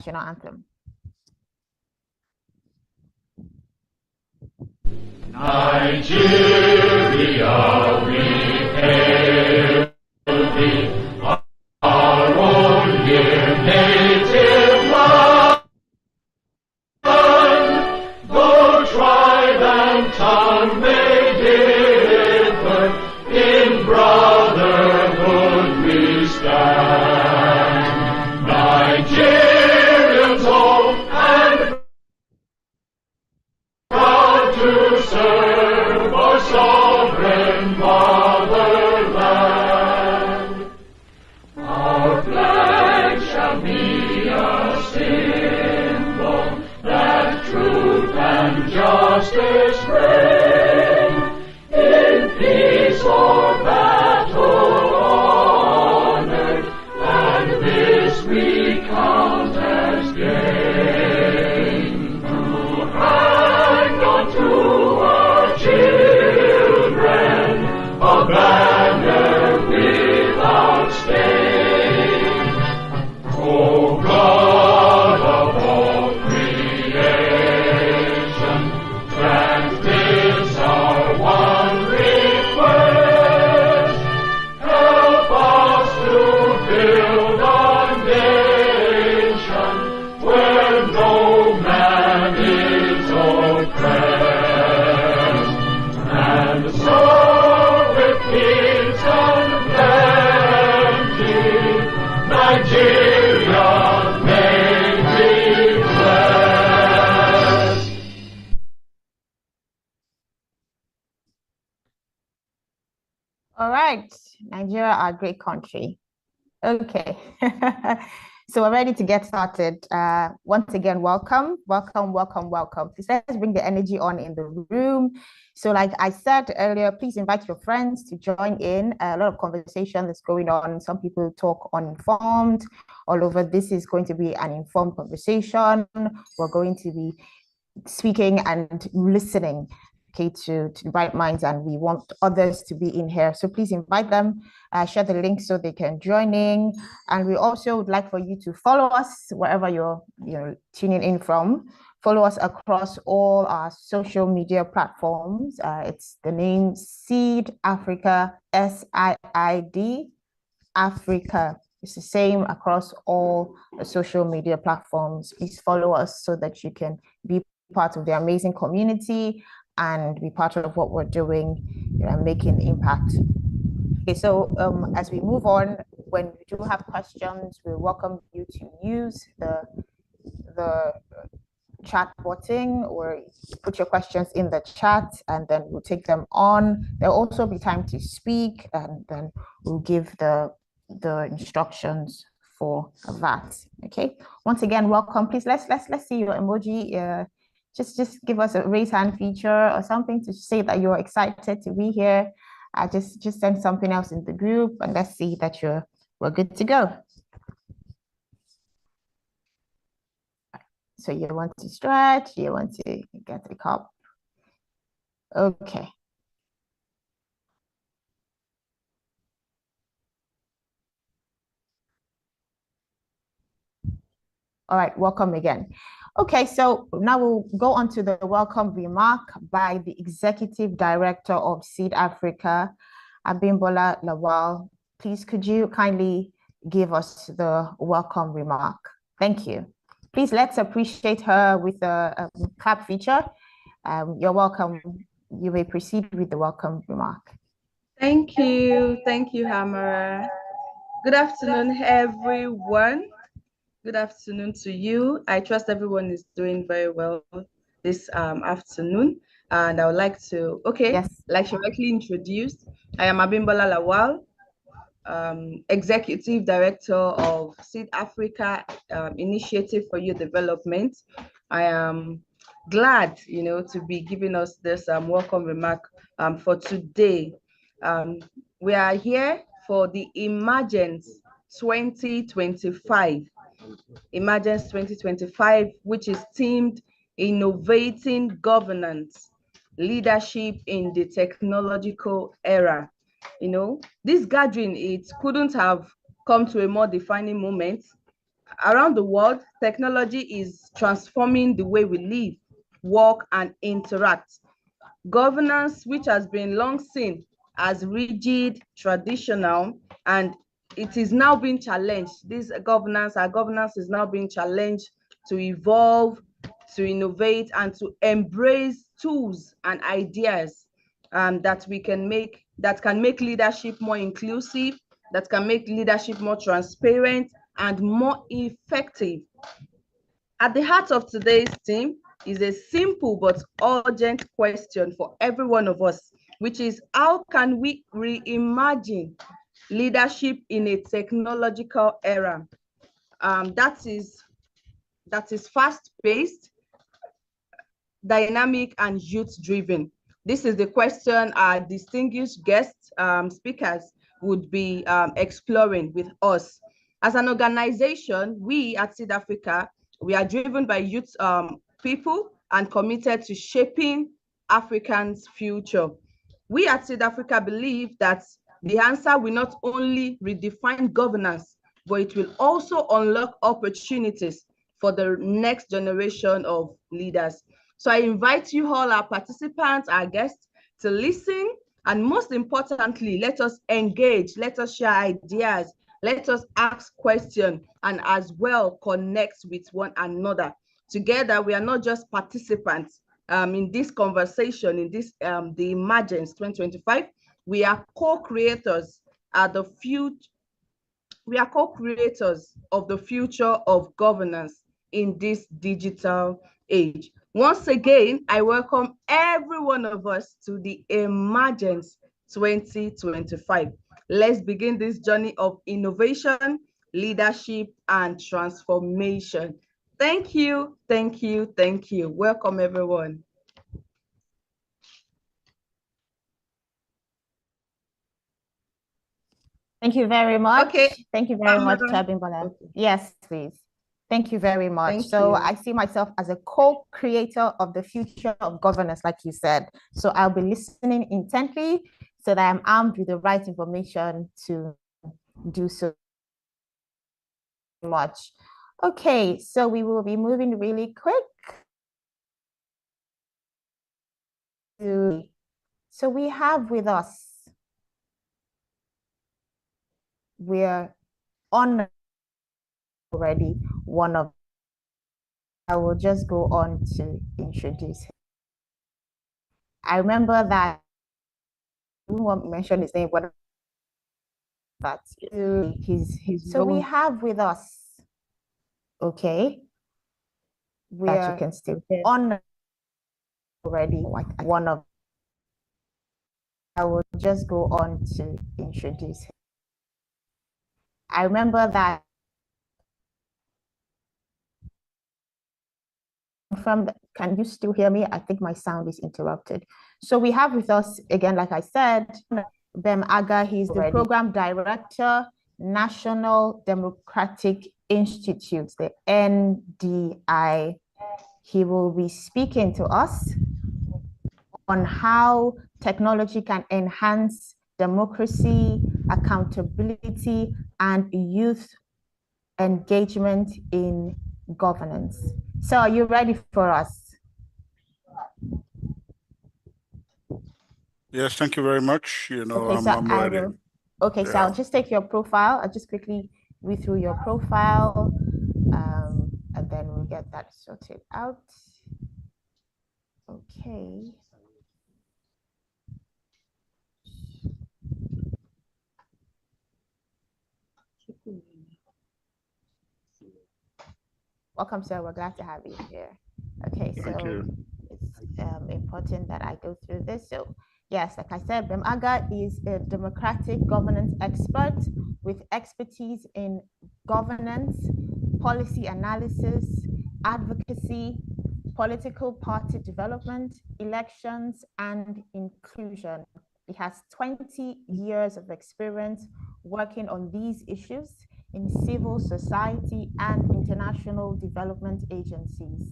national anthem. Nigeria, we hail thee, our own dear native land. Though tribe and tongue may differ, in brotherhood we stand. Nigerians old and proud to serve our sovereign motherland. Our flag shall be a symbol that truth and justice reign. In peace or battle honored, and this we count as gain. To hang on to our children a banner without stain. O God of all creation, grant this our one request. Help us to build a nation where no man is oppressed, and so with peace and plenty, Nigeria may be blessed. All right, Nigeria, our great country. Okay, so we're ready to get started. Once again, welcome. Please let's bring the energy on in the room. So like I said earlier, please invite your friends to join in. A lot of conversation is going on. Some people talk uninformed all over. This is going to be an informed conversation. We're going to be speaking and listening, okay, to the bright minds, and we want others to be in here. So please invite them, share the link so they can join in. And we also would like for you to follow us wherever you're tuning in from. Follow us across all our social media platforms. It's the name Seed Africa, SIID Africa. It's the same across all the social media platforms. Please follow us so that you can be part of the amazing community and be part of what we're doing, making impact. Okay, so as we move on, when you do have questions, we welcome you to use the chat button, or put your questions in the chat and then we'll take them on. There'll also be time to speak, and then we'll give the instructions for that. Okay, once again, welcome. Please let's see your emoji. Just give us a raise hand feature or something to say that you're excited to be here. Just send something else in the group, and let's see that we're good to go. So you want to stretch, you want to get a cup. Okay. All right, welcome again. Okay, so now we'll go on to the welcome remark by the Executive Director of Seed Africa, Abimbola Lawal. Please, could you kindly give us the welcome remark? Thank you. Please, let's appreciate her with a clap feature. You're welcome. You may proceed with the welcome remark. Thank you, Hamara. Good afternoon, everyone. Good afternoon to you. I trust everyone is doing very well this afternoon. And I would like to, like she rightly introduced, I am Abimbola Lawal, Executive Director of Seed Africa Initiative for Youth Development. I am glad, to be giving us this welcome remark for today. We are here for the Emergence 2025. Emergence 2025, which is themed Innovating Governance, Leadership in the Technological Era. This gathering, it couldn't have come to a more defining moment around the world, technology is transforming the way we live, work, and interact. Governance, which has been long seen as rigid, traditional, and it is now being challenged. Our governance is now being challenged to evolve, to innovate, and to embrace tools and ideas that can make leadership more inclusive, that can make leadership more transparent and more effective. At the heart of today's theme is a simple but urgent question for every one of us, which is, how can we reimagine leadership in a technological era that is fast-paced, dynamic, and youth-driven? This is the question our distinguished guest speakers would be exploring with us. As an organization, we at Seed Africa, we are driven by youth people and committed to shaping Africans' future. We at Seed Africa believe that the answer will not only redefine governance, but it will also unlock opportunities for the next generation of leaders. So I invite you all, our participants, our guests, to listen, and most importantly, let us engage, let us share ideas, let us ask questions, and as well connect with one another. Together, we are not just participants in this conversation, in this the Emergence 2025. We are co-creators of the future of governance in this digital age. Once again, I welcome every one of us to the Emergence 2025. Let's begin this journey of innovation, leadership, and transformation. Thank you, thank you, thank you. Welcome, everyone. Thank you very much. Okay. Thank you very much, Abimbola. Okay. Yes, please. Thank you very much. I see myself as a co-creator of the future of governance, like you said. So I'll be listening intently so that I'm armed with the right information to do so much. Okay, so we will be moving really quick. So we have with us, we're on already one of, I will just go on to introduce him. I remember that I don't want to mention his name, but that's his so we have with us, okay, that you can still on already one of, I will just go on to introduce him. I remember that can you still hear me? I think my sound is interrupted. So we have with us again, like I said, Bem Aga. He's the program director, National Democratic Institute, the NDI. He will be speaking to us on how technology can enhance democracy, accountability, and youth engagement in governance. So are you ready for us? Yes, thank you very much. Okay, I'm ready. So I'll just take your profile. I'll just quickly read through your profile, and then we'll get that sorted out. Okay. Welcome, sir. We're glad to have you here. Okay, so it's important that I go through this. So yes, like I said, Bem Aga is a democratic governance expert with expertise in governance, policy analysis, advocacy, political party development, elections, and inclusion. He has 20 years of experience working on these issues in civil society and international development agencies.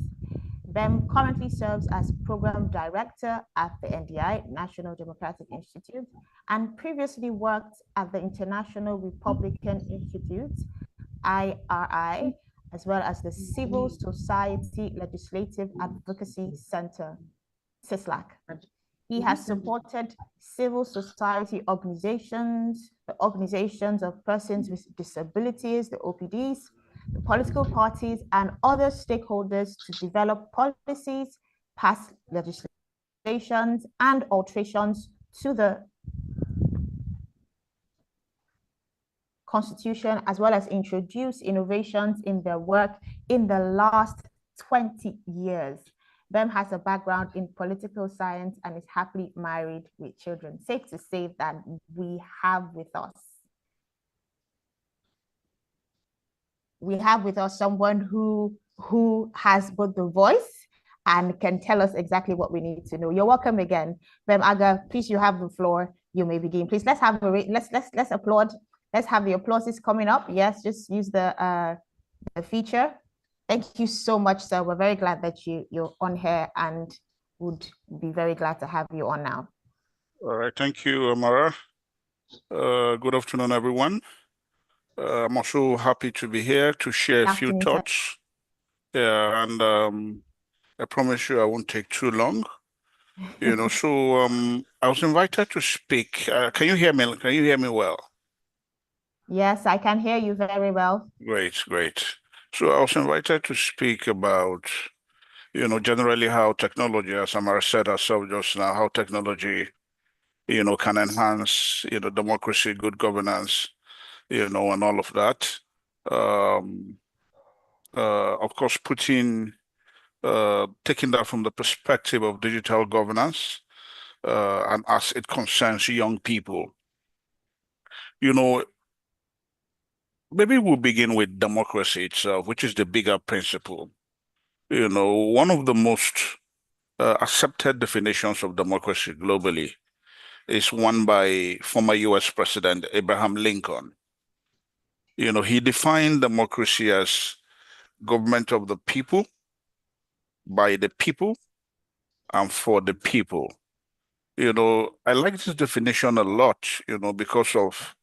Bem currently serves as program director at the NDI, National Democratic Institute, and previously worked at the International Republican Institute, IRI, as well as the Civil Society Legislative Advocacy Center, CISLAC. He has supported civil society organizations, the organizations of persons with disabilities, the OPDs, the political parties, and other stakeholders to develop policies, pass legislations, and alterations to the Constitution, as well as introduce innovations in their work in the last 20 years. Bem has a background in political science and is happily married with children. Safe to say that we have with us someone who has both the voice and can tell us exactly what we need to know. You're welcome again. Bem Aga, please, you have the floor. You may begin. Please, let's have a let's applaud. Let's have the applauses coming up. Yes, just use the feature. Thank you so much, sir. We're very glad that you're on here and would be very glad to have you on now. All right. Thank you, Amara. Good afternoon, everyone. I'm also happy to be here to share a few thoughts. Yeah, and I promise you I won't take too long. So I was invited to speak. Can you hear me? Can you hear me well? Yes, I can hear you very well. Great, great. So I was invited to speak about, generally how technology, as Amara said herself just now, how technology, can enhance, democracy, good governance, and all of that. Of course, taking that from the perspective of digital governance, and as it concerns young people. Maybe we'll begin with democracy itself, which is the bigger principle. One of the most accepted definitions of democracy globally is one by former US President Abraham Lincoln. He defined democracy as government of the people, by the people, and for the people. I like this definition a lot, because of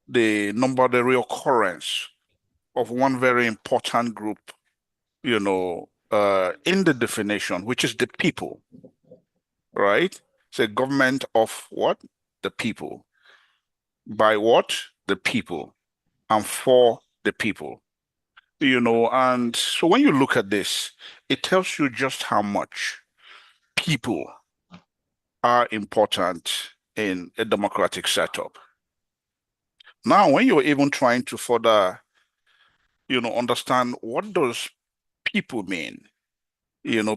the reoccurrence of one very important group, in the definition, which is the people, right? It's a government of what? The people. By what? The people. And for the people. And so when you look at this, it tells you just how much people are important in a democratic setup. Now, when you're even trying to further, understand what does people mean,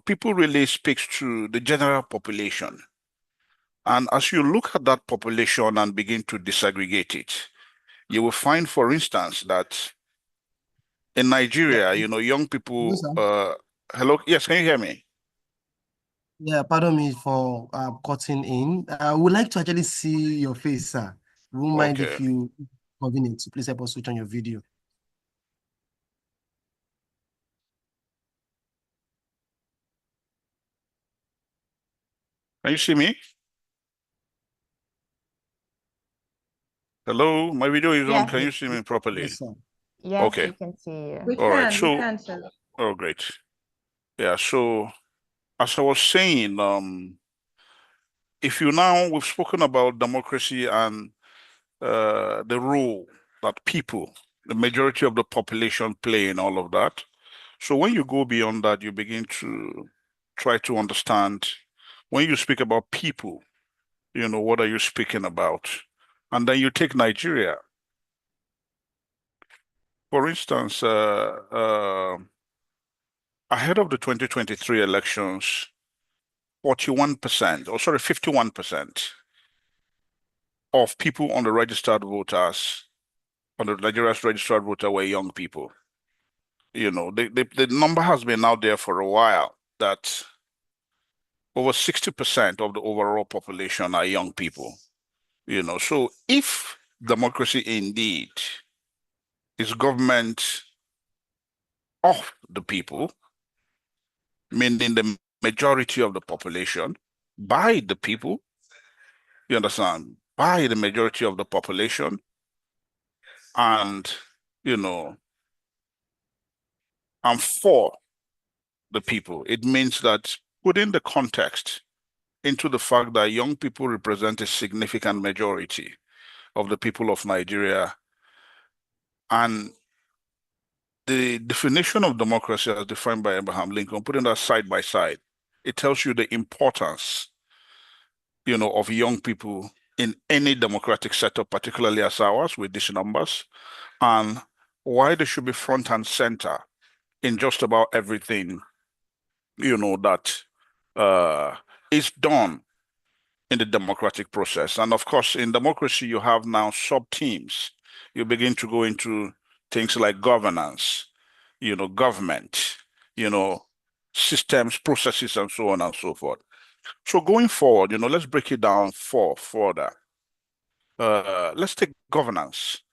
people really speaks to the general population. And as you look at that population and begin to disaggregate it, you will find, for instance, that in Nigeria, young people, hello, yes, can you hear me? Yeah, pardon me for cutting in. I would like to actually see your face, sir. We won't mind if you convenient. So please help us switch on your video. Can you see me? Hello, my video is on. Can you see me properly? Yes, sir. Yes, okay. We can see you. We can, we can, sir. Oh, great. Yeah, so as I was saying, we've spoken about democracy and the role that people, the majority of the population, play in all of that. So when you go beyond that, you begin to try to understand, when you speak about people, what are you speaking about? And then you take Nigeria. For instance, ahead of the 2023 elections, 51% of people on the registered voters, on the Nigeria's registered voter, were young people. The number has been out there for a while that over 60% of the overall population are young people. So if democracy indeed is government of the people, meaning the majority of the population, by the people, you understand, by the majority of the population, and, and for the people. It means that putting the context into the fact that young people represent a significant majority of the people of Nigeria, and the definition of democracy as defined by Abraham Lincoln, putting that side by side, it tells you the importance, of young people in any democratic setup, particularly as ours with these numbers, and why they should be front and center in just about everything, that is done in the democratic process. And of course, in democracy, you have now sub-teams. You begin to go into things like governance, government, systems, processes, and so on and so forth. So going forward, let's break it down further. Let's take governance.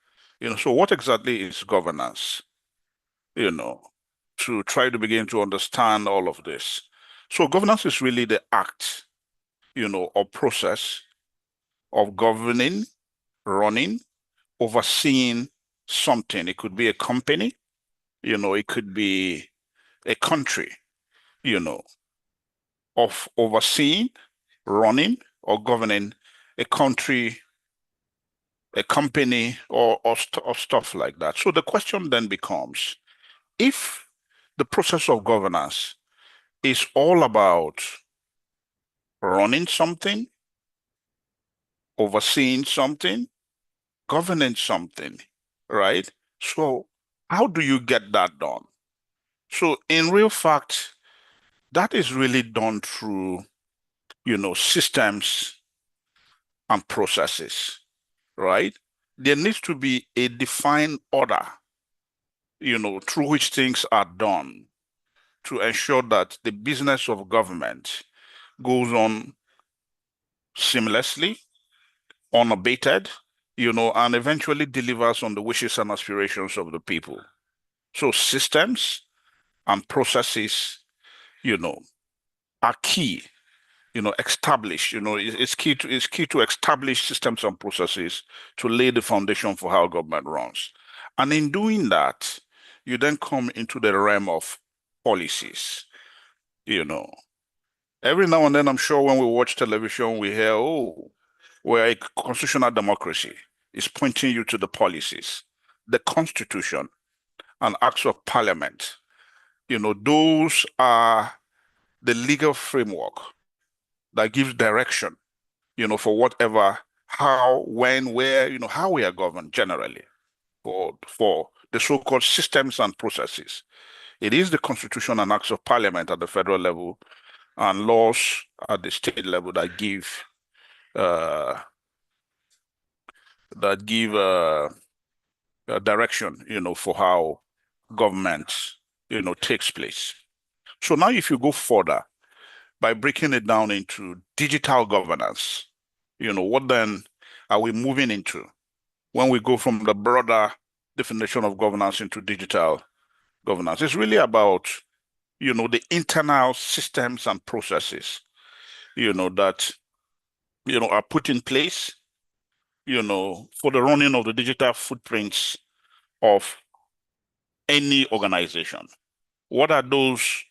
So what exactly is governance? To try to begin to understand all of this. So governance is really the act, or process of governing, running, overseeing something. It could be a company, it could be a country, of overseeing, running, or governing a country, a company, or stuff like that. So the question then becomes, if the process of governance is all about running something, overseeing something, governing something, right? So how do you get that done? So in real fact, that is really done through, systems and processes, right? There needs to be a defined order, through which things are done to ensure that the business of government goes on seamlessly, unabated, and eventually delivers on the wishes and aspirations of the people. So systems and processes, are key, establish, it's key to establish systems and processes to lay the foundation for how government runs. And in doing that, you then come into the realm of policies, Every now and then, I'm sure when we watch television, we hear, oh, we're a constitutional democracy. It's pointing you to the policies, the constitution, and acts of parliament. Those are the legal framework that gives direction, for whatever, how, when, where, how we are governed generally for the so-called systems and processes. It is the constitution and acts of parliament at the federal level and laws at the state level that give uh, direction, for how government, takes place. So now if you go further by breaking it down into digital governance, what then are we moving into when we go from the broader definition of governance into digital governance? It's really about, the internal systems and processes, that, are put in place, for the running of the digital footprints of any organization. What are those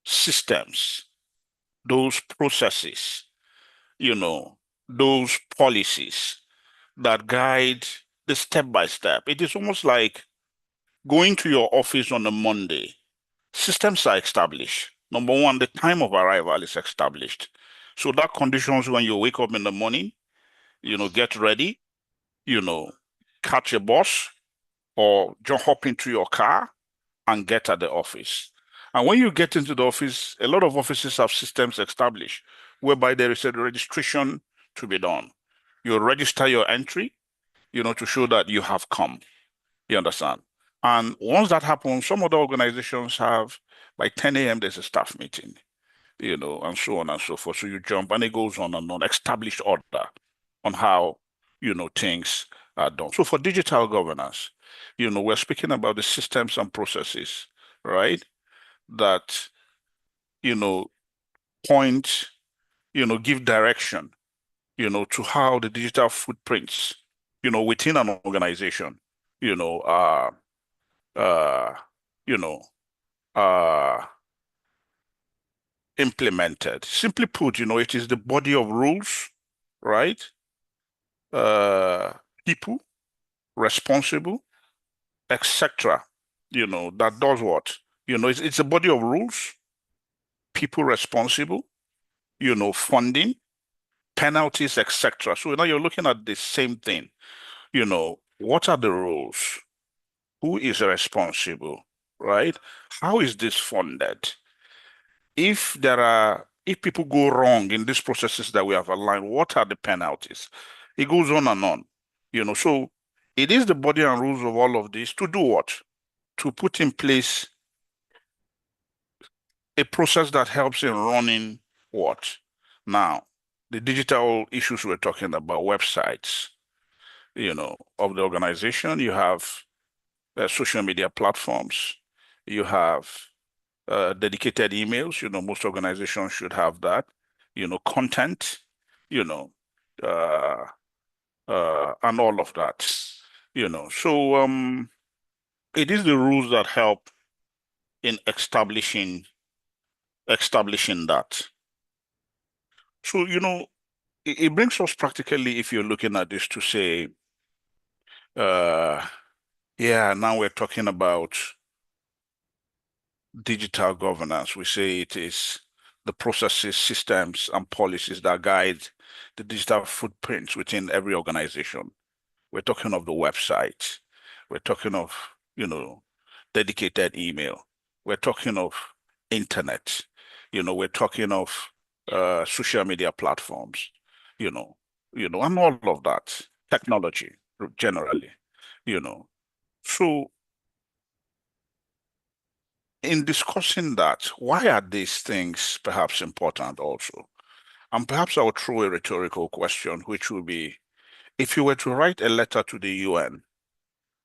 systems, those processes, those policies that guide the step by step? It is almost like going to your office on a Monday. Systems are established. Number one, the time of arrival is established. So that conditions when you wake up in the morning, get ready, catch a bus or just hop into your car and get at the office. And when you get into the office, a lot of offices have systems established whereby there is a registration to be done. You register your entry, to show that you have come. You understand? And once that happens, some other organizations have, by 10 a.m., there's a staff meeting, and so on and so forth. So you jump and it goes on and on, established order on how, things are done. So for digital governance, we're speaking about the systems and processes, right? That, point, give direction, to how the digital footprints, within an organization, uh, you know, implemented. Simply put, it is the body of rules, right? People responsible, etc. That does what? It's a body of rules, people responsible, funding, penalties, etc. So now you're looking at the same thing. What are the rules? Who is responsible, right? How is this funded? If people go wrong in these processes that we have aligned, what are the penalties? It goes on and on. So it is the body and rules of all of this to do what? To put in place a process that helps in running what? Now, the digital issues we're talking about, websites, of the organization, you have social media platforms, you have dedicated emails, most organizations should have that, content, you know, uh, and all of that, So it is the rules that help in establishing that. So, it brings us practically, if you're looking at this, to say, yeah, now we're talking about digital governance. We say it is the processes, systems, and policies that guide the digital footprints within every organization. We're talking of the website. We're talking of, dedicated email. We're talking of internet. We're talking of social media platforms, and all of that, technology generally, So in discussing that, why are these things perhaps important also? And perhaps I'll throw a rhetorical question, which will be, if you were to write a letter to the UN,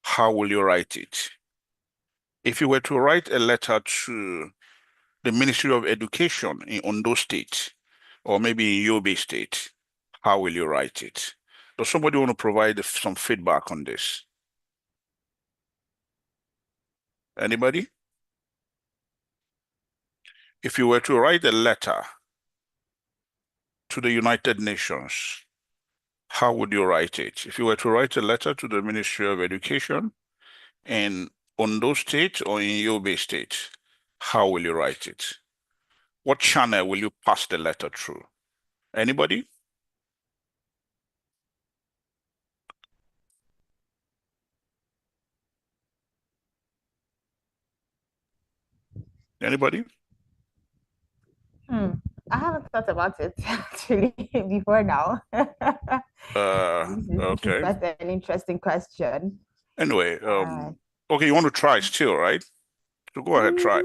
how will you write it? If you were to write a letter to the Ministry of Education in Ondo State, or maybe in Yobe State, how will you write it? Does somebody want to provide some feedback on this? Anybody? If you were to write a letter to the United Nations, how would you write it? If you were to write a letter to the Ministry of Education in Ondo State or in Yobe State, how will you write it? What channel will you pass the letter through? Anybody? Anybody? I haven't thought about it actually before now. This is Okay. quite an interesting question. Anyway, okay, you want to try still, right? So go ahead, try.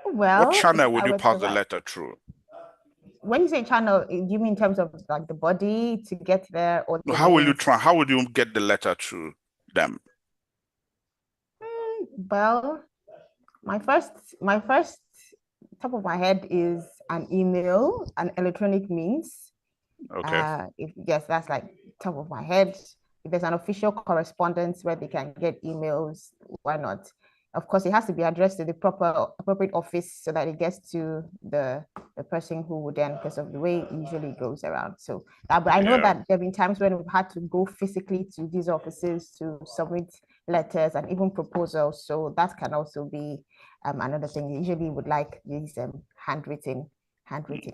What Well, if channel would I you were pass to the write, letter through? when you say channel, do you mean in terms of like the body to get there or the How will you means? try? How would you get the letter to them? Well, my first top of my head is an email, an electronic means. Okay. If yes, that's like top of my head. If there's an official correspondence where they can get emails, why not? Of course, it has to be addressed to the appropriate office so that it gets to the person who would then, because of the way it usually goes around. So, but I know Yeah. that there have been times when we've had to go physically to these offices to submit letters and even proposals. So that can also be another thing. You usually would like these handwritten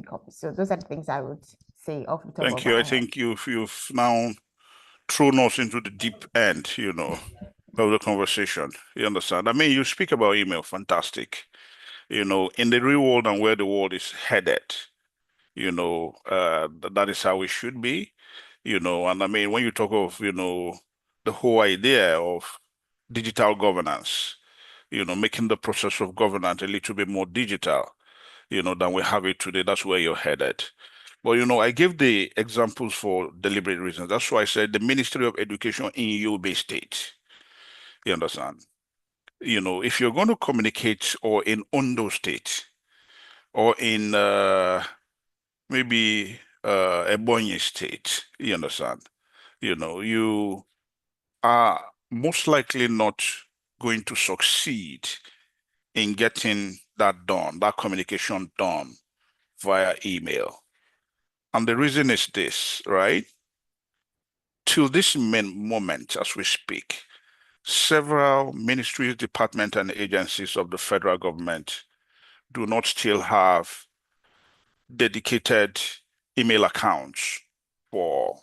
copies. So those are the things I would say off the top Thank of you. my I head. think you've now thrown us into the deep end, of the conversation. You understand? I mean, you speak about email, fantastic. In the real world and where the world is headed, that is how it should be, and I mean, when you talk of, the whole idea of digital governance, making the process of governance a little bit more digital, than we have it today, that's where you're headed. But, I give the examples for deliberate reasons. That's why I said the Ministry of Education in Yobe State. You understand? If you're going to communicate or in Ondo State or in maybe Ebonyi State, you understand? You are most likely not going to succeed in getting that done, that communication done via email. And the reason is this, right? Till this moment, as we speak, several ministries, departments, and agencies of the federal government do not still have dedicated email accounts for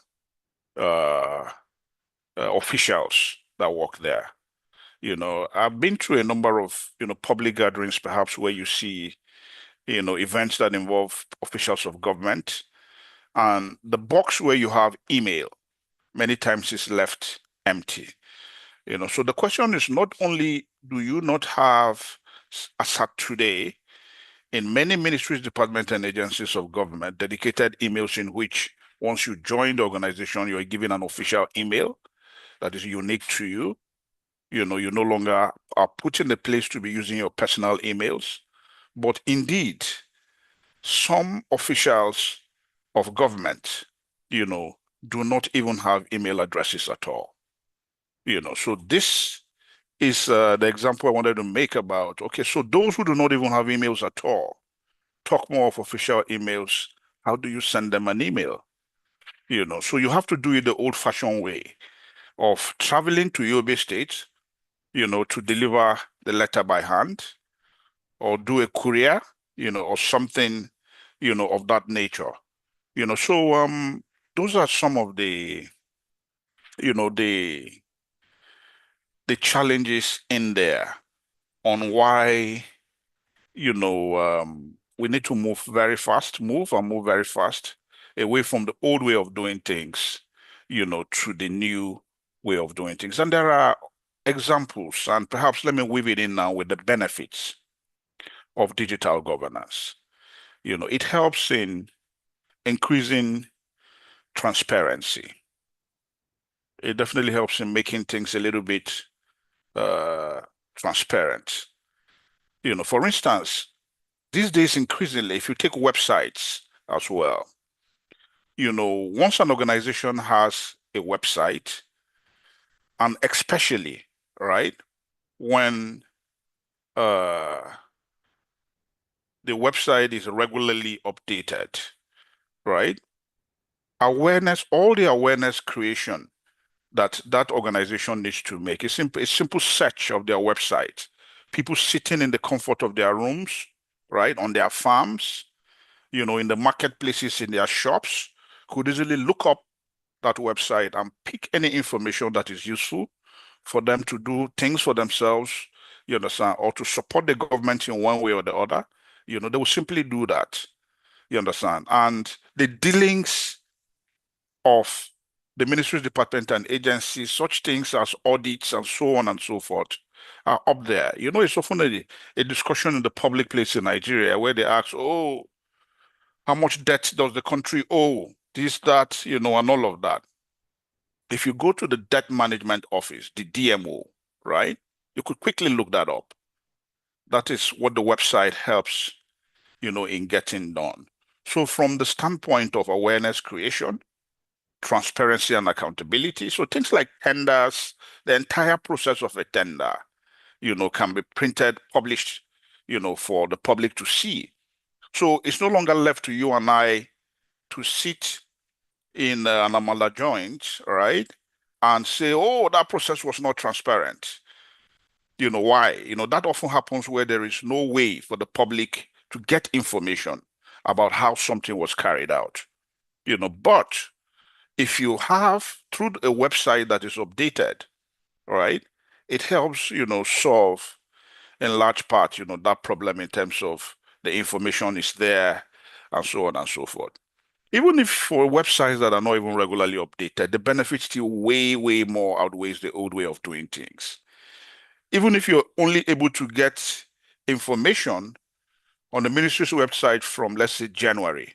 officials that work there. I've been through a number of, public gatherings, perhaps where you see, events that involve officials of government, and the box where you have email many times is left empty. So the question is not only do you not have, as at today, in many ministries, departments, and agencies of government, dedicated emails in which once you join the organization, you're given an official email that is unique to you. You no longer are put in the place to be using your personal emails. But indeed, some officials of government, do not even have email addresses at all. So this is the example I wanted to make about, okay, so those who do not even have emails at all, talk more of official emails. How do you send them an email? So you have to do it the old-fashioned way of traveling to Yobe State, to deliver the letter by hand, or do a courier, or something, of that nature. So those are some of the, the challenges in there on why, we need to move very fast, move very fast away from the old way of doing things, to the new way of doing things. And there are examples, and perhaps let me weave it in now with the benefits of digital governance. It helps in increasing transparency. It definitely helps in making things a little bit transparent. For instance, these days, increasingly, if you take websites as well, once an organization has a website, and especially, right, when the website is regularly updated, right, all the awareness creation that organization needs to make, a simple search of their website. People sitting in the comfort of their rooms, right, on their farms, in the marketplaces, in their shops, could easily look up that website and pick any information that is useful for them to do things for themselves, you understand, or to support the government in one way or the other. They will simply do that, you understand. And the dealings of the ministries, department, and agencies, such things as audits and so on and so forth, are up there. It's often a discussion in the public place in Nigeria where they ask, oh, how much debt does the country owe? This, that, and all of that. If you go to the debt management office, the DMO, right, you could quickly look that up. That is what the website helps, in getting done. So from the standpoint of awareness creation, transparency and accountability, so things like tenders, the entire process of a tender, can be printed, published, for the public to see. So it's no longer left to you and I to sit in an amala joint, right, and say, oh, that process was not transparent. Why? That often happens where there is no way for the public to get information about how something was carried out. But if you have, through a website that is updated, right, it helps, solve in large part, that problem in terms of the information is there and so on and so forth. Even if for websites that are not even regularly updated, the benefit still way, way more outweighs the old way of doing things. Even if you're only able to get information on the ministry's website from, let's say, January,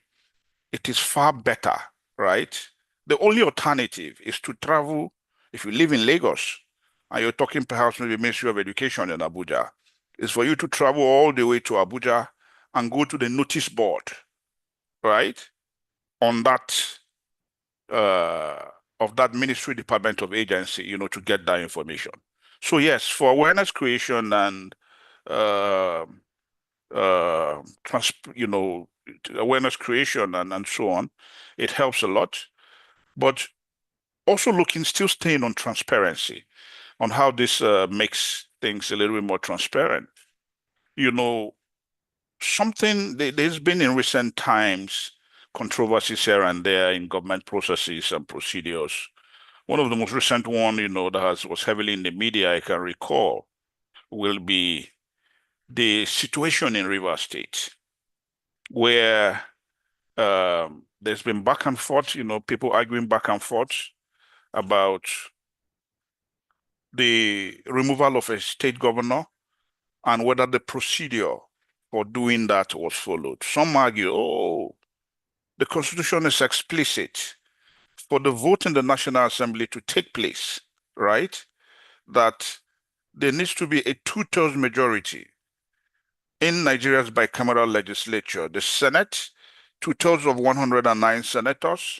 it is far better, right? The only alternative is to travel. If you live in Lagos and you're talking perhaps maybe Ministry of Education in Abuja, is for you to travel all the way to Abuja and go to the notice board, right, on that of that ministry, department, of agency, to get that information. So yes, for awareness creation and awareness creation and so on. It helps a lot. But also still staying on transparency, on how this makes things a little bit more transparent. There's been in recent times controversies here and there in government processes and procedures. One of the most recent one, that was heavily in the media, I can recall, will be the situation in Rivers State, where there's been back and forth, people arguing back and forth about the removal of a state governor and whether the procedure for doing that was followed. Some argue, oh, the Constitution is explicit for the vote in the National Assembly to take place, right? That there needs to be a two-thirds majority in Nigeria's bicameral legislature. The Senate, two-thirds of 109 senators,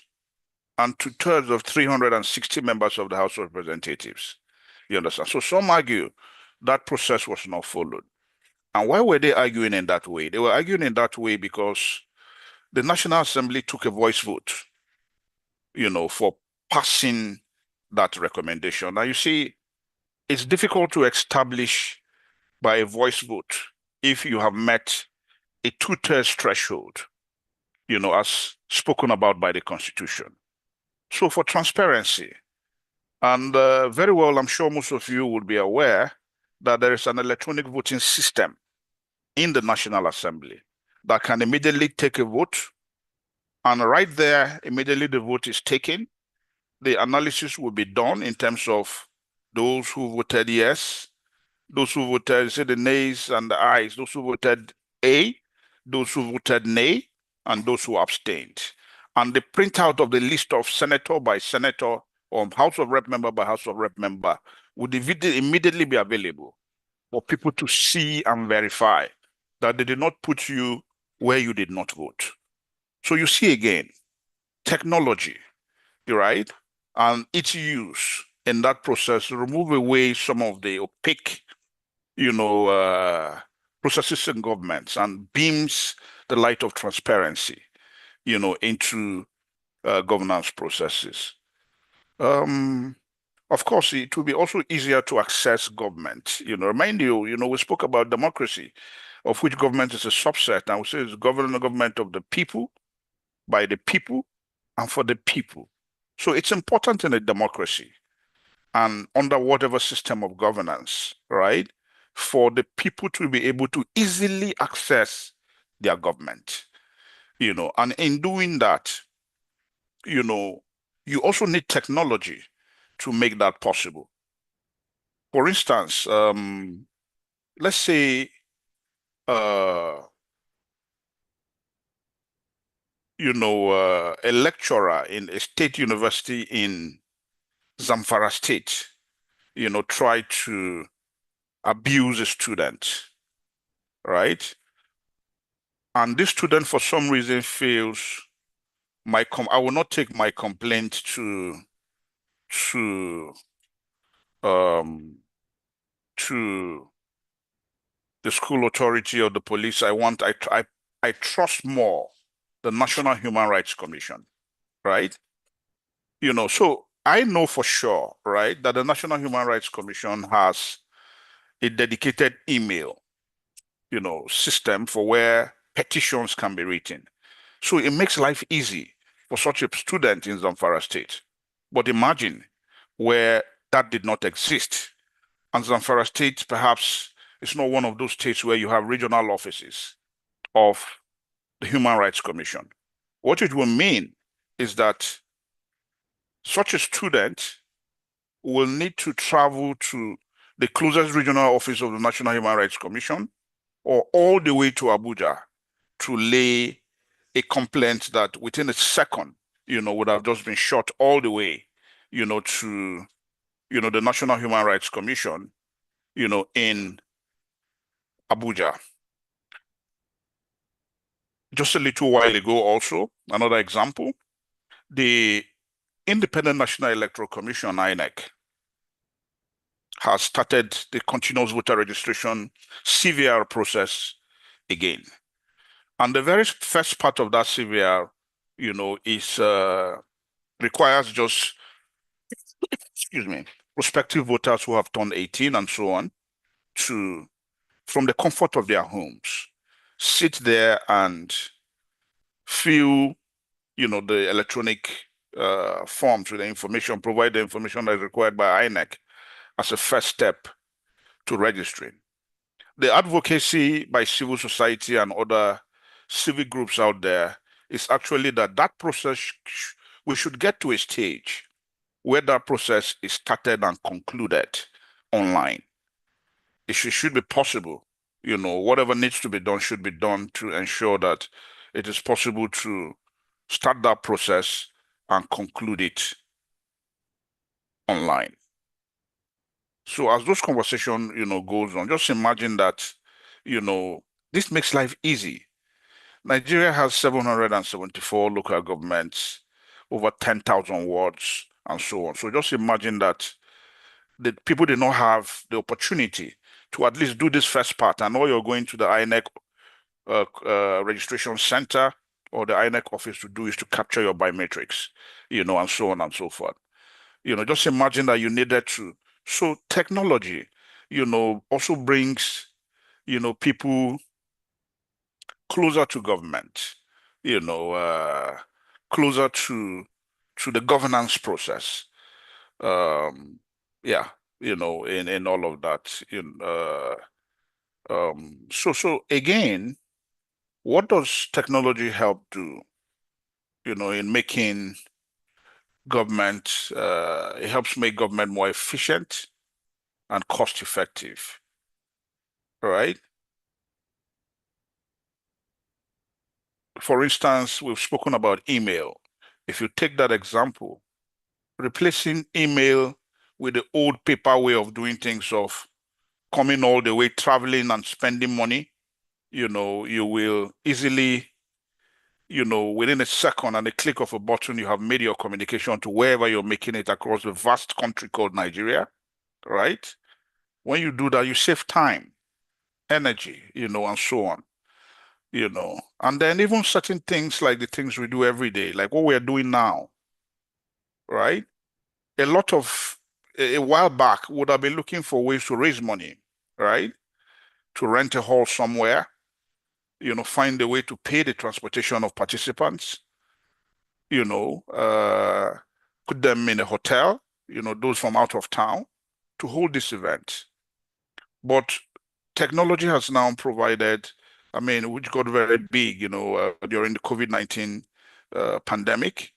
and two-thirds of 360 members of the House of Representatives. You understand? So some argue that process was not followed. And why were they arguing in that way? They were arguing in that way because the National Assembly took a voice vote, for passing that recommendation. Now, you see, it's difficult to establish by a voice vote if you have met a two-thirds threshold, as spoken about by the Constitution. So for transparency, and very well, I'm sure most of you would be aware that there is an electronic voting system in the National Assembly that can immediately take a vote. And right there, immediately the vote is taken. The analysis will be done in terms of those who voted yes, those who voted, say the nays and the ayes, those who voted A, those who voted nay, and those who abstained. And the printout of the list of senator by senator or House of Rep member by House of Rep member would immediately be available for people to see and verify that they did not put you where you did not vote. So you see again, technology, right? And its use in that process remove away some of the opaque, processes in governments and beams the light of transparency, into governance processes. Of course, it will be also easier to access government. Remind you, we spoke about democracy, of which government is a subset. And we say it's government of the people, by the people, and for the people. So it's important in a democracy and under whatever system of governance, right, for the people to be able to easily access their government, and in doing that, you also need technology to make that possible. For instance, let's say, a lecturer in a state university in Zamfara State, try to abuse a student, right? And this student, for some reason, feels I will not take my complaint um, to the school authority or the police. I trust more the National Human Rights Commission, right? So I know for sure, right, that the National Human Rights Commission has a dedicated email, system for where petitions can be written. So it makes life easy for such a student in Zamfara State. But imagine where that did not exist. And Zamfara State perhaps is not one of those states where you have regional offices of the Human Rights Commission. What it will mean is that such a student will need to travel to the closest regional office of the National Human Rights Commission or all the way to Abuja to lay a complaint that within a second, would have just been shot all the way, to, the National Human Rights Commission, in Abuja. Just a little while ago also, another example, the Independent National Electoral Commission, INEC, has started the continuous voter registration CVR process again. And the very first part of that CVR, is requires just, excuse me, prospective voters who have turned 18 and so on to, from the comfort of their homes, sit there and fill, the electronic forms with the information, provide the information that is required by INEC as a first step to registering. The advocacy by civil society and other civic groups out there is actually that process, we should get to a stage where that process is started and concluded online. It should be possible. Whatever needs to be done should be done to ensure that it is possible to start that process and conclude it online. So as those conversation, goes on, just imagine that, this makes life easy. Nigeria has 774 local governments, over 10,000 wards, and so on. So just imagine that the people did not have the opportunity to at least do this first part, and all you're going to the INEC registration center or the INEC office to do is to capture your biometrics, and so on and so forth. Just imagine that you needed to. So technology, also brings, people closer to government, closer to the governance process. Yeah, in all of that. So again, what does technology help do? In making government, it helps make government more efficient and cost effective, right? For instance, we've spoken about email. If you take that example, replacing email with the old paper way of doing things, of coming all the way, traveling and spending money, you will easily, within a second and a click of a button, you have made your communication to wherever you're making it across the vast country called Nigeria, right? When you do that, you save time, energy, and so on, and then even certain things like the things we do every day, like what we're doing now, right? A while back, would have been looking for ways to raise money, right? To rent a hall somewhere, find a way to pay the transportation of participants, put them in a hotel, those from out of town, to hold this event. But technology has now provided, which got very big, during the COVID-19 pandemic,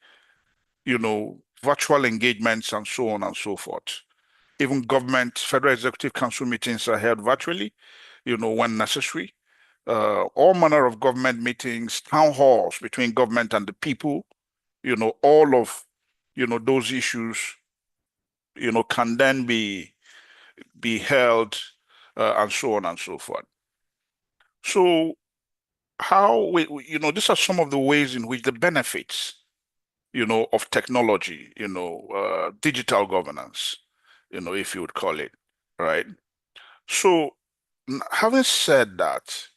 virtual engagements and so on and so forth. Even government, Federal Executive Council meetings are held virtually, when necessary. All manner of government meetings, town halls between government and the people, all of, those issues, can then be held, and so on and so forth. So how these are some of the ways in which the benefits, of technology, digital governance, if you would call it, right? So having said that,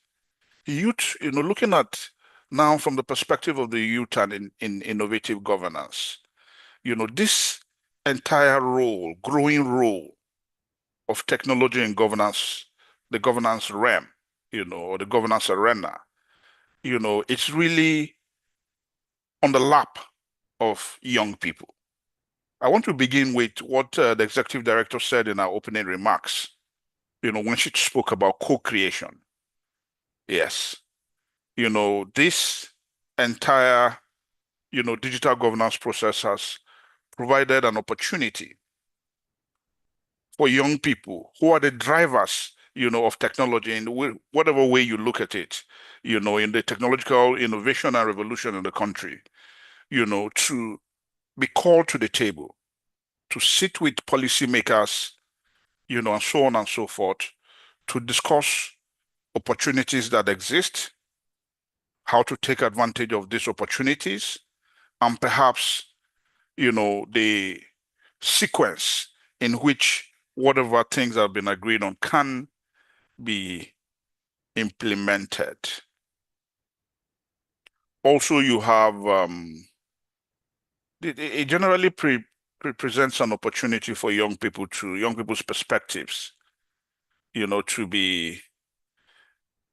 youth, looking at now from the perspective of the youth and in innovative governance, this entire role, growing role of technology in governance, the governance realm, or the governance arena, it's really on the lap of young people. I want to begin with what the executive director said in our opening remarks, when she spoke about co-creation. Yes, this entire, digital governance process has provided an opportunity for young people who are the drivers, of technology in whatever way you look at it, in the technological innovation and revolution in the country, to be called to the table, to sit with policymakers, and so on and so forth, to discuss opportunities that exist, how to take advantage of these opportunities, and perhaps, the sequence in which whatever things have been agreed on can be implemented. Also, you have it generally presents an opportunity for young people's perspectives, to be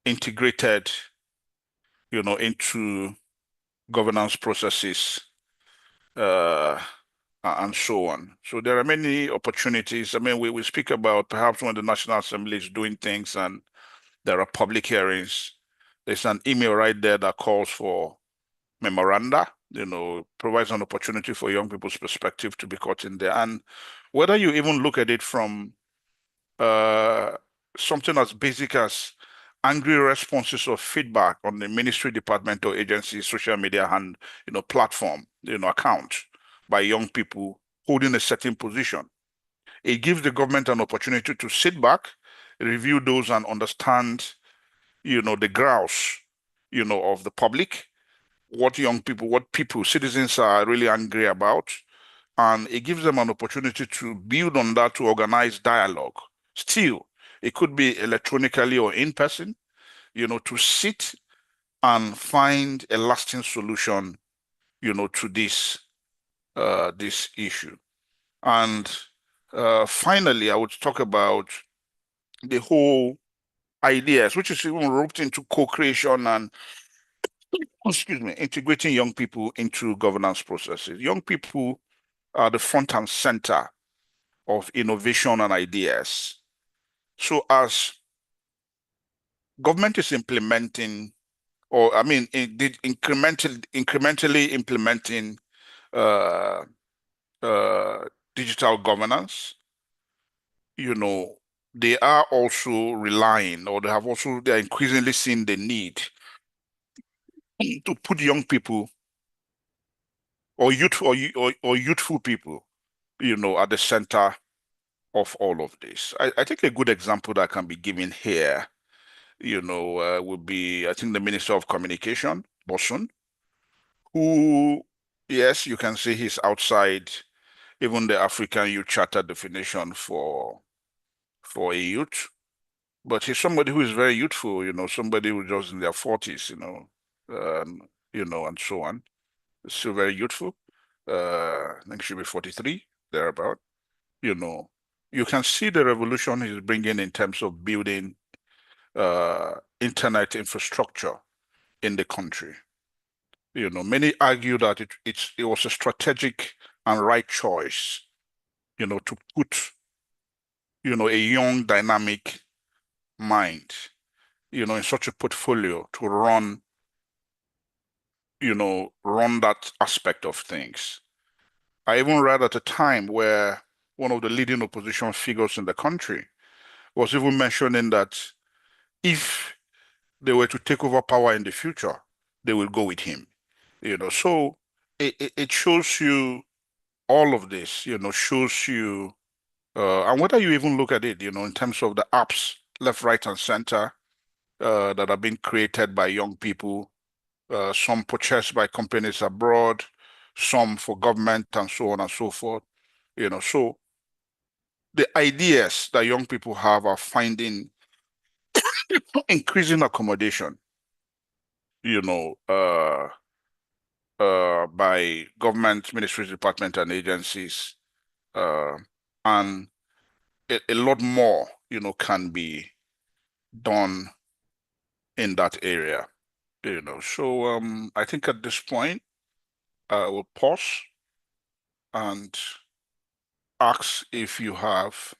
integrated, into governance processes, and so on. So there are many opportunities. I mean, we speak about perhaps when the National Assembly is doing things and there are public hearings, there's an email right there that calls for memoranda, provides an opportunity for young people's perspective to be caught in there. And whether you even look at it from something as basic as angry responses or feedback on the ministry, department, or agency social media and platform, account by young people holding a certain position. It gives the government an opportunity to sit back, review those, and understand, the grouse, of the public, what citizens are really angry about, and it gives them an opportunity to build on that, to organize dialogue. Still, it could be electronically or in person, to sit and find a lasting solution, to this issue. And finally, I would talk about the whole ideas, which is even roped into co-creation and, integrating young people into governance processes. Young people are the front and center of innovation and ideas. So as government is implementing, or I mean, incrementally implementing uh, digital governance, they are also relying, or they're increasingly seeing the need to put young people or youthful people, at the center of all of this. I think a good example that can be given here, would be, I think, the Minister of Communication, Bosun, who, yes, you can say he's outside even the African Youth Charter definition for a youth, but he's somebody who is very youthful, somebody who's just in their 40s, and so on. Still very youthful. I think she'll be 43, thereabout. You can see the revolution he's bringing in terms of building internet infrastructure in the country. Many argue that it was a strategic and right choice, to put, a young, dynamic mind, in such a portfolio to run that aspect of things. I even read at a time where one of the leading opposition figures in the country was even mentioning that if they were to take over power in the future, they will go with him. So it shows you all of this, shows you, and whether you even look at it, in terms of the apps, left, right, and center, that are being created by young people, some purchased by companies abroad, some for government, and so on and so forth. So the ideas that young people have are finding increasing accommodation, by government, ministries, department, and agencies, and a lot more, can be done in that area. So I think at this point, I will pause and ask if you have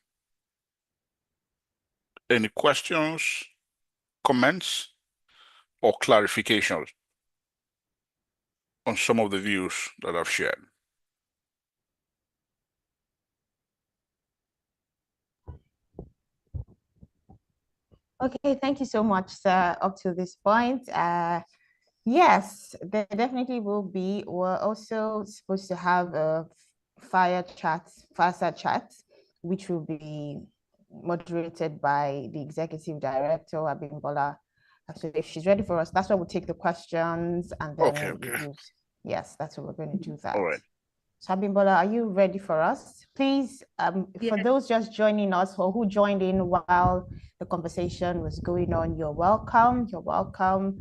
any questions, comments, or clarifications on some of the views that I've shared. Okay, thank you so much, sir. Up to this point, yes, there definitely will be. We're also supposed to have a fireside chat, which will be moderated by the executive director, Abimbola. So if she's ready for us, that's where we'll take the questions and then Okay. yes, that's what we're going to do that. All right. So Abimbola, are you ready for us? Please, for Yes. those just joining us or who joined in while the conversation was going on, you're welcome. You're welcome.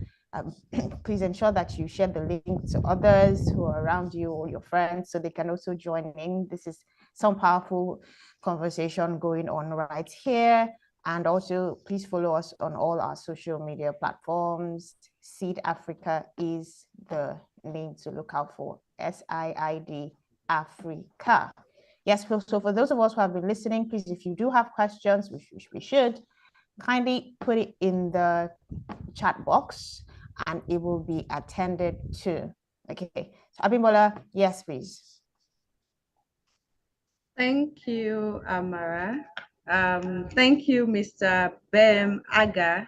Please ensure that you share the link to others who are around you or your friends so they can also join in. This is some powerful conversation going on right here. And also, please follow us on all our social media platforms. Seed Africa is the name to look out for. SIID Africa. Yes, so for those of us who have been listening, please, if you do have questions, which we should, kindly put it in the chat box and it will be attended to. Okay, so Abimbola, yes, please. Thank you, Amara. Thank you, Mr. Bem Aga.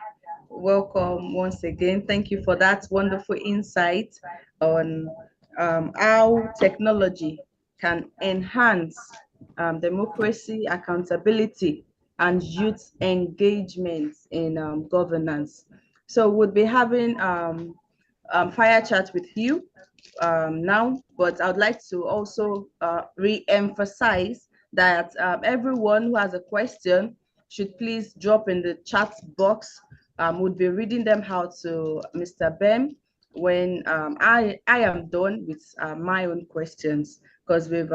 Welcome once again. Thank you for that wonderful insight on how technology can enhance democracy, accountability, and youth engagement in governance. So we'll be having fire chat with you now, but I would like to also re-emphasize that everyone who has a question should please drop in the chat box. We'll be reading them out to Mr. Ben when I am done with my own questions, because we've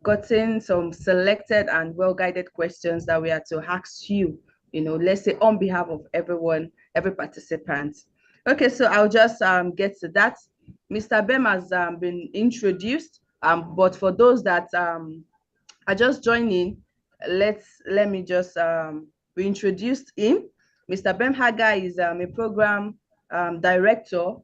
gotten some selected and well-guided questions that we are to ask you, let's say on behalf of everyone, every participant. Okay, so I'll just get to that. Mr. Bem has been introduced, but for those that are just joining, let me just reintroduce him. Mr. Bem Haga is a program director,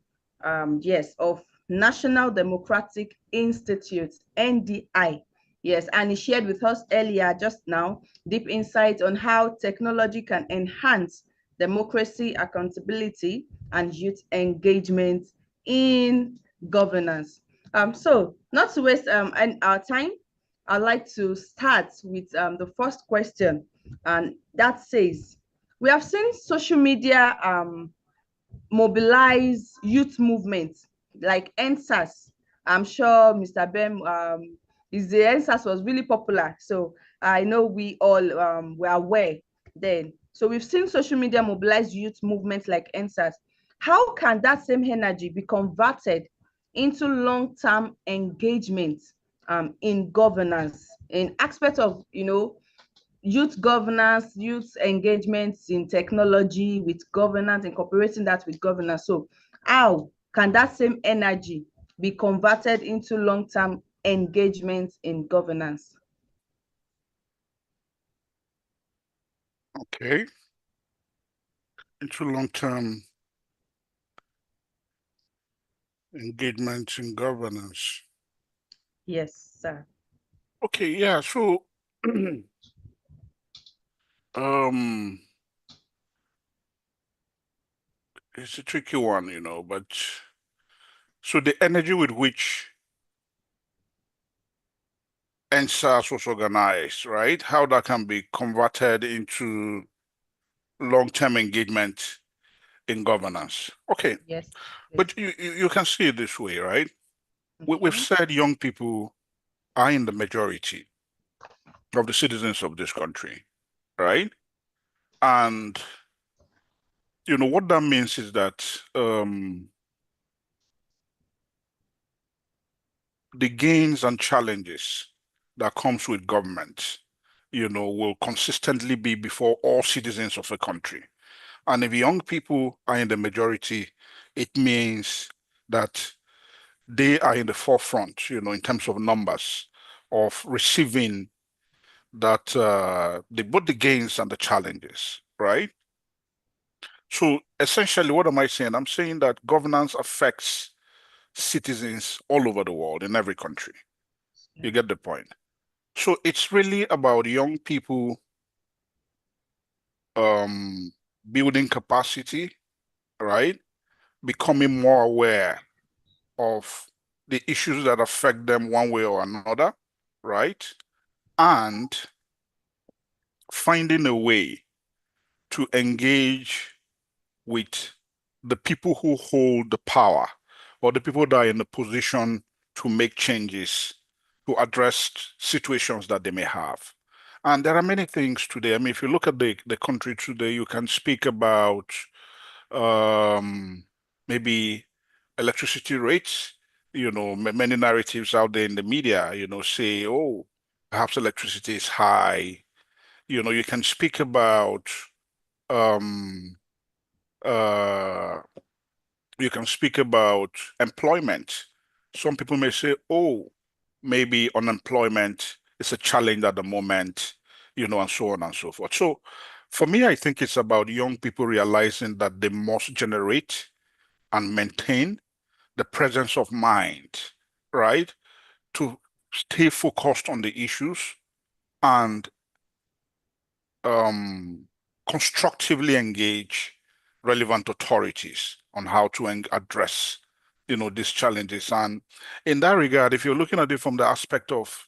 yes, of National Democratic Institute, NDI. Yes, and he shared with us earlier just now deep insights on how technology can enhance democracy, accountability, and youth engagement in governance. So not to waste our time, I'd like to start with the first question, and that says, we have seen social media mobilize youth movements like NSAS. I'm sure Mr. Bem is the NSAS was really popular, so I know we all were aware then. So we've seen social media mobilize youth movements like NSAS. How can that same energy be converted into long-term engagement in governance, in aspects of youth governance, youth engagements in technology with governance, incorporating that with governance? So how can that same energy be converted into long-term engagement in governance? Okay. Into long-term engagement in governance. Yes, sir. Okay, yeah, so it's a tricky one, but so the energy with which NSAS was organized, right? How that can be converted into long-term engagement in governance. Okay, Yes. but you can see it this way, right? We've said young people are in the majority of the citizens of this country, right? And what that means is that the gains and challenges that comes with government, will consistently be before all citizens of a country. And if young people are in the majority, it means that they are in the forefront, in terms of numbers of receiving that both the gains and the challenges, right? So essentially, what am I saying? I'm saying that governance affects citizens all over the world in every country. You get the point? So it's really about young people building capacity, right? Becoming more aware of the issues that affect them one way or another, right? And finding a way to engage with the people who hold the power or the people that are in the position to make changes to address situations that they may have. And there are many things today. I mean, if you look at the country today, you can speak about maybe electricity rates. You know, many narratives out there in the media, you know, say, oh, perhaps electricity is high. You know, you can speak about um, uh, you can speak about employment. Some people may say, oh, maybe unemployment is a challenge at the moment, you know, and so on and so forth. So for me, I think it's about young people realizing that they must generate and maintain the presence of mind, right? To stay focused on the issues and constructively engage relevant authorities on how to address, you know, these challenges. And in that regard, if you're looking at it from the aspect of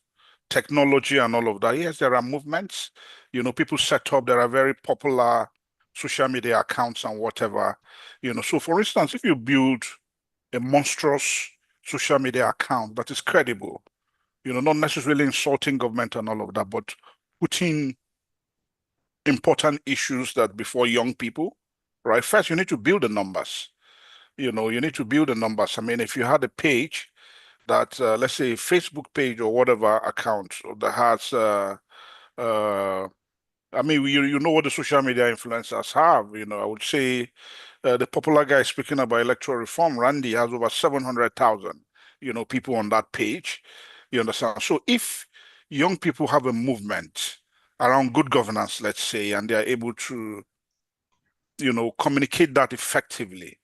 technology and all of that, yes, there are movements. You know, people set up, there are very popular social media accounts and whatever, you know. So for instance, if you build a monstrous social media account that is credible, you know, not necessarily insulting government and all of that, but putting important issues that before young people, right? First, you need to build the numbers. You know, you need to build the numbers. I mean, if you had a page that, let's say, a Facebook page or whatever account that has, I mean, you know what the social media influencers have. You know, I would say the popular guy speaking about electoral reform, Randy, has over 700,000, you know, people on that page. You understand? So if young people have a movement around good governance, let's say, and they are able to, you know, communicate that effectively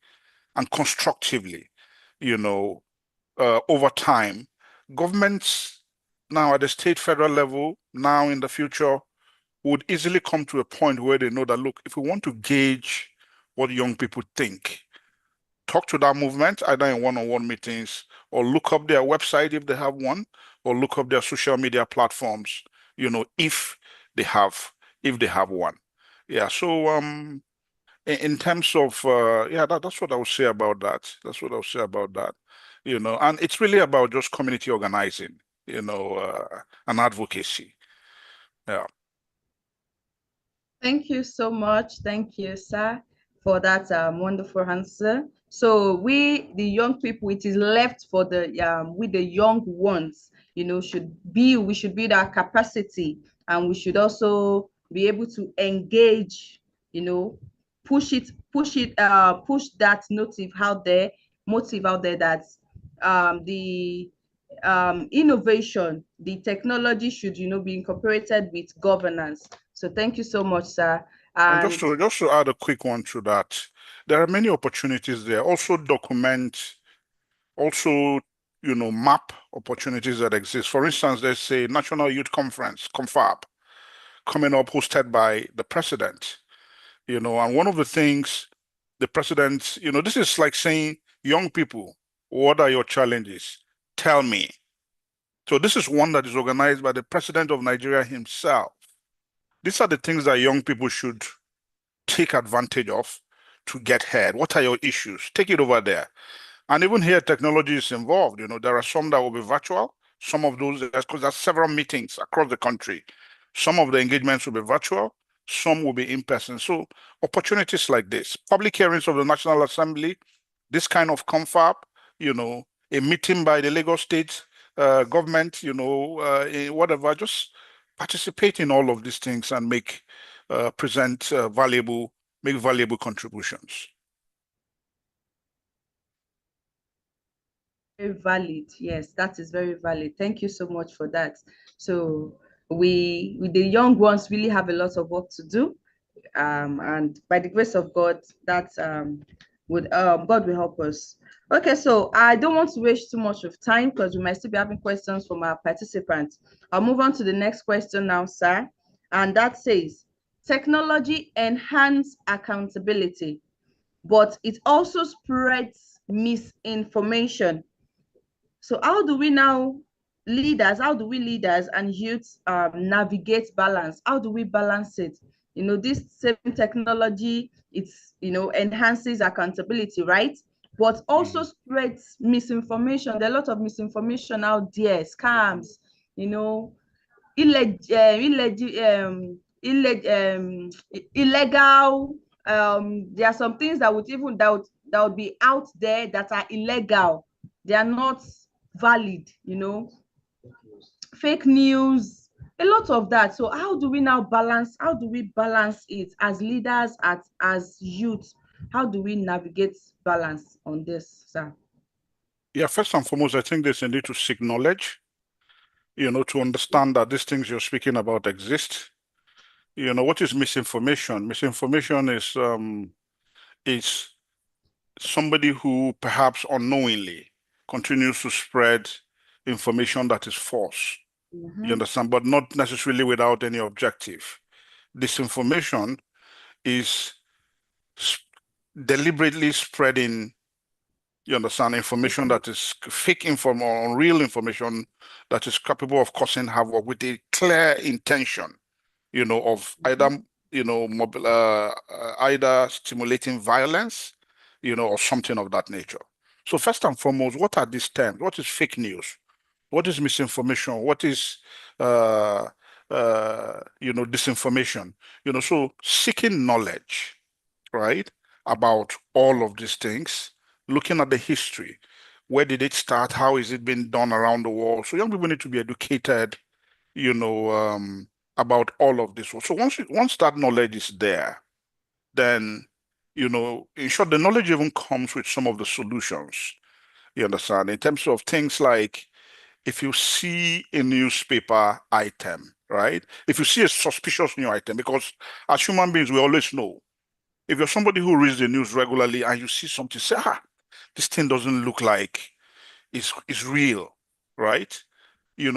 and constructively, you know, over time, governments now at the state, federal level, now in the future, would easily come to a point where they know that, look, if we want to gauge what young people think, talk to that movement either in one-on-one meetings or look up their website if they have one, or look up their social media platforms, you know, if they have one. Yeah. So in terms of yeah, that's what I would say about that. That's what I would say about that. You know, and it's really about just community organizing, you know, and advocacy. Yeah. Thank you so much. Thank you, sir, for that wonderful answer. So we, the young people, it is left for the with the young ones, you know, we should build our capacity, and we should also be able to engage, you know, push that motive out there that the innovation, the technology should, you know, be incorporated with governance. So thank you so much, sir. And And just to add a quick one to that, there are many opportunities there. Also document, also, you know, map opportunities that exist. For instance, there's a National Youth Conference, CONFAB, coming up hosted by the president, you know, and one of the things the president, you know, this is like saying, young people, what are your challenges? Tell me. So this is one that is organized by the president of Nigeria himself. These are the things that young people should take advantage of to get ahead. What are your issues? Take it over there. And even here, technology is involved. You know, there are some that will be virtual. Some of those, because there's several meetings across the country. Some of the engagements will be virtual. Some will be in person. So opportunities like this, public hearings of the National Assembly, this kind of confab, you know, a meeting by the Lagos State government, you know, whatever, just participate in all of these things and make valuable contributions. very valid. Yes, that is very valid. Thank you so much for that. So we the young ones really have a lot of work to do. And by the grace of God, that God will help us. Okay, so I don't want to waste too much of time because we might still be having questions from our participants. I'll move on to the next question now, sir. And that says, technology enhance accountability, but it also spreads misinformation. So how do we leaders and youths navigate balance? How do we balance it? You know, this same technology, it's, you know, enhances accountability, right? but also spreads misinformation. There are a lot of misinformation out there, scams, you know, illegal. There are some things that would be out there that are illegal. They are not valid, you know, fake news, a lot of that. So how do we balance it as leaders, as youth? How do we navigate balance on this, sir? Yeah, first and foremost, I think there's a need to seek knowledge, to understand that these things you're speaking about exist. What is misinformation? Misinformation is somebody who perhaps unknowingly continues to spread information that is false. You understand, but not necessarily without any objective. Disinformation is deliberately spreading, you understand, information that is fake information or unreal information that is capable of causing havoc with a clear intention, of either, either stimulating violence, or something of that nature. So first and foremost, what are these terms? What is fake news? What is misinformation? What is, disinformation? So seeking knowledge, right, about all of these things, looking at the history. Where did it start? How is it being done around the world? So young people need to be educated, about all of this. So once that knowledge is there, then, in short, the knowledge even comes with some of the solutions. You understand? In terms of things like if you see a newspaper item, right? If you see a suspicious new item, because as human beings, we always know if you're somebody who reads the news regularly and you see something, say, this thing doesn't look like it's real, right?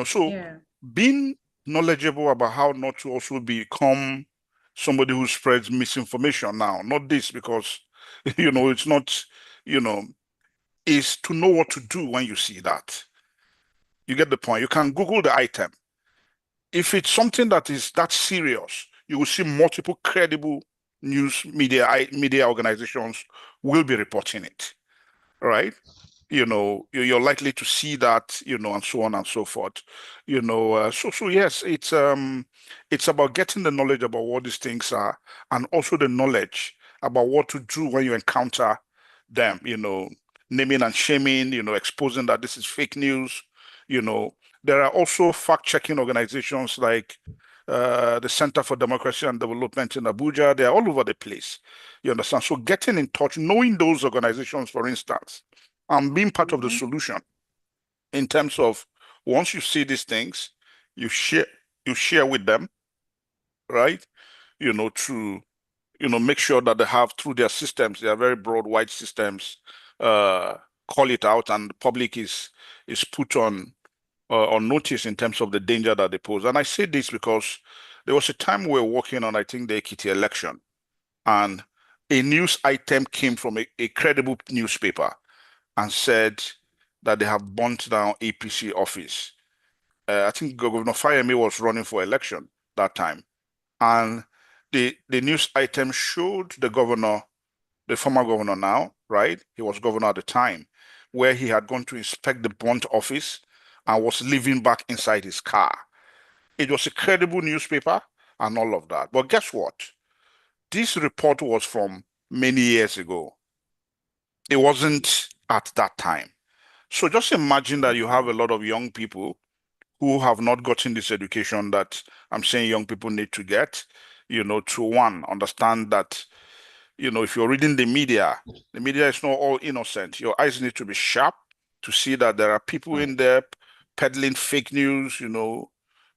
So Yeah. being knowledgeable about how not to also become somebody who spreads misinformation now, not this because, it's not, you know, is to know what to do when you see that. You get the point. You can Google the item. If it's something that is that serious, you will see multiple credible media organizations will be reporting it, right? You're likely to see that, and so on and so forth. So yes, it's about getting the knowledge about what these things are, and also the knowledge about what to do when you encounter them. Naming and shaming. Exposing that this is fake news. There are also fact-checking organizations like the Center for Democracy and Development in Abuja. They are all over the place. You understand? So getting in touch, knowing those organizations, for instance, and being part of the solution in terms of once you see these things, you share with them, right? To make sure that they have through their systems, they are very broad, wide systems, call it out, and the public is put on notice in terms of the danger that they pose. And I say this because there was a time we were working on, I think, the Ekiti election, and a news item came from a credible newspaper and said that they have burnt down APC office. I think Governor Fayemi was running for election that time. And the news item showed the governor, the former governor now, right? He was governor at the time, where he had gone to inspect the burnt office and was living back inside his car. It was a credible newspaper and all of that. But guess what? This report was from many years ago. It wasn't at that time. So just imagine that you have a lot of young people who have not gotten this education that I'm saying young people need to get, to one, understand that, if you're reading the media is not all innocent. Your eyes need to be sharp to see that there are people in there peddling fake news,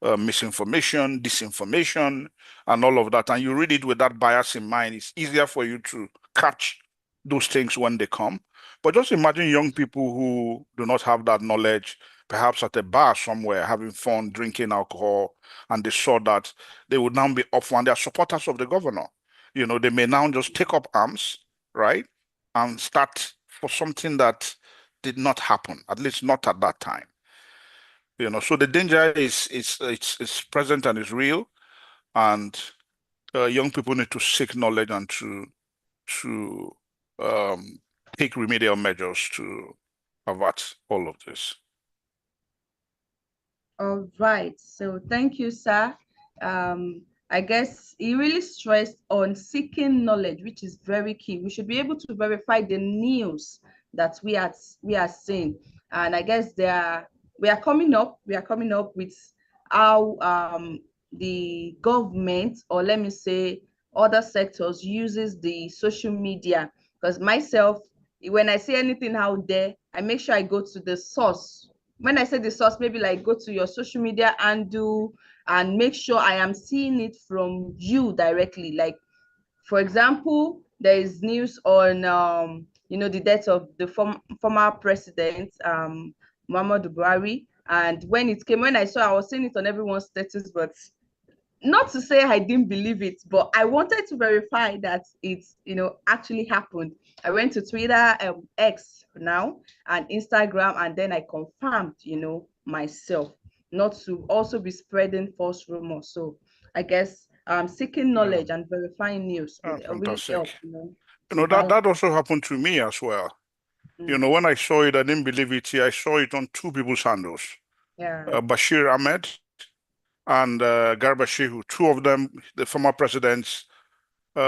misinformation, disinformation, and all of that. And you read it with that bias in mind. It's easier for you to catch those things when they come. But just imagine young people who do not have that knowledge, perhaps at a bar somewhere, having fun, drinking alcohol, and they saw that they would now be up for, and they are supporters of the governor. They may now just take up arms, right, and start for something that did not happen, at least not at that time. So the danger is present and is real, and young people need to seek knowledge and to take remedial measures to avert all of this. All right. So thank you, sir. I guess he really stressed on seeking knowledge, which is very key. We should be able to verify the news that we are seeing. And I guess we are coming up with how the government, or let me say other sectors, uses the social media. Because myself, when I see anything out there, I make sure I go to the source. When I say the source, maybe like go to your social media handle and make sure I am seeing it from you directly. Like, for example, there is news on the death of the former president, Muhammadu Buhari. And when I saw, I was seeing it on everyone's status, but not to say I didn't believe it, but I wanted to verify that it's actually happened. I went to Twitter, X now, and Instagram, and then I confirmed myself, not to also be spreading false rumors. So I guess seeking knowledge and verifying news would really help, Fantastic. That also happened to me as well. When I saw it, I didn't believe it. I saw it on two people's handles. Yeah. Bashir Ahmed and Garba Shehu, two of them, the former president's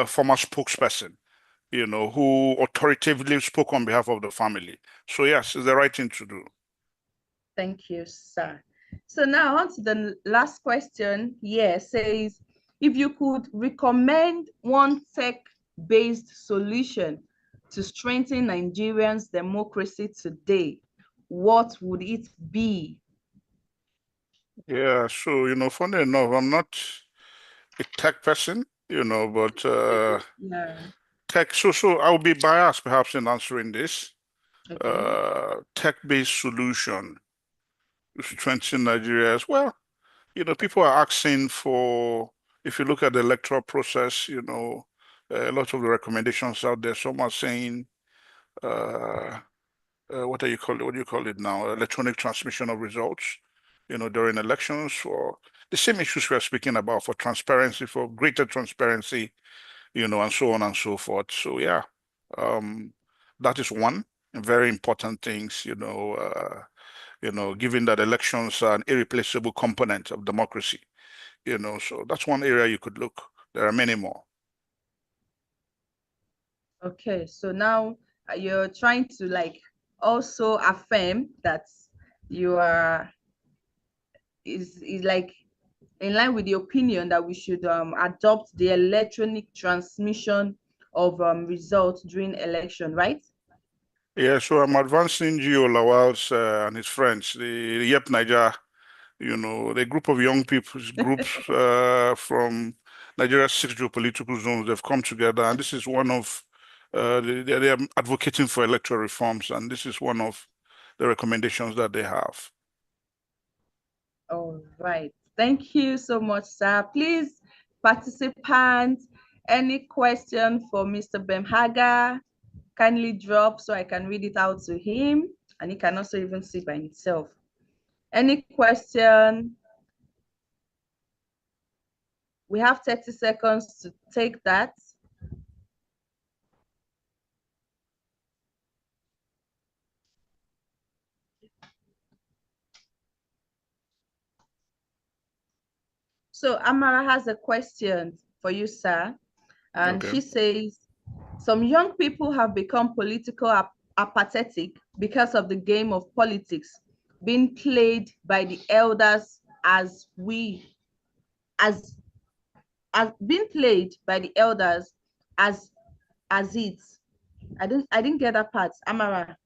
former spokesperson, who authoritatively spoke on behalf of the family. So yes, it's the right thing to do. Thank you, sir. So now on to the last question here. Says, if you could recommend one tech-based solution to strengthen Nigerians' democracy today, what would it be? Yeah, so, funny enough, I'm not a tech person, but Yeah. tech, so I'll be biased perhaps in answering this. Okay. Tech-based solution to strengthen Nigeria as well. People are asking for, if you look at the electoral process, a lot of the recommendations out there, some are saying, what do you call it now? Electronic transmission of results, during elections, for the same issues we're speaking about, for transparency, for greater transparency, and so on and so forth. So yeah, that is one very important things, given that elections are an irreplaceable component of democracy, so that's one area you could look. There are many more. Okay, so now you're trying to also affirm that you are is like in line with the opinion that we should adopt the electronic transmission of results during election, right? Yeah, so I'm advancing Gio Lawal's and his friends, the Yep Niger, the group of young people, groups from Nigeria's 6 geopolitical zones. They've come together, and this is one of they are advocating for electoral reforms, and this is one of the recommendations that they have. All right. Thank you so much, sir. Please, participants, any question for Mr. Bemhaga, kindly drop so I can read it out to him, and he can also even see by himself. Any question? We have 30 seconds to take that. So Amara has a question for you, sir. And Okay. she says, some young people have become political apathetic because of the game of politics being played by the elders as being played by the elders as it. I didn't get that part. Amara,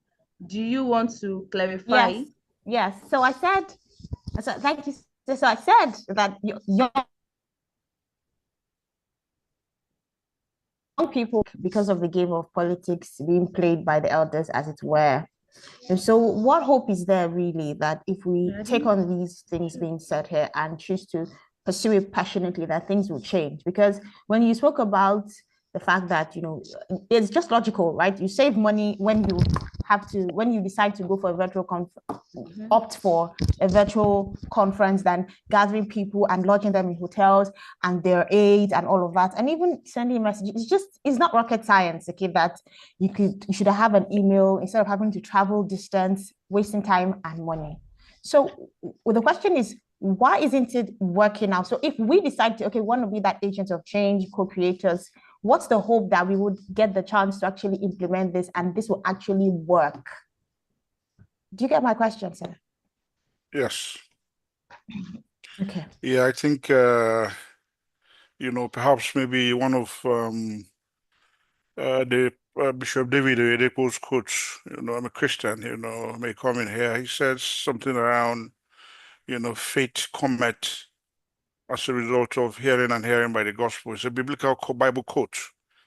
do you want to clarify? Yes. So I said, thank you. So I said that young people, because of the game of politics being played by the elders, as it were. And so, what hope is there really that if we take on these things being said here and choose to pursue it passionately, that things will change? Because when you spoke about the fact that, it's just logical, right? You save money when you have to, when you decide to go for a virtual opt for a virtual conference than gathering people and lodging them in hotels and their aids and all of that, and even sending messages. It's not rocket science, okay, that you should have an email instead of having to travel distance, wasting time and money. So the question is, why isn't it working out? So if we decide to, okay, we want to be that agent of change, co-creators, what's the hope that we would get the chance to actually implement this and this will actually work? Do you get my question, sir? Yes. Okay. Yeah, I think, perhaps maybe one of the Bishop David Oyedepo's quotes, I'm a Christian, may come in here. He says something around, faith cometh as a result of hearing and hearing by the gospel. It's a biblical Bible quote,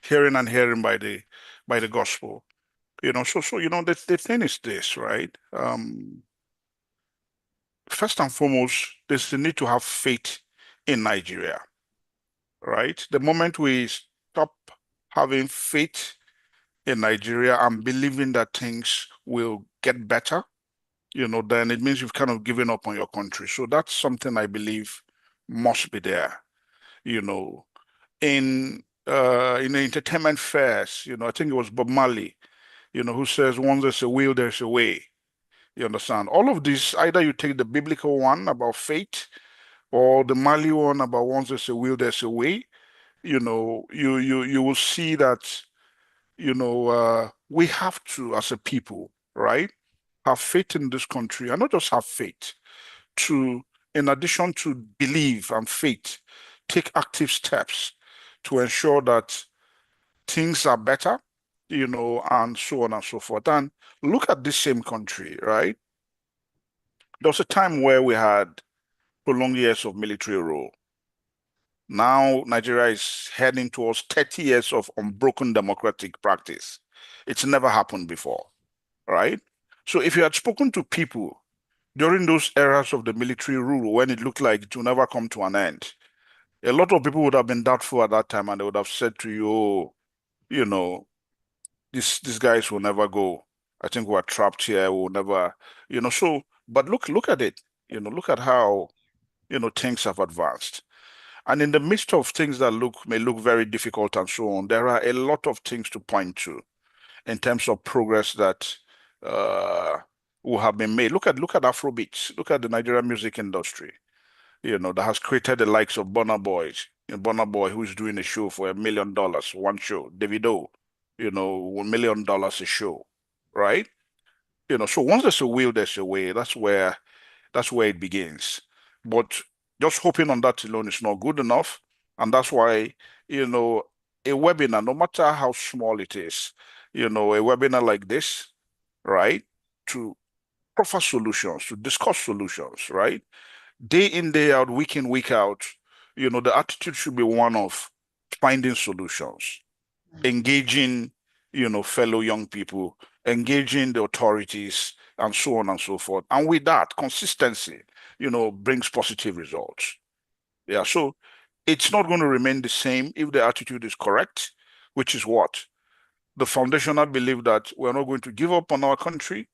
hearing and hearing by the gospel. The thing is this, right? First and foremost, there's the need to have faith in Nigeria, right? The moment we stop having faith in Nigeria and believing that things will get better, then it means you've kind of given up on your country. So that's something I believe must be there. In the entertainment fairs, I think it was Bob Marley, who says, once there's a will, there's a way. You understand? All of this, either you take the biblical one about faith or the Marley one about once there's a will, there's a way. You will see that, we have to, as a people, right, have faith in this country, and not just have faith, to, in addition to believe and faith, take active steps to ensure that things are better, and so on and so forth. And look at this same country, right? There was a time where we had prolonged years of military rule. Now Nigeria is heading towards 30 years of unbroken democratic practice. It's never happened before, right? So if you had spoken to people during those eras of the military rule when it looked like it will never come to an end, a lot of people would have been doubtful at that time and they would have said to you, oh, these guys will never go. I think we're trapped here. We'll never, so, but look at it, look at how, things have advanced. And in the midst of things that may look very difficult and so on, there are a lot of things to point to in terms of progress that will have been made. Look at Afrobeats. Look at the Nigerian music industry, that has created the likes of Burna Boy, who is doing a show for $1 million, one show. Davido, $1 million a show, right? So once there's a will, there's a way. That's where it begins. But just hoping on that alone is not good enough. And that's why, a webinar, no matter how small it is, a webinar like this, right, to offer solutions, to discuss solutions, right? Day in, day out, week in, week out, the attitude should be one of finding solutions, engaging, fellow young people, engaging the authorities, and so on and so forth. And with that, consistency, brings positive results. Yeah, so it's not going to remain the same if the attitude is correct, which is what? The foundational belief that we're not going to give up on our country,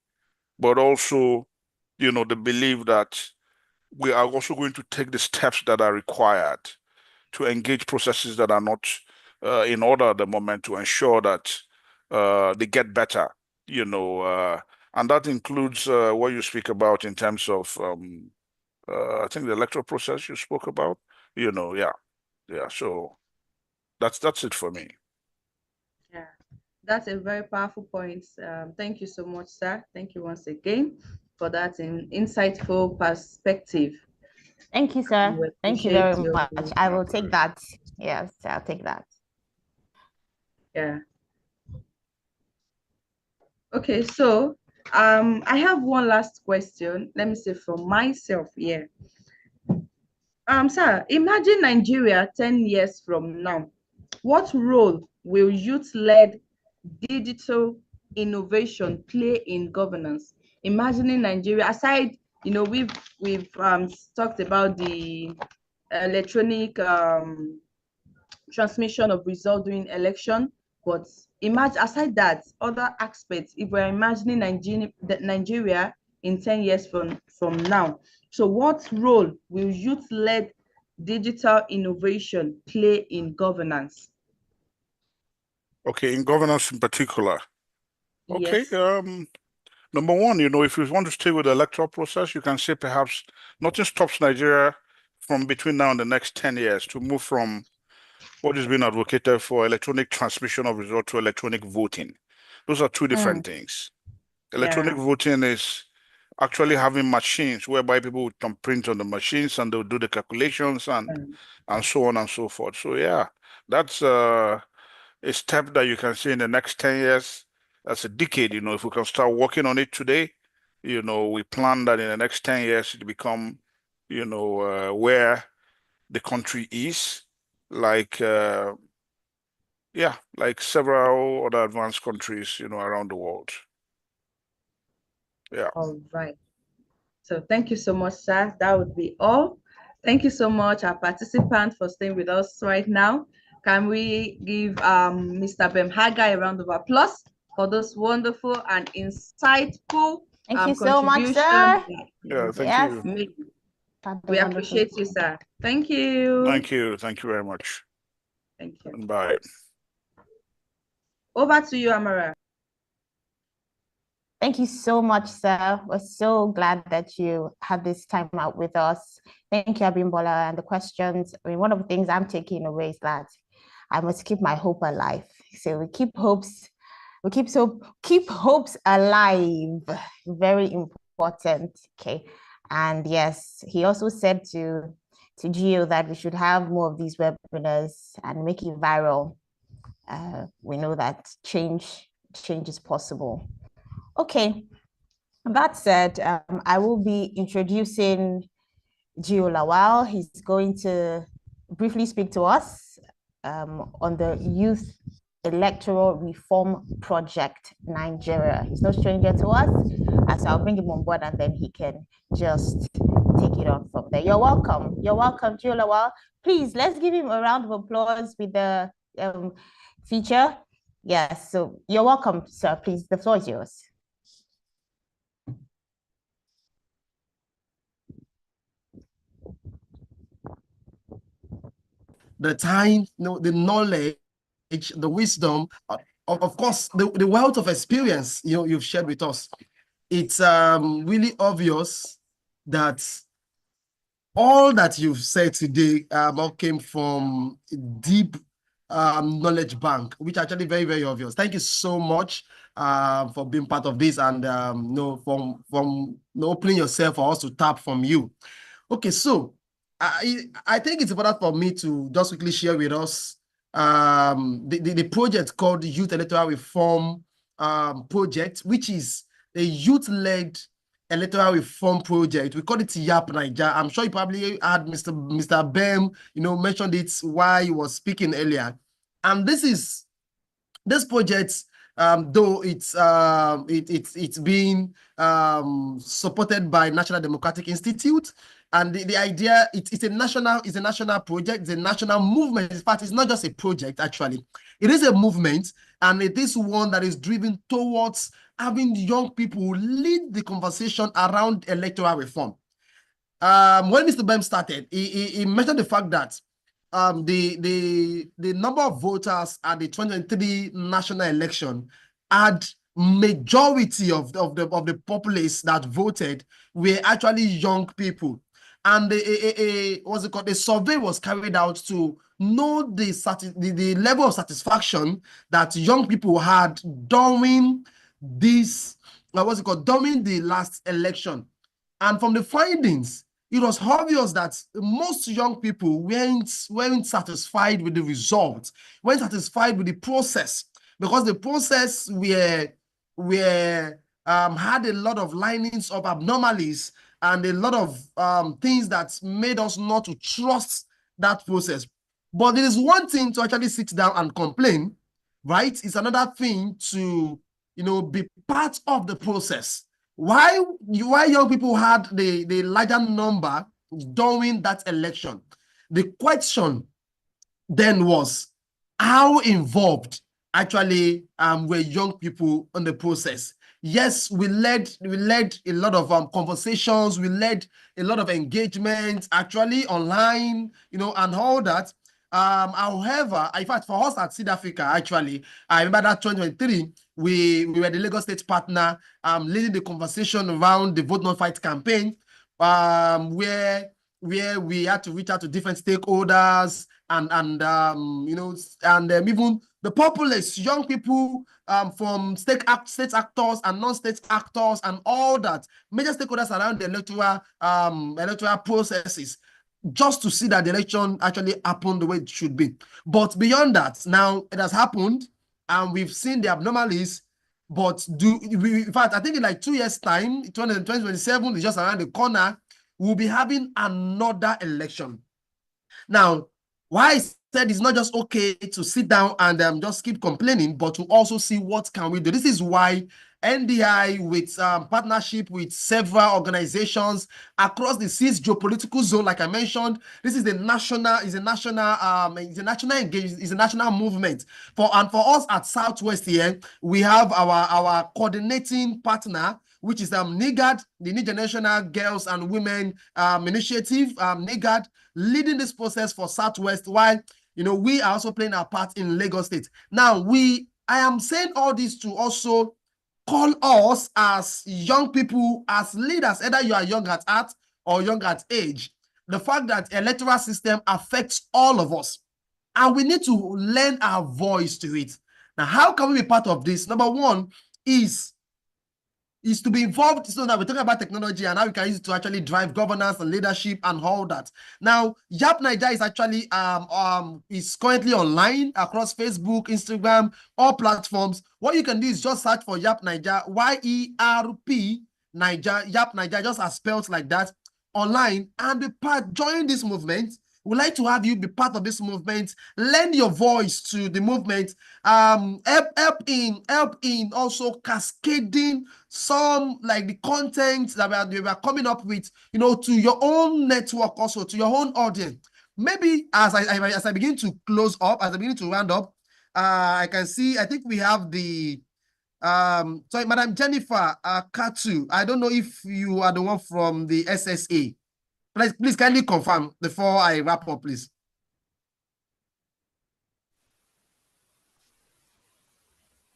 but also, the belief that we are also going to take the steps that are required to engage processes that are not in order at the moment to ensure that they get better, and that includes what you speak about in terms of, I think the electoral process you spoke about, yeah. So that's it for me. Yeah, that's a very powerful point. Thank you so much, sir. Thank you once again for that insightful perspective. Thank you, sir. Thank you very much. I will take that. Yes, I'll take that. Yeah. Okay, so I have one last question. Let me say from myself here. Sir, imagine Nigeria 10 years from now. What role will youth-led digital innovation play in governance? Imagining Nigeria, aside, we've talked about the electronic transmission of result during election. But imagine, aside that, other aspects, if we're imagining Nigeria in 10 years from now, so what role will youth-led digital innovation play in governance? Okay, in governance in particular. Okay, Yes. number one, if you want to stay with the electoral process, you can say perhaps nothing stops Nigeria from between now and the next 10 years to move from what is being advocated for electronic transmission of result to electronic voting. Those are two different things. Electronic voting is actually having machines whereby people can print on the machines and they'll do the calculations and so on and so forth. So yeah, that's a step that you can see in the next 10 years. That's a decade, if we can start working on it today, we plan that in the next 10 years to become, where the country is, like like several other advanced countries, around the world. Yeah. All right. So thank you so much, sir. That would be all. Thank you so much, our participant, for staying with us right now. Can we give Mr. Bem Hagai a round of applause for this wonderful and insightful Thank you so much, sir. Yeah, thank you. We appreciate you, sir. Thank you. Thank you. Thank you very much. Thank you. And bye. Over to you, Amara. Thank you so much, sir. We're so glad that you had this time out with us. Thank you, Abimbola, and the questions. I mean, one of the things I'm taking away is that I must keep my hope alive. So we keep hopes alive. Very important. Okay. And yes, he also said to Gio that we should have more of these webinars and make it viral. We know that change is possible. Okay, that said, I will be introducing Gio Lawal. He's going to briefly speak to us on the Youth Electoral Reform Project Nigeria. He's no stranger to us, so I'll bring him on board and then he can just take it on from there. You're welcome. You're welcome, Gio Lawal. Please, let's give him a round of applause with the feature. Yes, so you're welcome, sir. Please, the floor is yours. The time, the knowledge, the wisdom, of course, the wealth of experience, you've shared with us. It's really obvious that all that you've said today all came from deep knowledge bank, which actually very, very obvious. Thank you so much for being part of this and from opening yourself for us to tap from you. Okay, so I think it's important for me to just quickly share with us the project called Youth Electoral Reform Project, which is a youth-led electoral reform project. We call it YAP Nigeria. I'm sure you probably had Mr. Bem, mentioned it while he was speaking earlier. And this project, though it's being supported by National Democratic Institute, and the idea it's a national project, it's a national movement. In fact, it's not just a project, actually. It is a movement, and it is one that is driven towards having young people lead the conversation around electoral reform. When Mr. Bem started, he mentioned the fact that the number of voters at the 2023 national election had majority of the populace that voted were actually young people. And what's it called? A survey was carried out to know the level of satisfaction that young people had during this, during the last election. And from the findings, it was obvious that most young people weren't satisfied with the results, weren't satisfied with the process, because the process had a lot of linings of abnormalities and a lot of things that made us not to trust that process. But it is one thing to actually sit down and complain, right? It's another thing to, be part of the process. Why young people had the larger number during that election? The question then was, how involved actually were young people in the process. Yes, we led a lot of conversations, we led a lot of engagement actually online, and all that. However, in fact, for us at Seed Africa, actually, I remember that 2023, we were the Lagos State partner, leading the conversation around the Vote Not Fight campaign, where we had to reach out to different stakeholders and even the populace, young people from state actors and non-state actors and all that, major stakeholders around the electoral processes, just to see that the election actually happened the way it should be. But beyond that, now it has happened and we've seen the abnormalities. But in fact, I think in like 2 years' time, 2027 is just around the corner, we'll be having another election. Now, why I said it's not just okay to sit down and just keep complaining, but to also see what can we do. This is why NDI, with partnership with several organizations across the 6 geopolitical zone, like I mentioned, this is a national movement. For us at Southwest here, we have our coordinating partner, which is NIGAD, the New Generational Girls and Women Initiative, NIGAD, leading this process for Southwest, while we are also playing our part in Lagos State. Now, I am saying all this to also call us as young people, as leaders, either you are young at heart or young at age. The fact that electoral system affects all of us, and we need to lend our voice to it. Now, how can we be part of this? Number one is to be involved, so that we're talking about technology and how we can use it to actually drive governance and leadership and all that. Now, YAP Niger is actually is currently online across Facebook, Instagram, all platforms. What you can do is just search for YAP Niger, YERP Niger, YAP Niger, just as spelled like that, online, and be part. Join this movement. We'd like to have you be part of this movement. Lend your voice to the movement. Help in also cascading some, like, the content that we are coming up with, to your own network, also to your own audience. Maybe as I begin to close up, as I begin to round up, I can see, I think we have the sorry, Madam Jennifer Katu. I don't know if you are the one from the SSA. Please kindly confirm before I wrap up, please.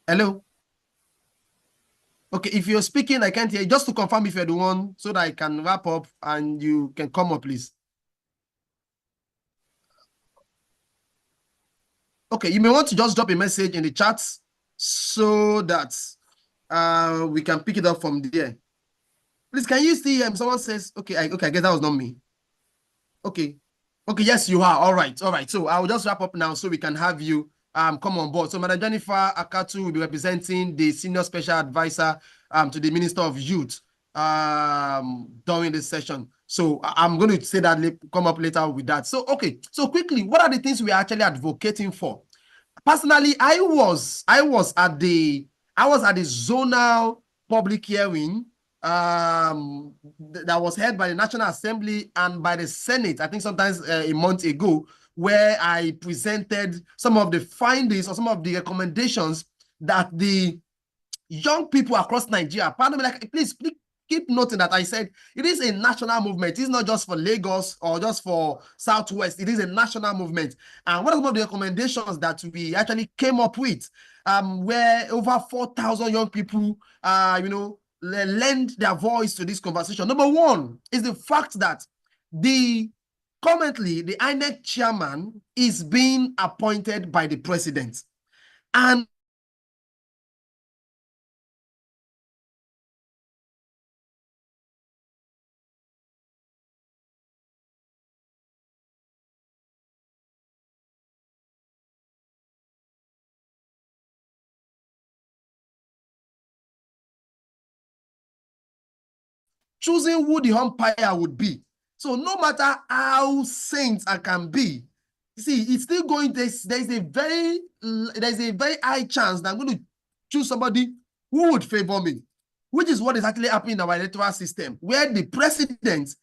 Hello? Okay, if you're speaking, I can't hear you. Just to confirm if you're the one, so that I can wrap up and you can come up, please. Okay, you may want to just drop a message in the chat so that we can pick it up from there. Please, can you see someone says, okay, I guess that was not me. Okay, yes, you are. All right. So I will just wrap up now so we can have you come on board. So Madam Jennifer Akatu will be representing the Senior Special Advisor to the Minister of Youth during this session. So I'm going to say that, come up later with that. So, okay. So quickly, what are the things we are actually advocating for? Personally, I was at the zonal public hearing that was held by the National Assembly and by the Senate, I think sometimes a month ago, where I presented some of the findings or some of the recommendations that the young people across Nigeria, pardon me, like, please keep noting that I said it is a national movement. It's not just for Lagos or just for Southwest. It is a national movement. And what are some of the recommendations that we actually came up with, where over 4,000 young people, lend their voice to this conversation? Number one is the fact that currently the INEC chairman is being appointed by the president. And choosing who the umpire would be. So no matter how saint I can be, see, it's still going. There's a very high chance that I'm going to choose somebody who would favor me, which is what is actually happening in our electoral system, where the president,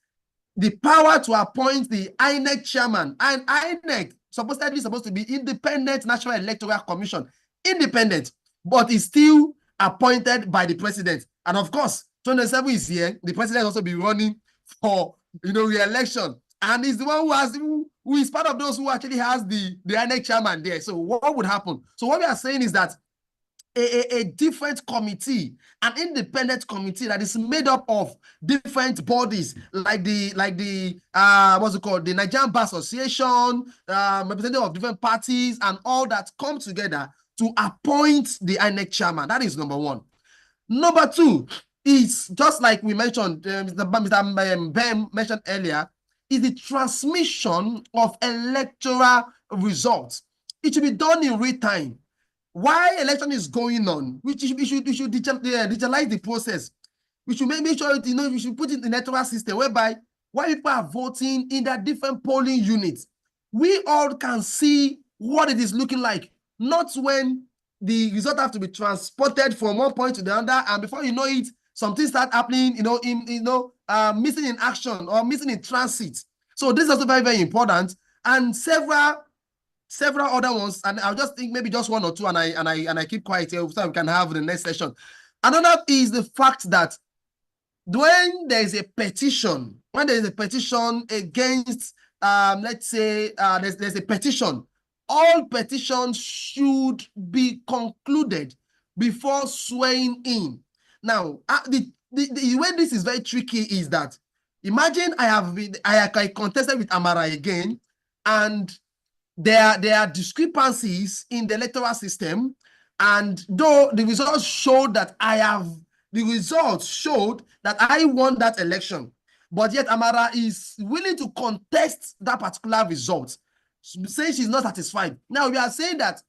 the power to appoint the INEC chairman, and INEC supposed to be Independent National Electoral Commission, independent, but is still appointed by the president. And of course, 27 is here. The president also be running for re-election, and is the one who is part of those who actually has the INEC chairman there. So what would happen? So what we are saying is that a different committee, an independent committee that is made up of different bodies, like the what's it called, the Nigerian Bar Association, representative of different parties, and all that come together to appoint the INEC chairman. That is number one. Number two is, just like we mentioned, Mr. Ben mentioned earlier, is the transmission of electoral results. It should be done in real time. While election is going on, we should digitalize the process. We should make sure we should put it in the electoral system whereby while people are voting in their different polling units, we all can see what it is looking like, not when the result have to be transported from one point to the other, and before you know it, something start happening, missing in action or missing in transit. So this is also very, very important, and several other ones, and I'll just think maybe just one or two, and I keep quiet here so we can have the next session. Another is the fact that when there is a petition, against, let's say there's a petition, all petitions should be concluded before swearing in. Now, the way this is very tricky is that, imagine I contested with Amara again, and there are discrepancies in the electoral system, and though the results showed that I won that election, but yet Amara is willing to contest that particular result, saying she's not satisfied. Now we are saying that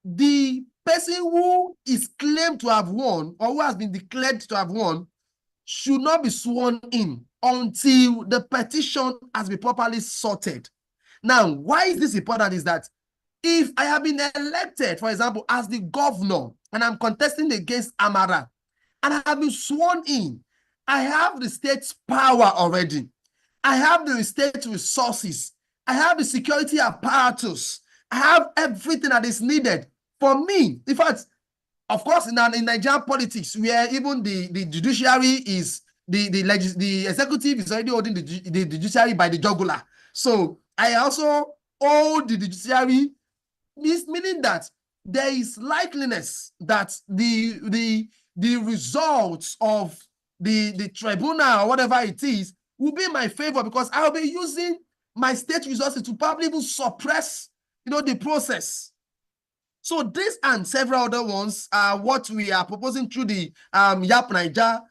the person who is claimed to have won, or who has been declared to have won, should not be sworn in until the petition has been properly sorted. Now, why is this important is that if I have been elected, for example, as the governor, and I'm contesting against Amara, and I have been sworn in, I have the state's power already. I have the state resources. I have the security apparatus. I have everything that is needed for me. In fact, of course, in Nigerian politics, where even the judiciary is, the executive is already holding the judiciary by the jugular. So I also hold the judiciary, meaning that there is likeliness that the results of the tribunal or whatever it is will be in my favor, because I'll be using my state resources to probably even suppress, the process. So this and several other ones are what we are proposing through the YAP Niger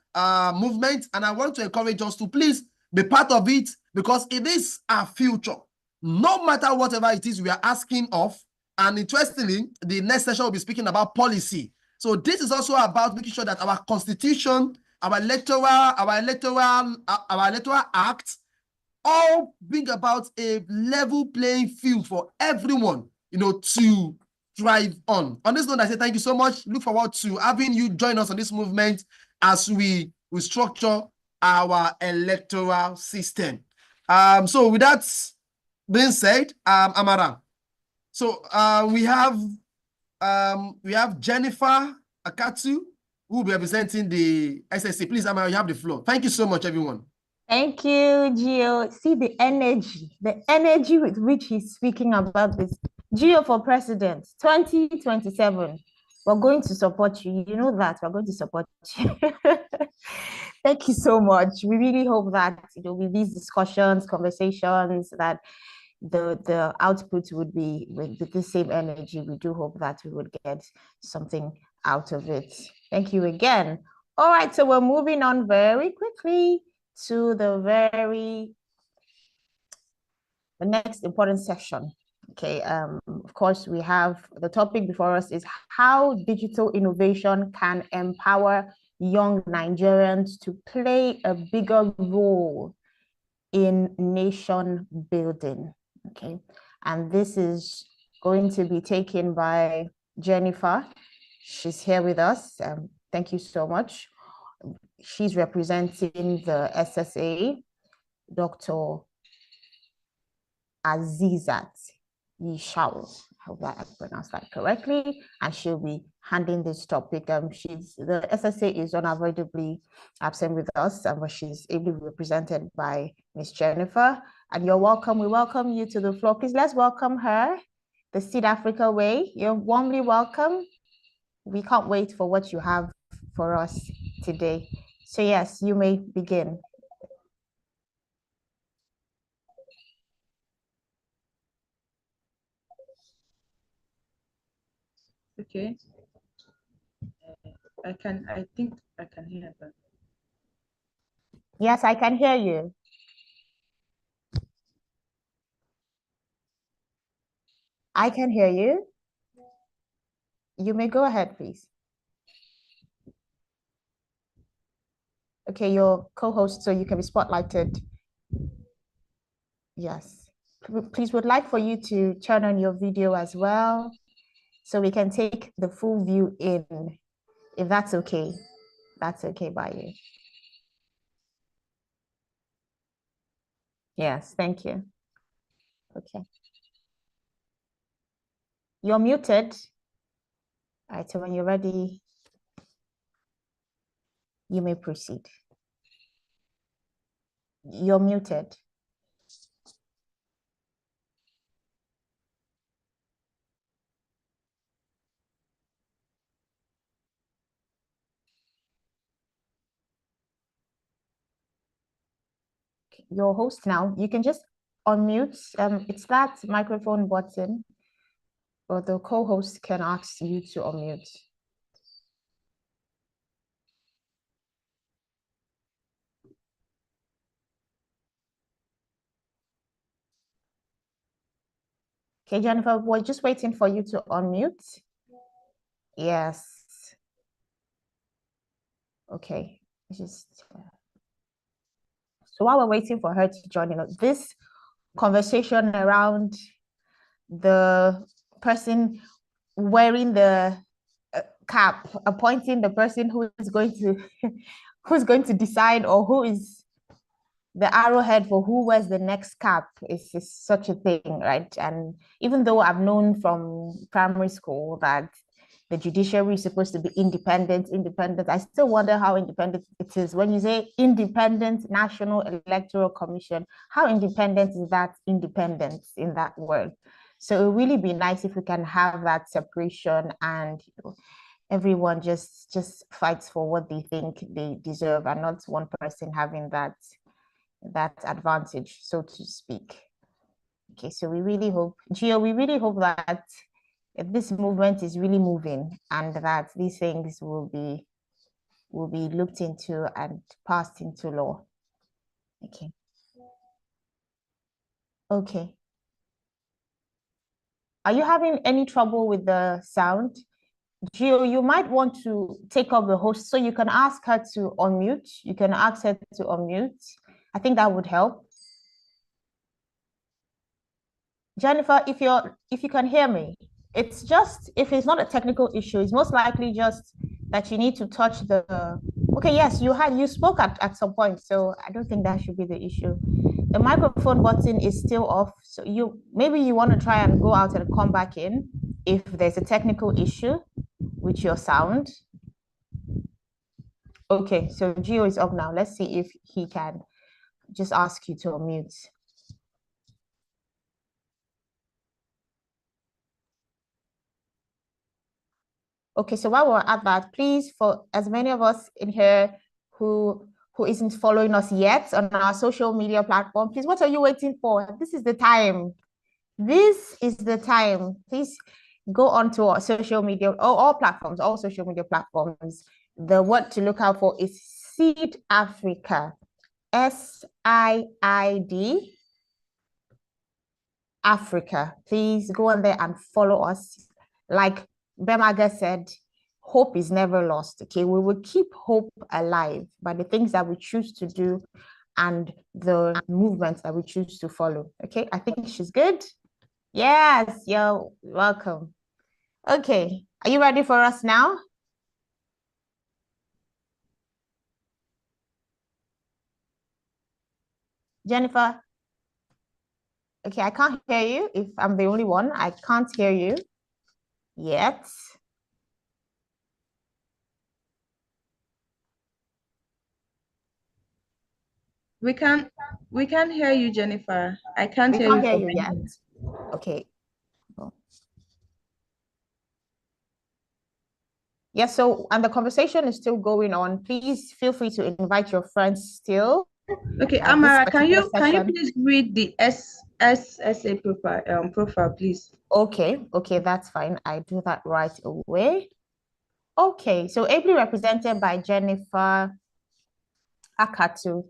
movement, and I want to encourage us to please be part of it, because it is our future. No matter whatever it is we are asking of, and interestingly, the next session will be speaking about policy. So this is also about making sure that our constitution, our electoral act, all bring about a level playing field for everyone, to thrive on. On this note, I say thank you so much. Look forward to having you join us on this movement as we structure our electoral system. So with that being said, Amara, so we have Jennifer Akatu, who will be representing the SSC. Please, Amara, you have the floor. Thank you so much, everyone. Thank you, Gio. See the energy with which he's speaking about this. Gio for president, 2027. We're going to support you. You know that we're going to support you. Thank you so much. We really hope that, with these discussions, conversations, that the output would be with the same energy. We do hope that we would get something out of it. Thank you again. All right, so we're moving on very quickly to the next important section. Okay, of course, we have the topic before us is how digital innovation can empower young Nigerians to play a bigger role in nation building. Okay, and this is going to be taken by Jennifer. She's here with us. Thank you so much. She's representing the SSA, Dr. Azizat Yishao. hope that I pronounced that correctly, and she'll be handling this topic. The SSA is unavoidably absent with us, but she's ably represented by Miss Jennifer. And you're welcome. We welcome you to the floor. Please let's welcome her the Seed Africa way. You're warmly welcome. We can't wait for what you have for us today. So yes, you may begin. Okay. I think I can hear that. Yes, I can hear you. I can hear you. You may go ahead, please. Okay, your co-host, so you can be spotlighted. Yes. Please would like for you to turn on your video as well, so we can take the full view in, if that's okay. That's okay by you. Yes, thank you. Okay. You're muted. All right, so when you're ready, you may proceed. You're muted. Your host now, you can just unmute. It's that microphone button, or the co-host can ask you to unmute. Okay, Jennifer, we're just waiting for you to unmute. Yes. Okay. So while we're waiting for her to join in, this conversation around the person wearing the cap, appointing the person who is going to who's going to decide, or who is the arrowhead for who wears the next cap, is such a thing, right? And even though I've known from primary school that the judiciary is supposed to be independent, I still wonder how independent it is. When you say independent National Electoral Commission, how independent is that independence in that word? So it would really be nice if we can have that separation, and everyone just fights for what they think they deserve, and not one person having that advantage, so to speak. Okay, so we really hope, Gio, we really hope that this movement is really moving, and that these things will be looked into and passed into law. Okay. Okay. Are you having any trouble with the sound? Gio, you might want to take up the host, so you can ask her to unmute. You can ask her to unmute. I think that would help. Jennifer, if you can hear me, it's just, if it's not a technical issue, it's most likely just that you need to touch the, okay, yes, you spoke at some point, so I don't think that should be the issue. The microphone button is still off, so maybe you want to try and go out and come back in if there's a technical issue with your sound. Okay, so Gio is up now. Let's see if he can just ask you to unmute. Okay, so while we're at that, please, for as many of us in here who isn't following us yet on our social media platform, please, what are you waiting for? This is the time. This is the time. Please go on to our social media, all platforms, all social media platforms. The word to look out for is Seed Africa, SIID Africa. Please go on there and follow us. Like Bemaga said, hope is never lost. Okay, we will keep hope alive by the things that we choose to do and the movements that we choose to follow. Okay, I think she's good. Yes, you're welcome. Okay, are you ready for us now? Jennifer? Okay, I can't hear you. If I'm the only one, I can't hear you yet. We can't hear you, Jennifer. I can't We hear can't you hear for you yet. many. Okay. Yeah, so and the conversation is still going on. Please feel free to invite your friends still. Okay, At this Amara, can particular you session. please read the SSA profile, please? Okay, that's fine. I do that right away. Okay, so ably represented by Jennifer Akatu.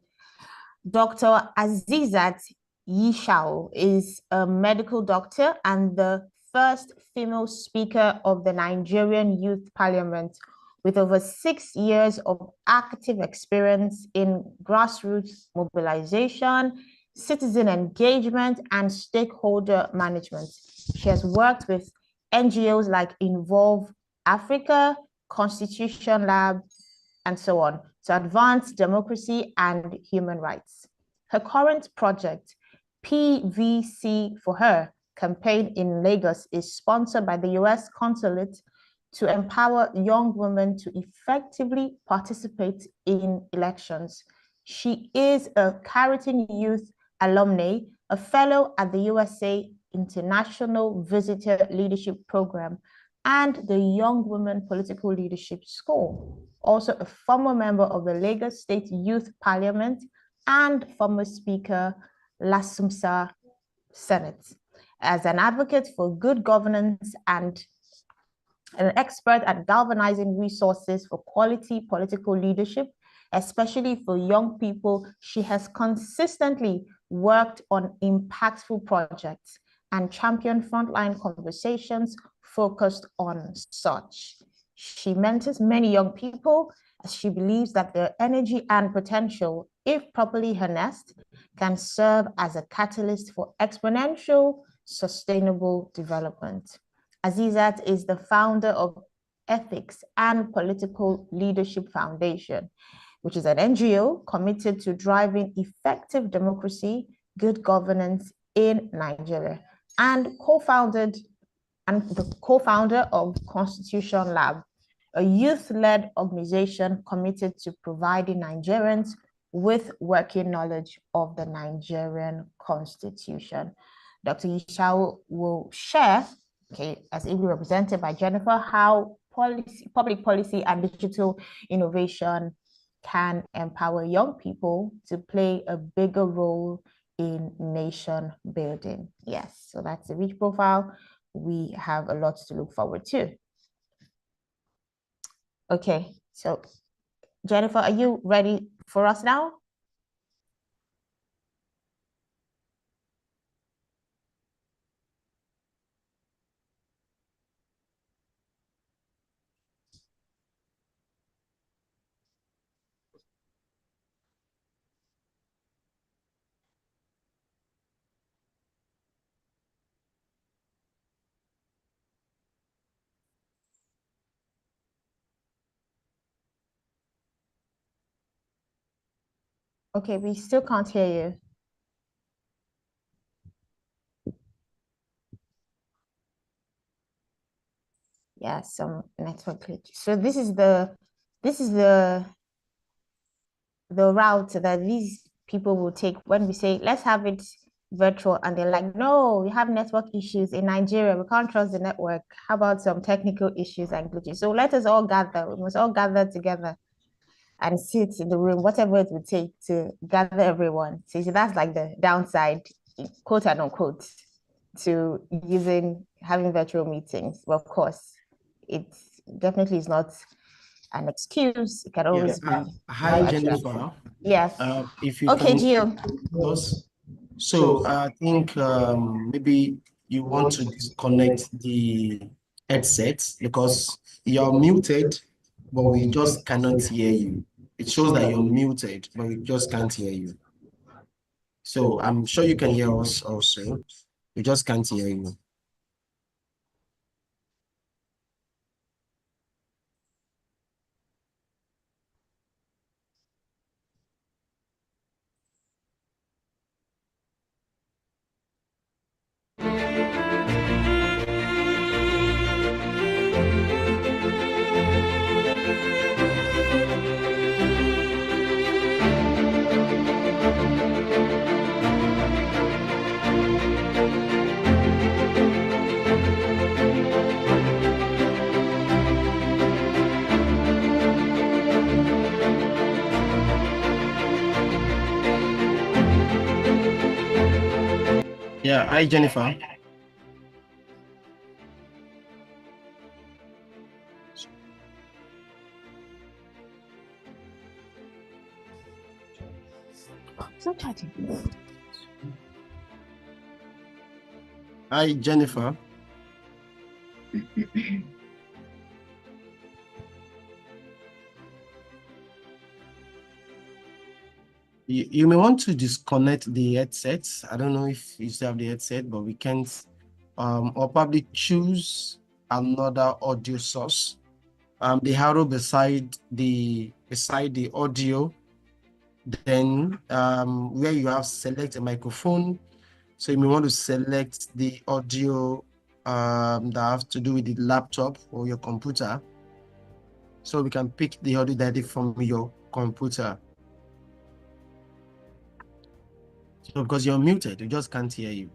Dr. Azizat Yishao is a medical doctor and the first female speaker of the Nigerian Youth Parliament with over 6 years of active experience in grassroots mobilization, citizen engagement, and stakeholder management. She has worked with NGOs like Involve Africa, Constitution Lab, and so on, to advance democracy and human rights. Her current project, PVC for Her campaign in Lagos, is sponsored by the US Consulate to empower young women to effectively participate in elections. She is a Carrington Youth alumni, a fellow at the USA International Visitor Leadership Program, and the Young Women Political Leadership School. Also a former member of the Lagos State Youth Parliament and former Speaker Lasumsa Senate. As an advocate for good governance and an expert at galvanizing resources for quality political leadership, especially for young people, she has consistently worked on impactful projects and championed frontline conversations focused on such. She mentors many young people as she believes that their energy and potential, if properly harnessed, can serve as a catalyst for exponential, sustainable development. Azizat is the founder of Ethics and Political Leadership Foundation, which is an NGO committed to driving effective democracy, good governance in Nigeria, and the co-founder of Constitution Lab, a youth-led organization committed to providing Nigerians with working knowledge of the Nigerian Constitution. Dr. Yishao will share, okay, as ably represented by Jennifer, how public policy and digital innovation can empower young people to play a bigger role in nation building. Yes, so that's the rich profile. We have a lot to look forward to. Okay, so Jennifer, are you ready for us now? Okay, we still can't hear you. Yeah, some network glitch. So this is the route that these people will take when we say let's have it virtual, and they're like, no, we have network issues in Nigeria, we can't trust the network. How about some technical issues and glitches? So let us all gather, we must all gather together and sit in the room, whatever it would take to gather everyone. So that's like the downside, quote and unquote, to having virtual meetings. But of course, it definitely is not an excuse. It can always be. Hi, Jennifer. Yes. If you Okay, can Gio. us. So I think maybe you want to disconnect the headset because you're muted, but we just cannot hear you. It shows that you're muted, but we just can't hear you. So I'm sure you can hear us also. We just can't hear you. Yeah, hi Jennifer. Stop chatting. Hi Jennifer. You may want to disconnect the headsets. I don't know if you still have the headset, but we can't or probably choose another audio source. The arrow beside the audio, then where you have select a microphone. So you may want to select the audio that have to do with the laptop or your computer. So we can pick the audio directly from your computer. So because you're muted, we just can't hear you.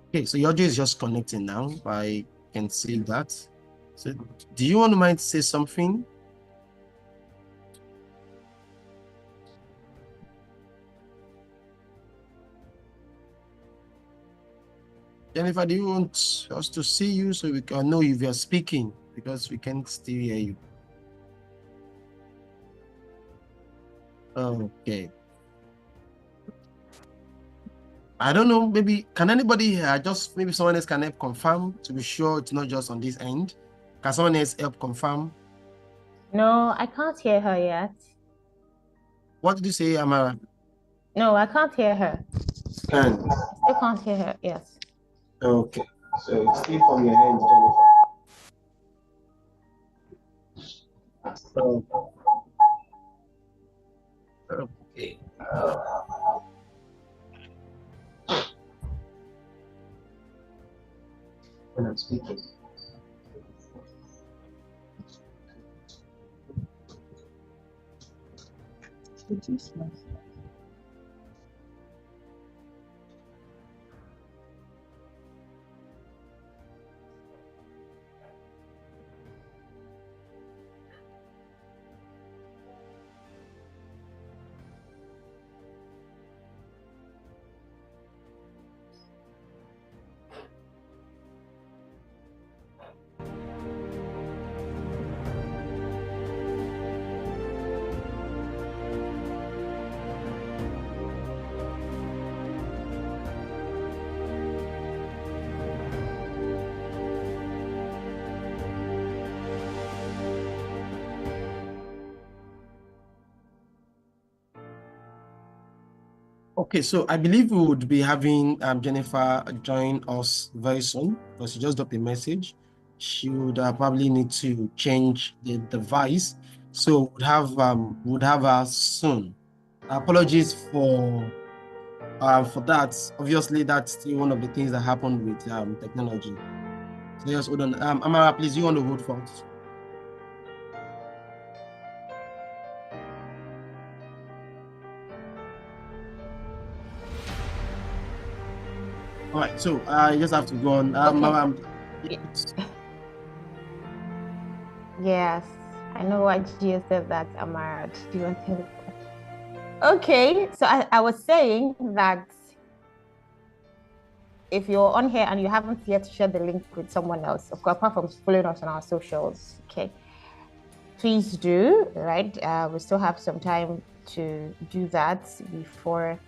Okay, so your audio is just connecting now. I can see that. So do you want to mind say something? Jennifer, do you want us to see you so we can know if you're speaking? Because we can't still hear you. Okay. I don't know, maybe, can anybody here, just maybe someone else can help confirm to be sure it's not just on this end? Can someone else help confirm? No, I can't hear her yet. What did you say, Amara? No, I can't hear her. Can. I still can't hear her, yes. Okay. So it's still from your end, Jennifer. So, okay. When I'm speaking. Okay, so I believe we would be having Jennifer join us very soon because she just dropped a message. She would probably need to change the device, so would have her soon. Apologies for that. Obviously, that's still one of the things that happened with technology. So just hold on. Amara, please, you want to hold first? All right, so I just have to go on. Okay. Yes, I know why Gia said that, Amara. Do you want to? Okay, so I was saying that if you're on here and you haven't yet shared the link with someone else, of course, apart from following us on our socials, okay, please do, right? We still have some time to do that before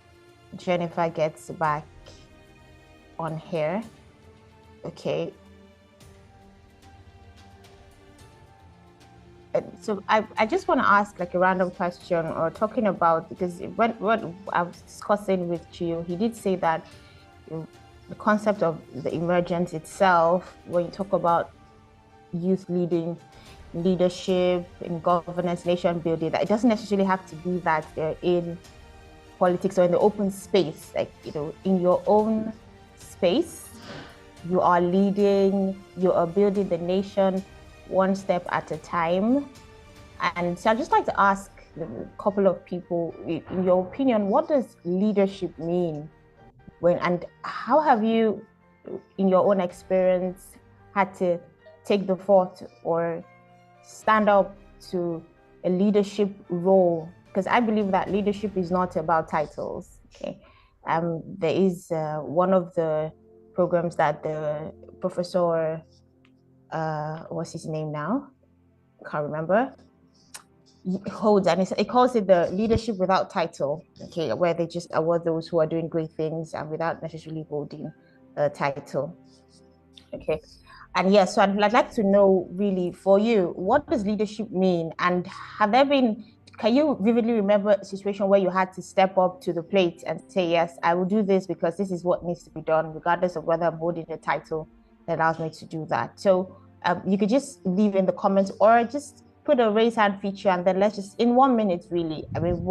Jennifer gets back on here. Okay. So I just want to ask like a random question or talking about, because what I was discussing with Gio, he did say that the concept of the emergence itself, when you talk about youth leading, leadership in governance, nation building, that it doesn't necessarily have to be that they're in politics or in the open space, like, you know, in your own space, you are leading, you are building the nation one step at a time. And so I'd just like to ask a couple of people, in your opinion, what does leadership mean? And how have you, in your own experience, had to take the fort or stand up to a leadership role because I believe that leadership is not about titles. Okay, there is one of the programs that the professor, what's his name now? Can't remember. Holds, and it calls it the leadership without title. Okay, where they just award those who are doing great things and without necessarily holding a title. Okay. And yeah, so I'd like to know really for you, what does leadership mean? And can you vividly remember a situation where you had to step up to the plate and say, yes, I will do this because this is what needs to be done, regardless of whether I'm holding a title that allows me to do that? So you could just leave in the comments or just put a raise hand feature, and then let's just, in 1 minute, really. I mean,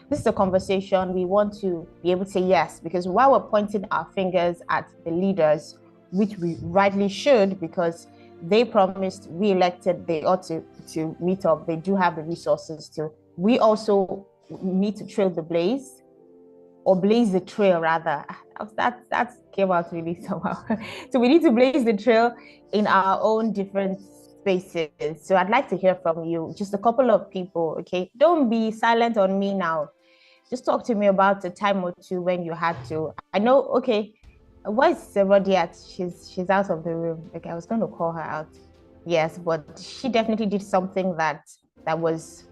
this is a conversation. We want to be able to say yes, because while we're pointing our fingers at the leaders, which we rightly should, because they promised, we elected, they ought to meet up, they do have the resources to. We also need to trail the blaze, or blaze the trail rather. That came out really somehow. So we need to blaze the trail in our own different spaces. So I'd like to hear from you, just a couple of people. Okay, don't be silent on me now. Just talk to me about a time or two when you had to. I know, okay, where's Rodi at? She's out of the room. Okay, I was going to call her out. Yes, but she definitely did something that was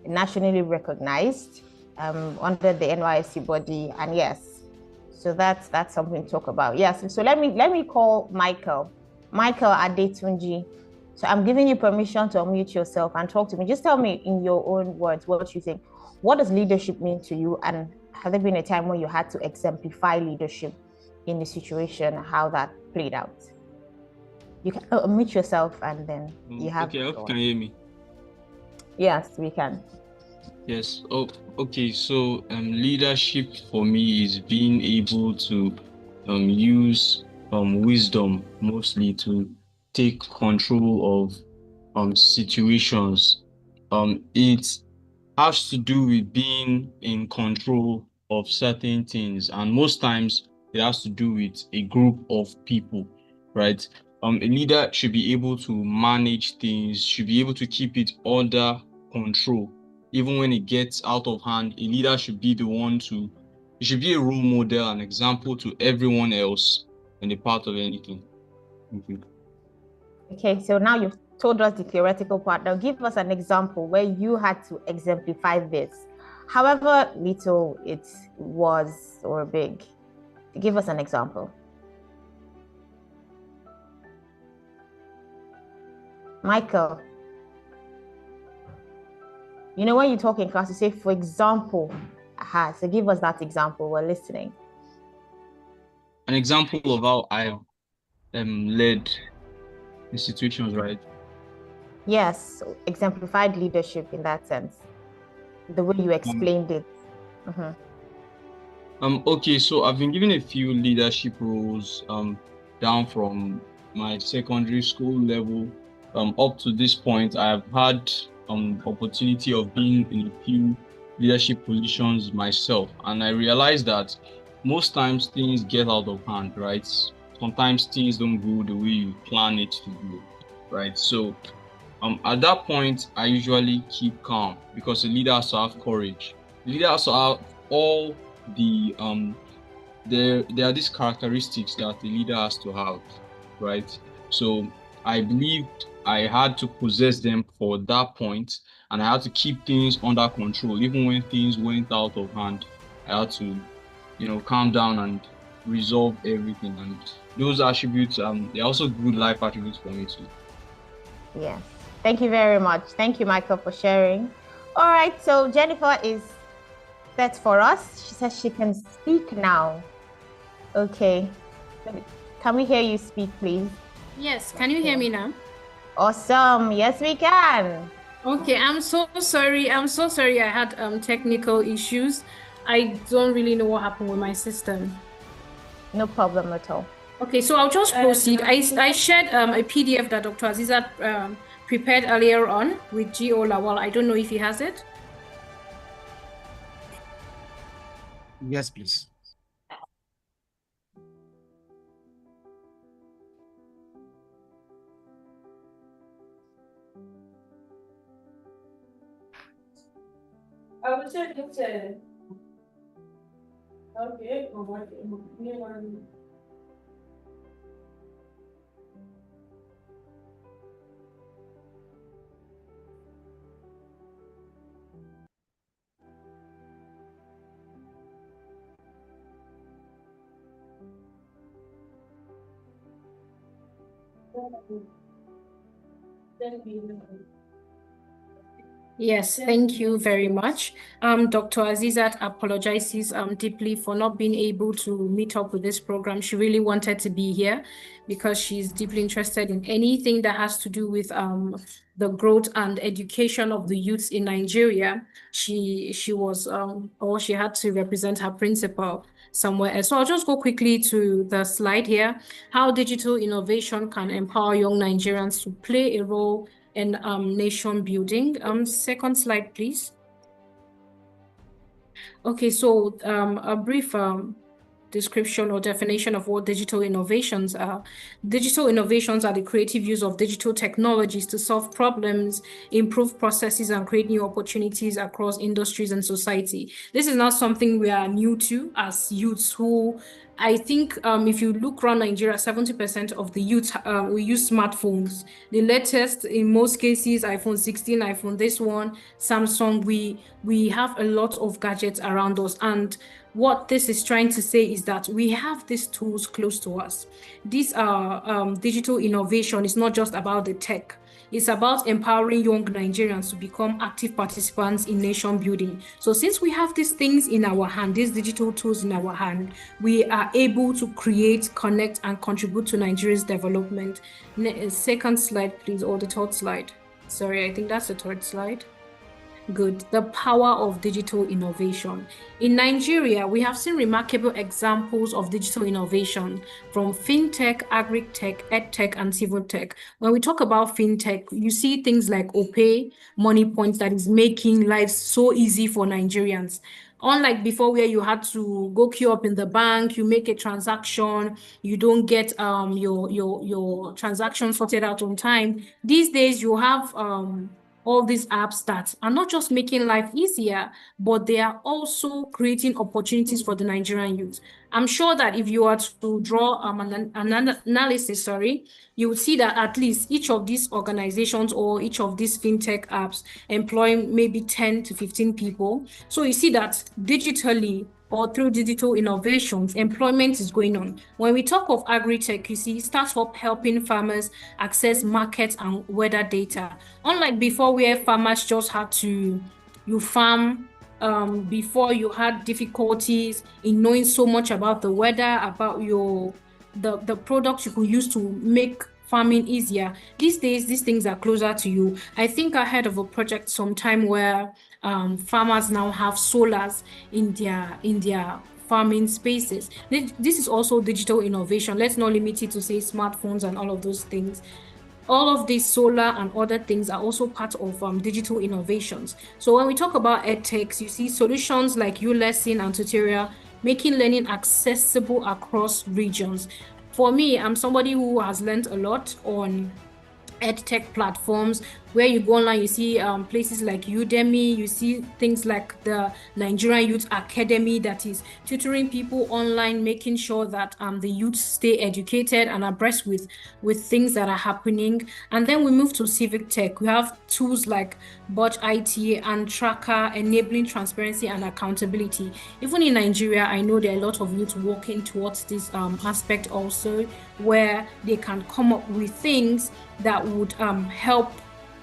nationally recognized under the NYSC body, and yes, so that's something to talk about. Yes, so let me call Michael Adetunji. So I'm giving you permission to unmute yourself and talk to me. Just tell me in your own words what you think. What does leadership mean to you, and have there been a time when you had to exemplify leadership in the situation, how that played out? You can unmute yourself, and then you have. Okay, I hope you can hear me. Yes, we can. Yes. Oh, okay. So, leadership for me is being able to use wisdom mostly to take control of situations. It has to do with being in control of certain things, and most times it has to do with a group of people, right? A leader should be able to manage things, should be able to keep it under control. Even when it gets out of hand, a leader should be the one to, it should be a role model, an example to everyone else in a part of anything. Thank you. Okay, so now you've told us the theoretical part. Now give us an example where you had to exemplify this, however little it was or big. Give us an example. Michael, you know when you talk in class, you say, for example, so give us that example. We're listening. An example of how I've led the situations, right? Yes, exemplified leadership in that sense, the way you explained it. Okay, so I've been given a few leadership roles down from my secondary school level up to this point. I have had opportunity of being in a few leadership positions myself, and I realized that most times things get out of hand, right? Sometimes things don't go the way you plan it to go, right? So at that point, I usually keep calm because the leader has to have courage. The leader has to have all the there are these characteristics that the leader has to have, right? So I believed I had to possess them for that point, and I had to keep things under control. Even when things went out of hand, I had to, calm down and resolve everything. And those attributes, they're also good life attributes for me too. Yes. Thank you very much. Thank you, Michael, for sharing. All right, so Jennifer is set for us. She says she can speak now. Okay. Can we hear you speak, please? Yes, can you hear me now? Awesome. Yes, we can. Okay, I'm so sorry. I'm so sorry I had technical issues. I don't really know what happened with my system. No problem at all. Okay, so I'll just proceed. I shared a PDF that Dr. Aziza prepared earlier on with G.O. Lawal. I don't know if he has it. Yes, please. I would say it's okay. Yes, thank you very much. Dr. Azizat apologizes deeply for not being able to meet up with this program. She really wanted to be here because she's deeply interested in anything that has to do with the growth and education of the youths in Nigeria. She was or she had to represent her principal somewhere else. So I'll just go quickly to the slide here. How digital innovation can empower young Nigerians to play a role in nation building. Second slide, please. Okay, so a brief description or definition of what digital innovations are. Digital innovations are the creative use of digital technologies to solve problems, improve processes, and create new opportunities across industries and society. This is not something we are new to as youths who, I think if you look around Nigeria, 70% of the youth we use smartphones. The latest, in most cases, iPhone 16, iPhone this one, Samsung, we have a lot of gadgets around us. And what this is trying to say is that we have these tools close to us. These are digital innovation. It's not just about the tech. It's about empowering young Nigerians to become active participants in nation building. So since we have these things in our hand, these digital tools in our hand, we are able to create, connect, and contribute to Nigeria's development. Second slide, please, or the third slide. Sorry, I think that's the third slide. Good. The power of digital innovation. In Nigeria, we have seen remarkable examples of digital innovation from fintech, agri-tech, edtech, and civil tech. When we talk about fintech, you see things like OPay, Money Points that is making life so easy for Nigerians. Unlike before, where you had to go queue up in the bank, you make a transaction, you don't get your transaction sorted out on time. These days, you have all these apps that are not just making life easier, but they are also creating opportunities for the Nigerian youth. I'm sure that if you are to draw an analysis, you will see that at least each of these organizations or each of these fintech apps employ maybe 10 to 15 people. So you see that digitally or through digital innovations, employment is going on. When we talk of agri-tech, you see startup helping farmers access markets and weather data. Unlike before, where farmers just had to, you farm, before you had difficulties in knowing so much about the weather, about the products you could use to make farming easier. These days, these things are closer to you. I think I heard of a project sometime where farmers now have solars in their farming spaces. This is also digital innovation. Let's not limit it to say smartphones and all of those things. All of these solar and other things are also part of digital innovations. So when we talk about edtechs, you see solutions like ULesson and tutorial, making learning accessible across regions. For me, I'm somebody who has learned a lot on edtech platforms. Where you go online, you see places like Udemy, you see things like the Nigerian Youth Academy that is tutoring people online, making sure that the youth stay educated and abreast with things that are happening. And then we move to civic tech. We have tools like Bot IT and Tracker, enabling transparency and accountability. Even in Nigeria, I know there are a lot of youth working towards this aspect also, where they can come up with things that would help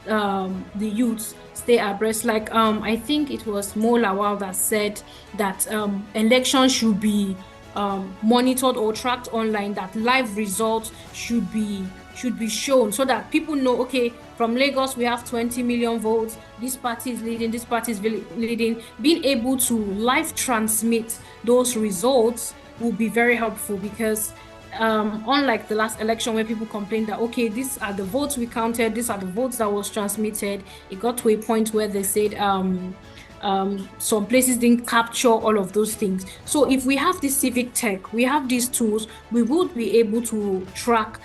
the youths stay abreast. Like I think it was Mo Lawal that said that elections should be monitored or tracked online, that live results should be shown so that people know, okay, from Lagos we have 20 million votes, this party is leading, this party is leading. Being able to live transmit those results will be very helpful, because unlike the last election where people complained that, okay, these are the votes we counted, these are the votes that was transmitted, it got to a point where they said some places didn't capture all of those things. So if we have this civic tech, we have these tools, we would be able to track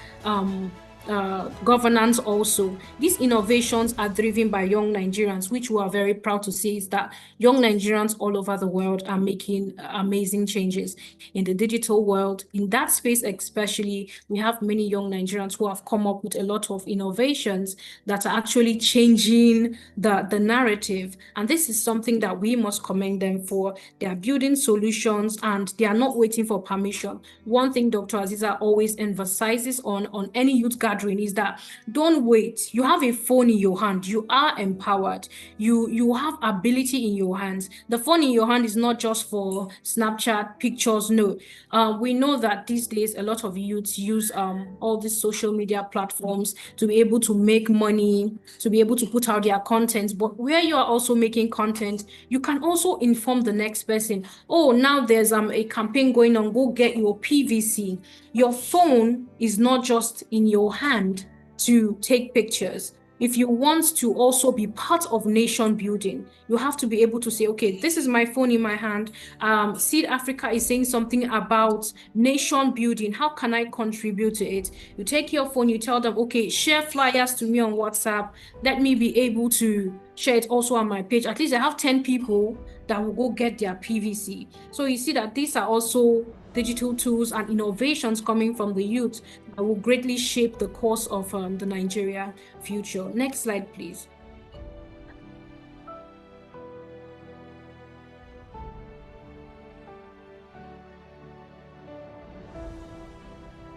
governance also. These innovations are driven by young Nigerians, which we are very proud to say is that young Nigerians all over the world are making amazing changes in the digital world. In that space especially, we have many young Nigerians who have come up with a lot of innovations that are actually changing the narrative. And this is something that we must commend them for. They are building solutions and they are not waiting for permission. One thing Dr. Aziza always emphasizes on any youth gathering is that don't wait. You have a phone in your hand. You are empowered. You have ability in your hands. The phone in your hand is not just for Snapchat pictures. No, we know that these days a lot of youths use all these social media platforms to be able to make money, to be able to put out their content. But where you are also making content, you can also inform the next person. Oh, now there's a campaign going on. Go get your PVC. Your phone is not just in your hand to take pictures. If you want to also be part of nation building, you have to be able to say, okay, this is my phone in my hand. Seed Africa is saying something about nation building. How can I contribute to it? You take your phone, you tell them, okay, share flyers to me on WhatsApp. Let me be able to share it also on my page. At least I have 10 people that will go get their PVC. So you see that these are also digital tools and innovations coming from the youth that will greatly shape the course of the Nigeria future. Next slide, please.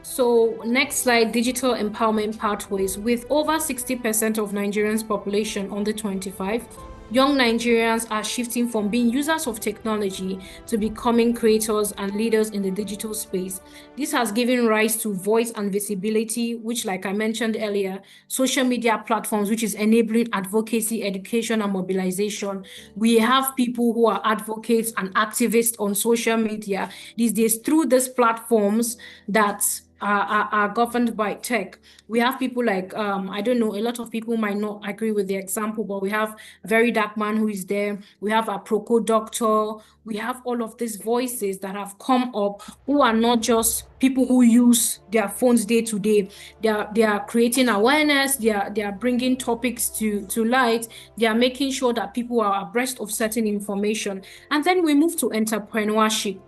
So next slide, digital empowerment pathways. With over 60% of Nigerians' population under 25, young Nigerians are shifting from being users of technology to becoming creators and leaders in the digital space. This has given rise to voice and visibility, which, like I mentioned earlier, social media platforms, which is enabling advocacy, education, and mobilization. We have people who are advocates and activists on social media these days through these platforms that are governed by tech. We have people like, I don't know, a lot of people might not agree with the example, but we have Very Dark Man who is there. We have a Proco Doctor. We have all of these voices that have come up who are not just people who use their phones day to day. They are creating awareness. They are bringing topics to light. They are making sure that people are abreast of certain information. And then we move to entrepreneurship.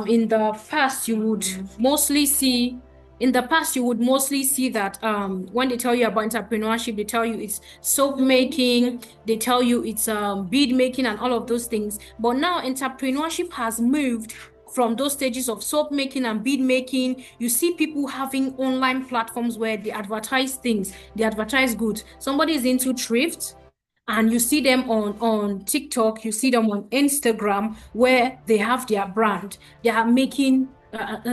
In the past, you would mostly see that when they tell you about entrepreneurship, they tell you it's soap making, they tell you it's bead making and all of those things. But now entrepreneurship has moved from those stages of soap making and bead making. You see people having online platforms where they advertise things, they advertise goods. Somebody is into thrift, and you see them on TikTok, you see them on Instagram, where they have their brand. They are making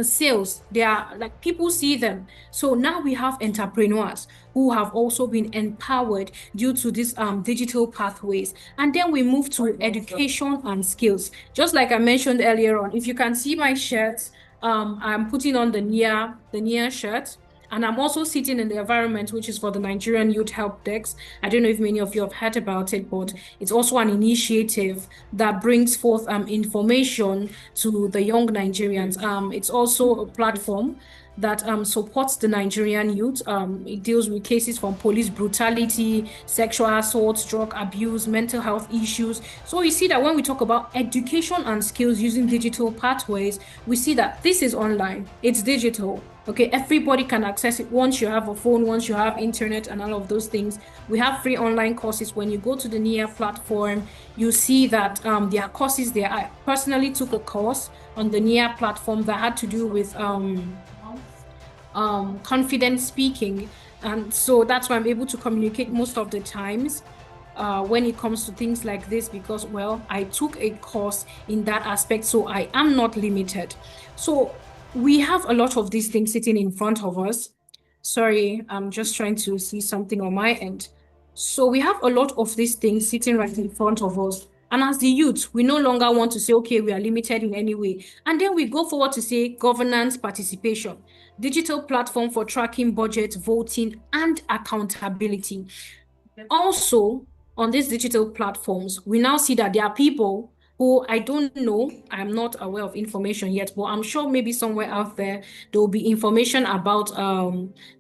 sales. They are like, people see them. So now we have entrepreneurs who have also been empowered due to these digital pathways. And then we move to education and skills. Just like I mentioned earlier on, if you can see my shirt, I'm putting on the NIA shirt. And I'm also sitting in the environment, which is for the Nigerian Youth Help Desk. I don't know if many of you have heard about it, but it's also an initiative that brings forth information to the young Nigerians. It's also a platform that supports the Nigerian youth. It deals with cases from police brutality, sexual assault, drug abuse, mental health issues. So you see that when we talk about education and skills using digital pathways, we see that this is online, it's digital. Okay, everybody can access it once you have a phone, once you have internet and all of those things. We have free online courses. When you go to the NIA platform, you see that there are courses there. I personally took a course on the NIA platform that had to do with confident speaking. And so that's why I'm able to communicate most of the times when it comes to things like this, because, well, I took a course in that aspect, so I am not limited. So we have a lot of these things sitting in front of us. Sorry, I'm just trying to see something on my end. So we have a lot of these things sitting right in front of us. And as the youth, we no longer want to say, okay, we are limited in any way. And then we go forward to say governance, participation, digital platform for tracking budget, voting, and accountability. Also, on these digital platforms, we now see that there are people who I don't know, I'm not aware of information yet, but I'm sure maybe somewhere out there will be information about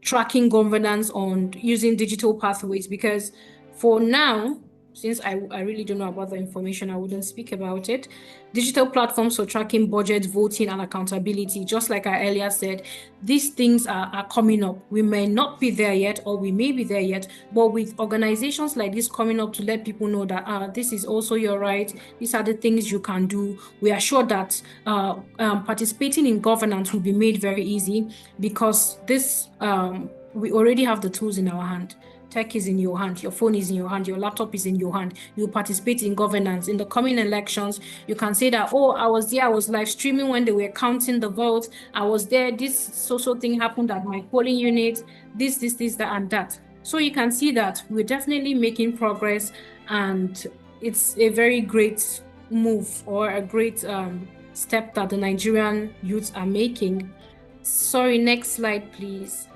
tracking governance on using digital pathways, because for now, since I really don't know about the information, I wouldn't speak about it. Digital platforms for tracking budget, voting, and accountability, just like I earlier said, these things are coming up. We may not be there yet, or we may be there yet, but with organizations like this coming up to let people know that this is also your right, these are the things you can do, we are sure that participating in governance will be made very easy, because this we already have the tools in our hand. Tech is in your hand, your phone is in your hand, your laptop is in your hand. You participate in governance. In the coming elections, you can say that, oh, I was there, I was live streaming when they were counting the votes. I was there, this social thing happened at my polling unit, this, that, and that. So you can see that we're definitely making progress, and it's a very great move, or a great step that the Nigerian youths are making. Sorry, next slide, please.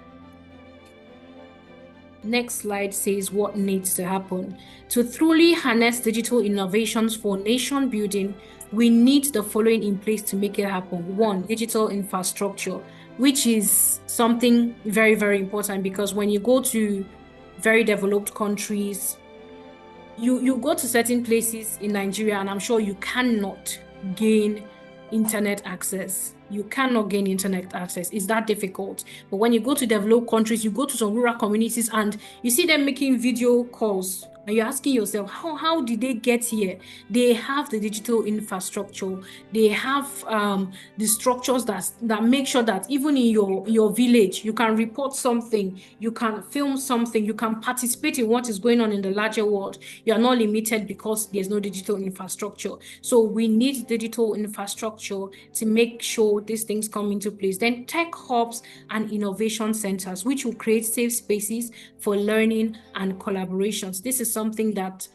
Next slide says what needs to happen. To truly harness digital innovations for nation building, we need the following in place to make it happen. One, digital infrastructure, which is something very, very important, because when you go to very developed countries, you go to certain places in Nigeria, and I'm sure you cannot gain internet access. You cannot gain internet access. It's that difficult. But when you go to developed countries, you go to some rural communities and you see them making video calls, and you're asking yourself, how did they get here? They have the digital infrastructure. They have the structures that make sure that even in your village, you can report something, you can film something, you can participate in what is going on in the larger world. You are not limited because there's no digital infrastructure. So we need digital infrastructure to make sure these things come into place. Then tech hubs and innovation centers, which will create safe spaces for learning and collaborations. This is something that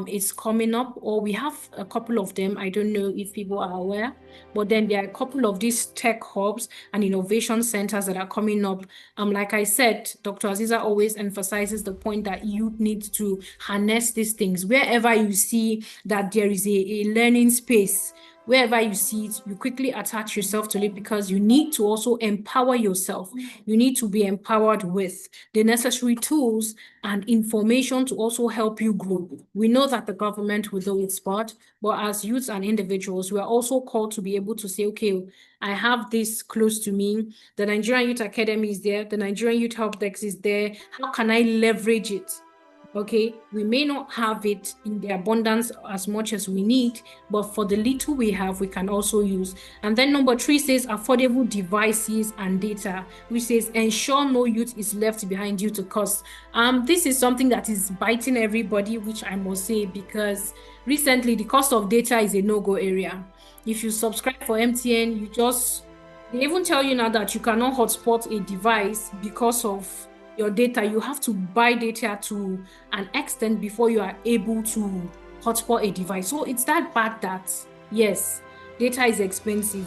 is coming up, or we have a couple of them. I don't know if people are aware, but then there are a couple of these tech hubs and innovation centers that are coming up. Like I said, Dr. Aziza always emphasizes the point that you need to harness these things. Wherever you see that there is a learning space, wherever you see it, you quickly attach yourself to it, because you need to also empower yourself. You need to be empowered with the necessary tools and information to also help you grow. We know that the government will do its part, but as youths and individuals, we are also called to be able to say, okay, I have this close to me. The Nigerian Youth Academy is there. The Nigerian Youth Help Desk is there. How can I leverage it? Okay, we may not have it in the abundance as much as we need, but for the little we have, we can also use. And then number 3 says affordable devices and data, which says ensure no youth is left behind due to cost. This is something that is biting everybody, which I must say, because recently the cost of data is a no-go area. If you subscribe for MTN, they even tell you now that you cannot hotspot a device because of your data. You have to buy data to an extent before you are able to hotspot a device. So it's that bad that, yes, data is expensive.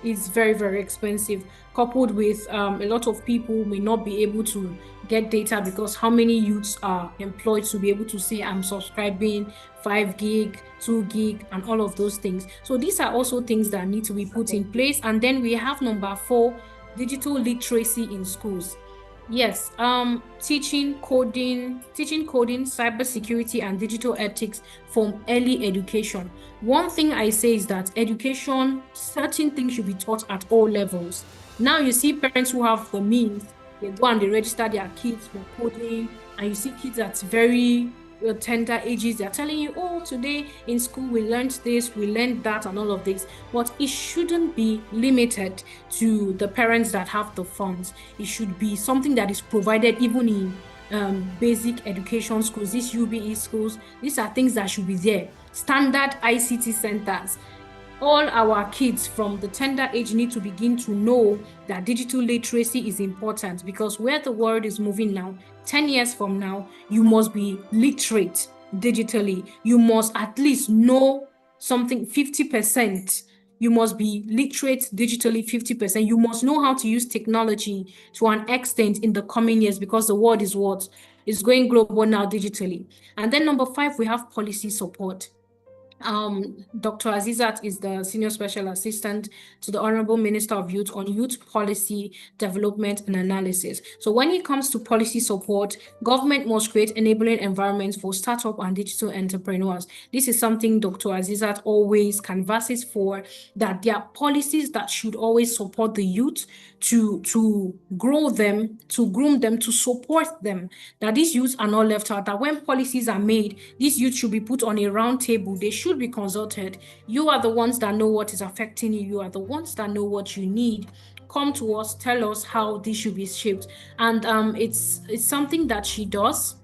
It's very, very expensive, coupled with a lot of people may not be able to get data, because how many youths are employed to be able to say, I'm subscribing 5 gig, 2 gig, and all of those things. So these are also things that need to be put in place. And then we have number 4, digital literacy in schools. Yes, teaching coding, cybersecurity, and digital ethics from early education. One thing I say is that education, certain things should be taught at all levels. Now you see parents who have the means, they go and they register their kids for coding, and you see kids at very tender ages, they're telling you, oh, today in school we learned this, we learned that, and all of this. But it shouldn't be limited to the parents that have the funds. It should be something that is provided even in basic education schools, these UBE schools. These are things that should be there. Standard ICT centers. All our kids from the tender age need to begin to know that digital literacy is important, because where the world is moving now, 10 years from now, you must be literate digitally. You must at least know something 50%. You must be literate digitally 50%. You must know how to use technology to an extent in the coming years, because the world is going global now digitally. And then number 5, we have policy support. Dr. Azizat is the Senior Special Assistant to the Honorable Minister of Youth on Youth Policy Development and Analysis. So when it comes to policy support, government must create enabling environments for startup and digital entrepreneurs. This is something Dr. Azizat always canvasses for, that there are policies that should always support the youth to grow them, to groom them, to support them, that these youths are not left out, that when policies are made, these youth should be put on a round table. They should be consulted. You are the ones that know what is affecting you. You are the ones that know what you need. Come to us, tell us how this should be shaped. And it's something that she does.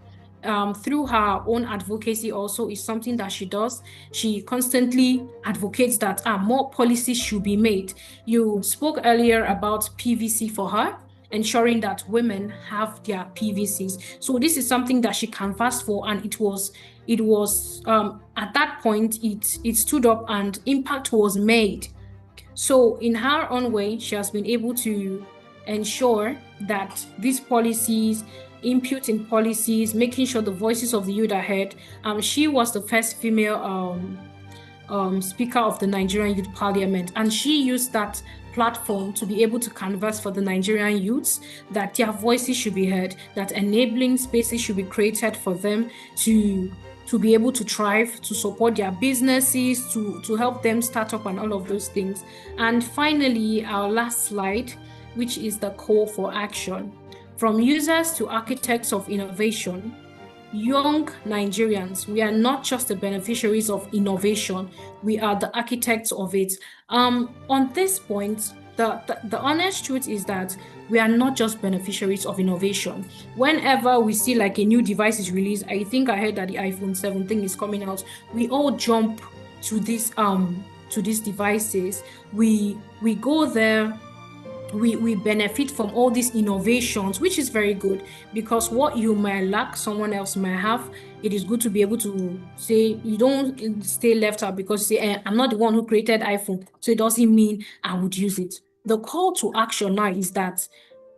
Through her own advocacy also is something that she does. She constantly advocates that more policies should be made. You spoke earlier about PVC for her, ensuring that women have their PVCs. So this is something that she canvassed for, and it was at that point it stood up and impact was made. So in her own way, she has been able to ensure that these policies, input in policies, making sure the voices of the youth are heard. She was the first female Speaker of the Nigerian Youth Parliament, and she used that platform to be able to canvass for the Nigerian youths that their voices should be heard, that enabling spaces should be created for them to be able to thrive, to support their businesses, to help them start up and all of those things. And finally, our last slide, which is the call for action. From users to architects of innovation, young Nigerians, we are not just the beneficiaries of innovation, we are the architects of it. On this point, the honest truth is that we are not just beneficiaries of innovation. Whenever we see like a new device is released, I think I heard that the iPhone 17 is coming out, we all jump to these devices. We go there. We benefit from all these innovations, which is very good, because what you might lack, someone else might have. It is good to be able to say, you don't stay left out because you say, I'm not the one who created iPhone, so it doesn't mean I would use it. The call to action now is that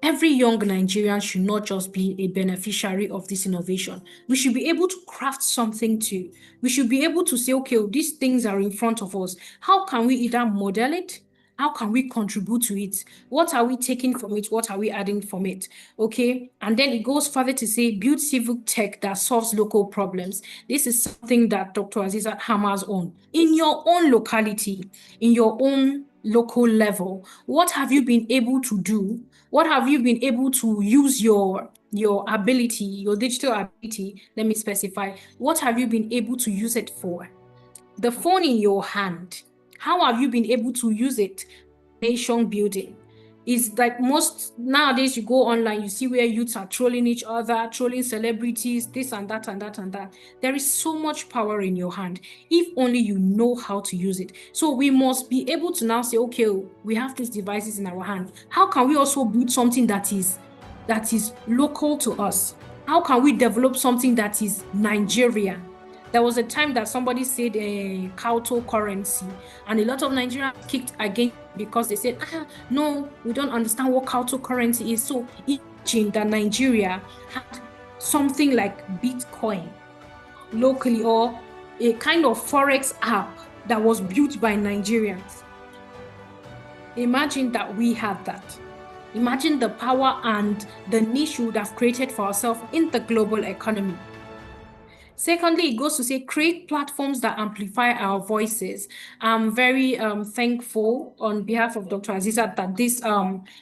every young Nigerian should not just be a beneficiary of this innovation. We should be able to craft something too. We should be able to say, okay, these things are in front of us. How can we either model it? How can we contribute to it? What are we taking from it? What are we adding from it? Okay. And then it goes further to say, build civil tech that solves local problems. This is something that Dr. Azizat hammers on. In your own locality, in your own local level, what have you been able to do? What have you been able to use your ability, your digital ability? Let me specify. What have you been able to use it for? The phone in your hand. How have you been able to use it? Nation building. It's like most nowadays you go online, you see where youths are trolling each other, trolling celebrities, this and that and that and that. There is so much power in your hand if only you know how to use it. So we must be able to now say, okay, we have these devices in our hand. How can we also build something that is local to us? How can we develop something that is Nigerian? There was a time that somebody said cryptocurrency, and a lot of Nigerians kicked against because they said, no, we don't understand what cryptocurrency is. So imagine that Nigeria had something like Bitcoin locally, or a kind of Forex app that was built by Nigerians. Imagine that we had that. Imagine the power and the niche we would have created for ourselves in the global economy. Secondly, it goes to say, create platforms that amplify our voices. I'm very thankful on behalf of Dr. Azizat that this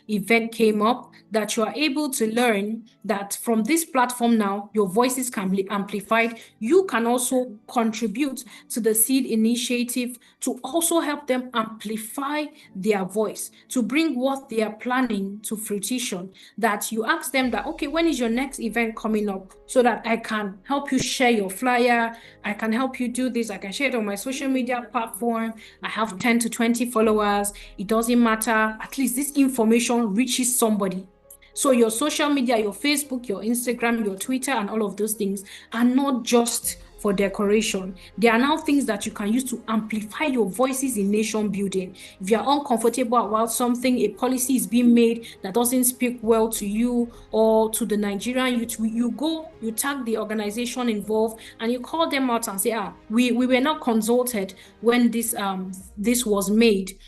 event came up, that you are able to learn that from this platform now, your voices can be amplified. You can also contribute to the SEED initiative to also help them amplify their voice, to bring what they are planning to fruition. That you ask them that, okay, when is your next event coming up, so that I can help you share your flyer, I can help you do this, I can share it on my social media platform, I have 10 to 20 followers, it doesn't matter, at least this information reaches somebody. So your social media, your Facebook, your Instagram, your Twitter, and all of those things are not just for decoration. They are now things that you can use to amplify your voices in nation building. If you're uncomfortable about something, a policy is being made that doesn't speak well to you or to the Nigerian youth, you go, you tag the organization involved, and you call them out and say, we were not consulted when this was made.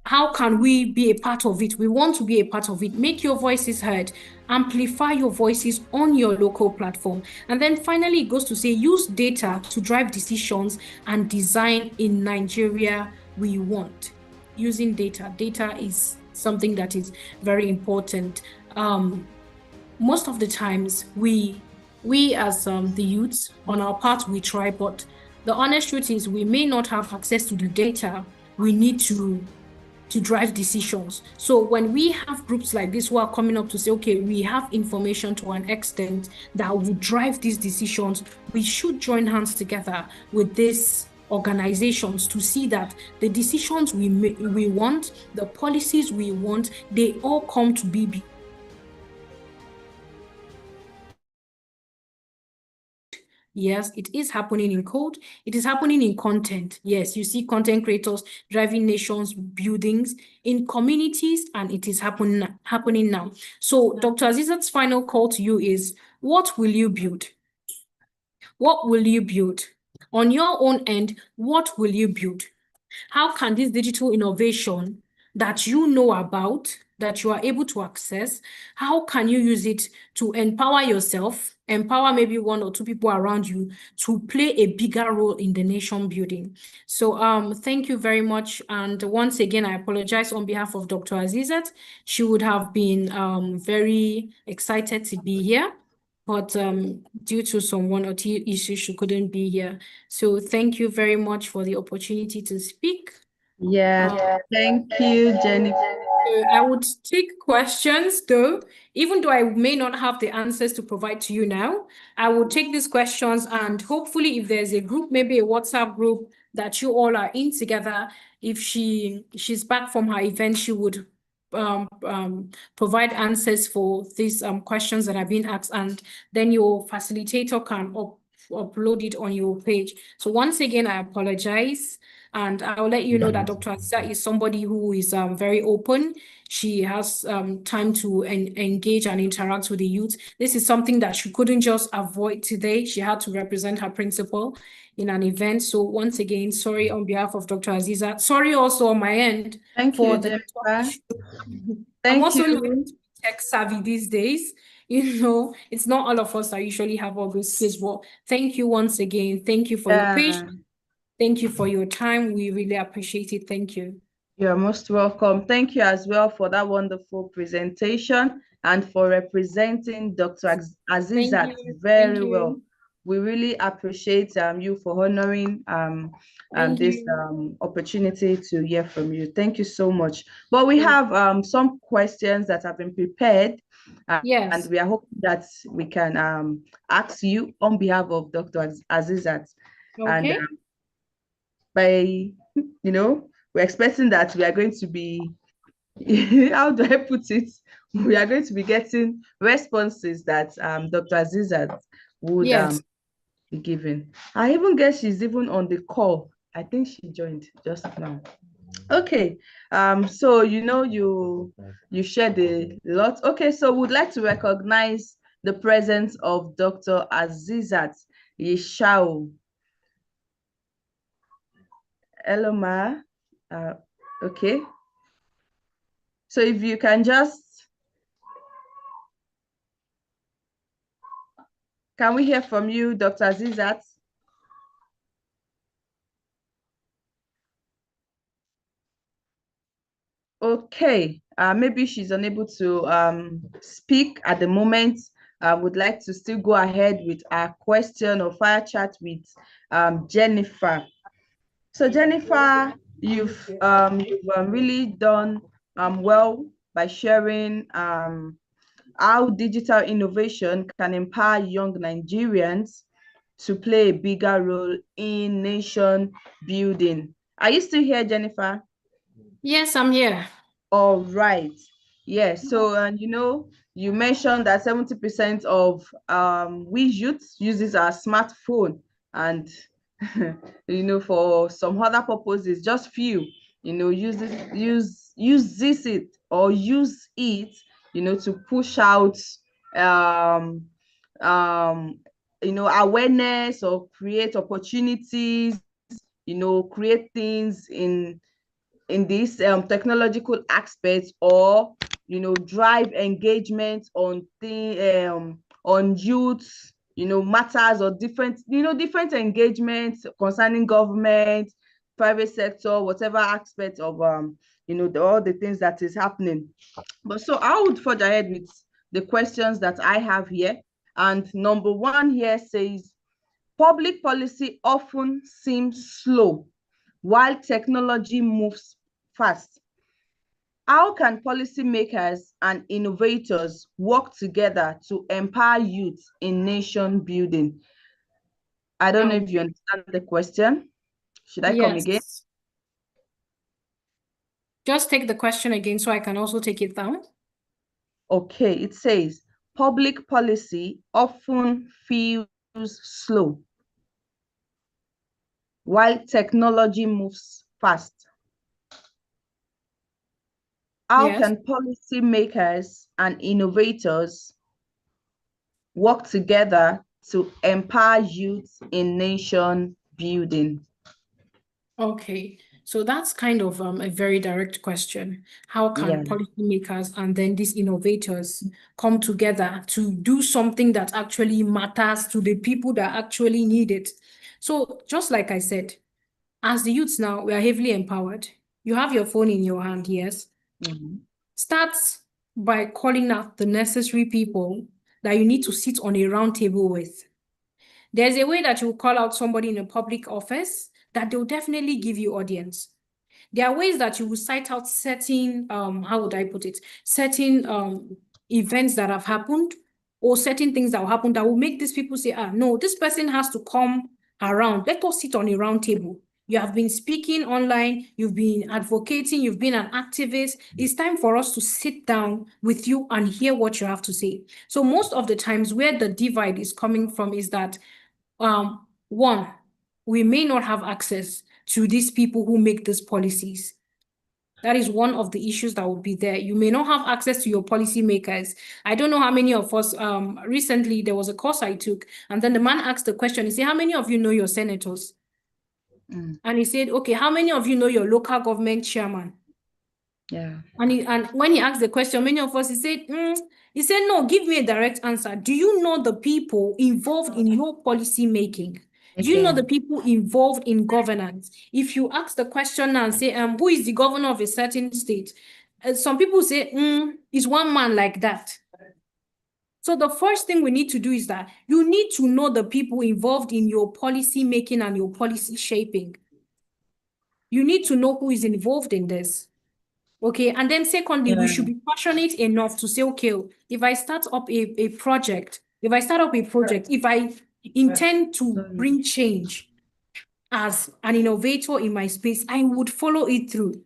How can we be a part of it? We want to be a part of it. Make your voices heard. Amplify your voices on your local platform. And then finally, it goes to say, use data to drive decisions and design in Nigeria we want. Using data. Data is something that is very important. Most of the times, we as the youths, on our part, we try, but the honest truth is we may not have access to the data we need to drive decisions. So when we have groups like this who are coming up to say, okay, we have information to an extent that will drive these decisions, we should join hands together with these organizations to see that the decisions we want, the policies we want, they all come to be. Yes, it is happening in code. It is happening in content. Yes, you see content creators driving nations, buildings in communities, and it is happening now. So Dr. Azizat's final call to you is, what will you build? What will you build? On your own end, what will you build? How can this digital innovation that you know about, that you are able to access, how can you use it to empower yourself, empower maybe one or two people around you to play a bigger role in the nation building? So thank you very much. And once again, I apologize on behalf of Dr. Azizat. She would have been very excited to be here, but due to some one or two issues, she couldn't be here. So thank you very much for the opportunity to speak. Yeah, thank you, Jennifer. I would take questions though, even though I may not have the answers to provide to you now. I will take these questions, and hopefully if there's a group, maybe a WhatsApp group that you all are in together, if she's back from her event, she would provide answers for these questions that have been asked, and then your facilitator can upload it on your page. So once again, I apologize. And I'll let you know that Dr. Aziza is somebody who is very open. She has time to engage and interact with the youth. This is something that she couldn't just avoid today. She had to represent her principal in an event. So once again, sorry on behalf of Dr. Aziza. Sorry also on my end for the Jennifer. I'm also learning to be tech savvy these days. You know, it's not all of us that usually have all those skills. Well, thank you once again. Thank you for your patience. Thank you for your time. We really appreciate it. Thank you. You're most welcome. Thank you as well for that wonderful presentation and for representing Dr. Azizat very well. We really appreciate you for honoring this opportunity to hear from you. Thank you so much. But we have some questions that have been prepared. Yes. And we are hoping that we can ask you on behalf of Dr. Azizat. Okay. And by, we're expecting that we are going to be, how do I put it? We are going to be getting responses that Dr. Azizat would be giving. I even guess she's even on the call. I think she joined just now. Okay, so you shared a lot. Okay, so we'd like to recognize the presence of Dr. Azizat Yeshao. Hello, Ma. Okay. So if you can can we hear from you, Dr. Azizat? Okay, maybe she's unable to speak at the moment. I would like to still go ahead with our question or fire chat with Jennifer. So Jennifer, you've really done well by sharing how digital innovation can empower young Nigerians to play a bigger role in nation building. Are you still here, Jennifer? Yes, I'm here. All right. Yes. So, you mentioned that 70% of we youth uses our smartphone and for some other purposes, just few, use it to push out awareness or create opportunities, create things in this technological aspects, or drive engagement on youth matters, or different engagements concerning government, private sector, whatever aspect of all the things that is happening. But so I would forge ahead with the questions that I have here. And number one here says, public policy often seems slow while technology moves fast. How can policymakers and innovators work together to empower youth in nation building? I don't know if you understand the question. Should I come again? Yes. Just take the question again so I can also take it down. Okay, it says, public policy often feels slow while technology moves fast. How Yes. can policymakers and innovators work together to empower youth in nation building? Okay, so that's kind of a very direct question. How Yeah. can policymakers and then these innovators come together to do something that actually matters to the people that actually need it? So just like I said, as the youths now, we are heavily empowered. You have your phone in your hand, yes? Mhm. Start by calling out the necessary people that you need to sit on a round table with. There's a way that you call out somebody in a public office that they'll definitely give you audience. There are ways that you will cite out certain, how would I put it, certain events that have happened, or certain things that will happen that will make these people say, no, this person has to come around. Let us sit on a round table. You have been speaking online, you've been advocating, you've been an activist. It's time for us to sit down with you and hear what you have to say. So most of the times where the divide is coming from is that, one, we may not have access to these people who make these policies. That is one of the issues that will be there. You may not have access to your policymakers. I don't know how many of us, recently there was a course I took, and then the man asked the question, he said, how many of you know your senators? And he said, okay, how many of you know your local government chairman? Yeah. And when he asked the question, many of us, he said, no, give me a direct answer. Do you know the people involved in your policy making? Do you know the people involved in governance? If you ask the question now and say, who is the governor of a certain state? Some people say, it's one man like that. So the first thing we need to do is that you need to know the people involved in your policy making and your policy shaping. You need to know who is involved in this. Okay, and then secondly, we should be passionate enough to say, okay, if I start up a project, if I intend to bring change as an innovator in my space, I would follow it through.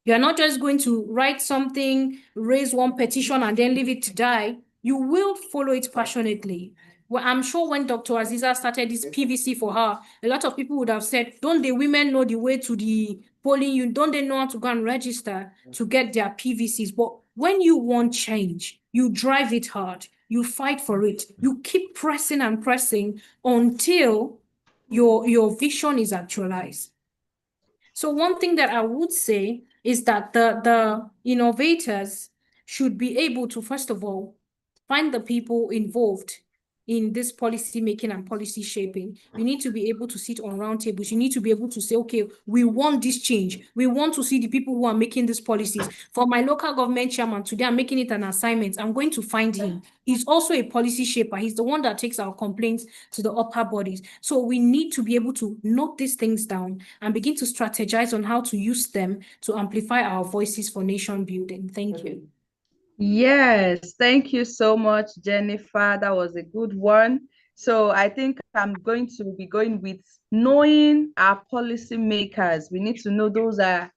You're not just going to write something, raise one petition, and then leave it to die. You will follow it passionately. Well, I'm sure when Dr. Aziza started this PVC for her, a lot of people would have said, don't the women know the way to the polling unit? Don't they know how to go and register to get their PVCs? But when you want change, you drive it hard, you fight for it, you keep pressing and pressing until your vision is actualized. So one thing that I would say is that the innovators should be able to, first of all, find the people involved in this policy making and policy shaping. You need to be able to sit on round tables. You need to be able to say, okay, we want this change. We want to see the people who are making these policies. For my local government chairman, today I'm making it an assignment. I'm going to find him. He's also a policy shaper. He's the one that takes our complaints to the upper bodies. So we need to be able to note these things down and begin to strategize on how to use them to amplify our voices for nation building. Thank you. Yes, thank you so much, Jennifer. That was a good one. So I think I'm going to be going with knowing our policymakers. We need to know those are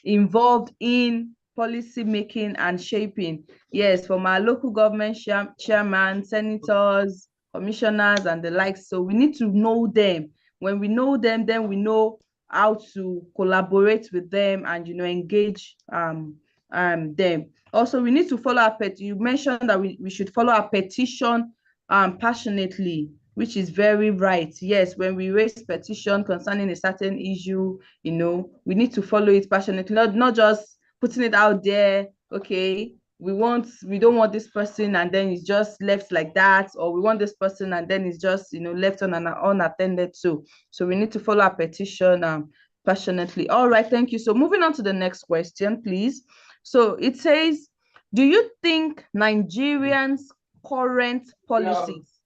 involved in policy making and shaping. Yes, from our local government chairman, senators, commissioners, and the likes. So we need to know them. When we know them, then we know how to collaborate with them and, engage them. Also, we need to follow our you mentioned that we should follow our petition passionately, which is very right. Yes, when we raise petition concerning a certain issue, we need to follow it passionately, not just putting it out there. Okay, we don't want this person and then it's just left like that, or we want this person and then it's just left unattended to. So we need to follow our petition passionately. All right, thank you. So moving on to the next question, please. So it says, do you think Nigerians' current policies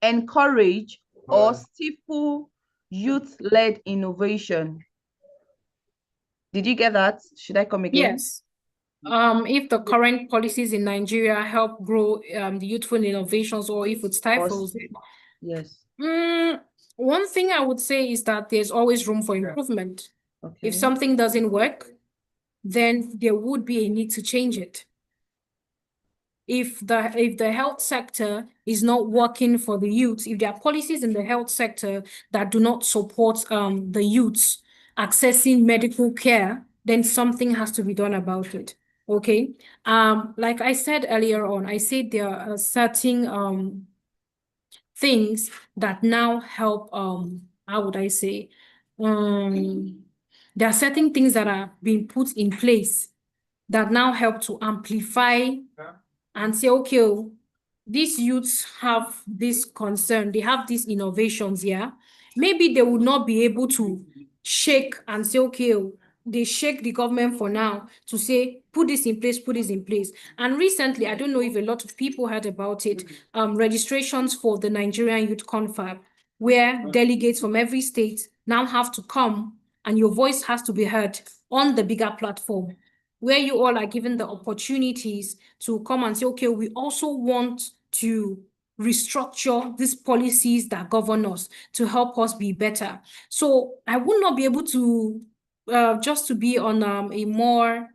encourage or stifle youth-led innovation? Did you get that? Should I come again? Yes. If the current policies in Nigeria help grow the youthful innovations, or if it stifles it. Yes. One thing I would say is that there's always room for improvement. Okay. If something doesn't work, then there would be a need to change it. If the health sector is not working for the youth, if there are policies in the health sector that do not support the youths accessing medical care, then something has to be done about it. Okay. Like I said earlier on, I said there are certain things that now help, how would I say, there are certain things that are being put in place that now help to amplify and say, okay, these youths have this concern, they have these innovations here. Maybe they would not be able to shake and say, okay, they shake the government for now to say, put this in place, put this in place. And recently, I don't know if a lot of people heard about it, registrations for the Nigerian Youth Confab, where delegates from every state now have to come and your voice has to be heard on the bigger platform, where you all are given the opportunities to come and say, okay, we also want to restructure these policies that govern us to help us be better. So I would not be able to, just to be on a more,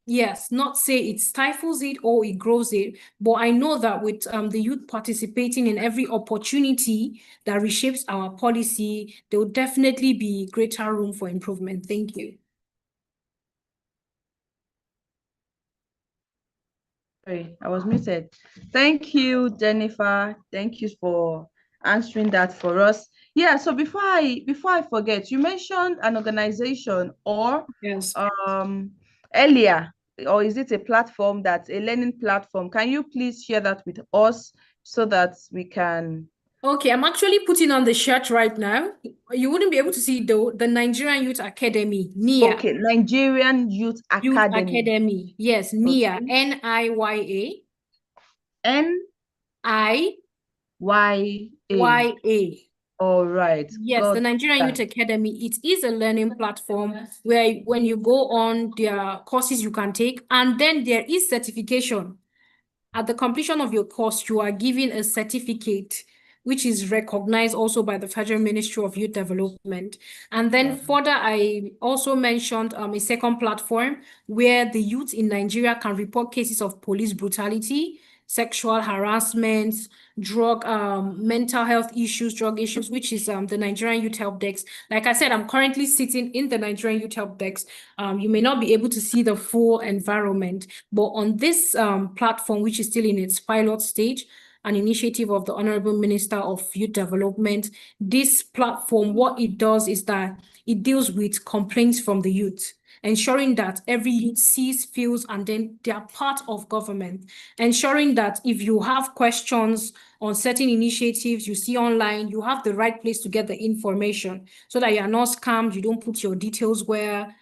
yes, not say it stifles it or it grows it, but I know that with the youth participating in every opportunity that reshapes our policy, there will definitely be greater room for improvement. Thank you. Sorry, I was muted. Thank you, Jennifer. Thank you for answering that for us. Yeah, so before I forget, you mentioned an organization or Yes. Earlier, or is it a platform that's a learning platform? Can you please share that with us so that we can? Okay, I'm actually putting on the shirt right now. You wouldn't be able to see the Nigerian Youth Academy, NIA. Okay, Nigerian Youth Academy. Youth Academy, yes, NIA, Okay. NIYA. NIYA. All right. Yes, the Nigerian Youth Academy, it is a learning platform where when you go on, there are courses you can take, and then there is certification. At the completion of your course, you are given a certificate, which is recognized also by the Federal Ministry of Youth Development. And then further, I also mentioned a second platform where the youth in Nigeria can report cases of police brutality, sexual harassment, drug, mental health issues, drug issues, which is the Nigerian Youth Help Desk. Like I said, I'm currently sitting in the Nigerian Youth Help Desk. You may not be able to see the full environment, but on this platform, which is still in its pilot stage, an initiative of the Honorable Minister of Youth Development, this platform, what it does is that it deals with complaints from the youth, ensuring that every youth sees, feels, and then they are part of government, ensuring that if you have questions on certain initiatives you see online, you have the right place to get the information so that you are not scammed, you don't put your details where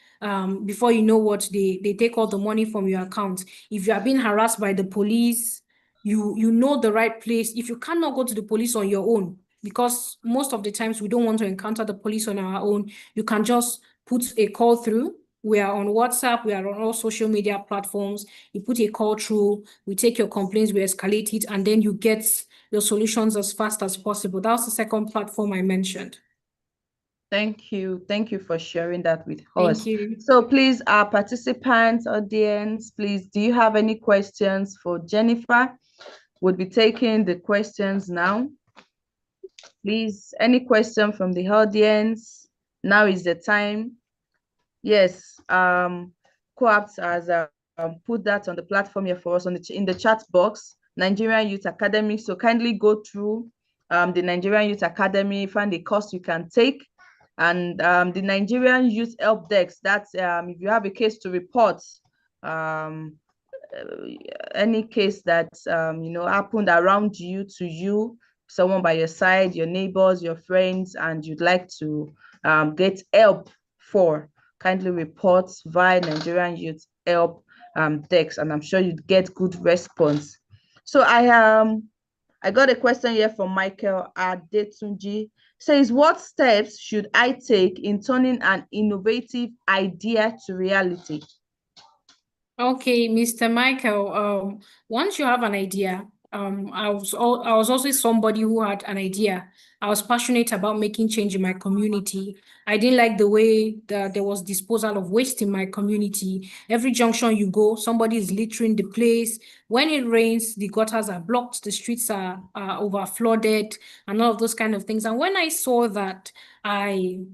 before you know what, they take all the money from your account. If you are being harassed by the police, you know the right place. If you cannot go to the police on your own, because most of the times we don't want to encounter the police on our own, you can just put a call through. We are on WhatsApp, we are on all social media platforms. You put a call through, we take your complaints, we escalate it, and then you get your solutions as fast as possible. That was the second platform I mentioned. Thank you. Thank you for sharing that with us. Thank you. So please, our participants, audience, please, do you have any questions for Jennifer? We'll be taking the questions now. Please, any question from the audience? Now is the time. Yes, Co-ops has put that on the platform here for us in the chat box, Nigerian Youth Academy. So kindly go through the Nigerian Youth Academy, find the course you can take, and the Nigerian Youth Help Desk. That's if you have a case to report, any case that happened around you, to you, someone by your side, your neighbors, your friends, and you'd like to get help for, kindly report via Nigerian Youth Help Desk, and I'm sure you'd get good response. So I got a question here from Michael Adetunji. Says, what steps should I take in turning an innovative idea to reality? Okay, Mr. Michael, once you have an idea, I was also somebody who had an idea. I was passionate about making change in my community. I didn't like the way that there was disposal of waste in my community. Every junction you go, somebody is littering the place. When it rains, the gutters are blocked, the streets are over flooded, and all of those kind of things. And when I saw that, I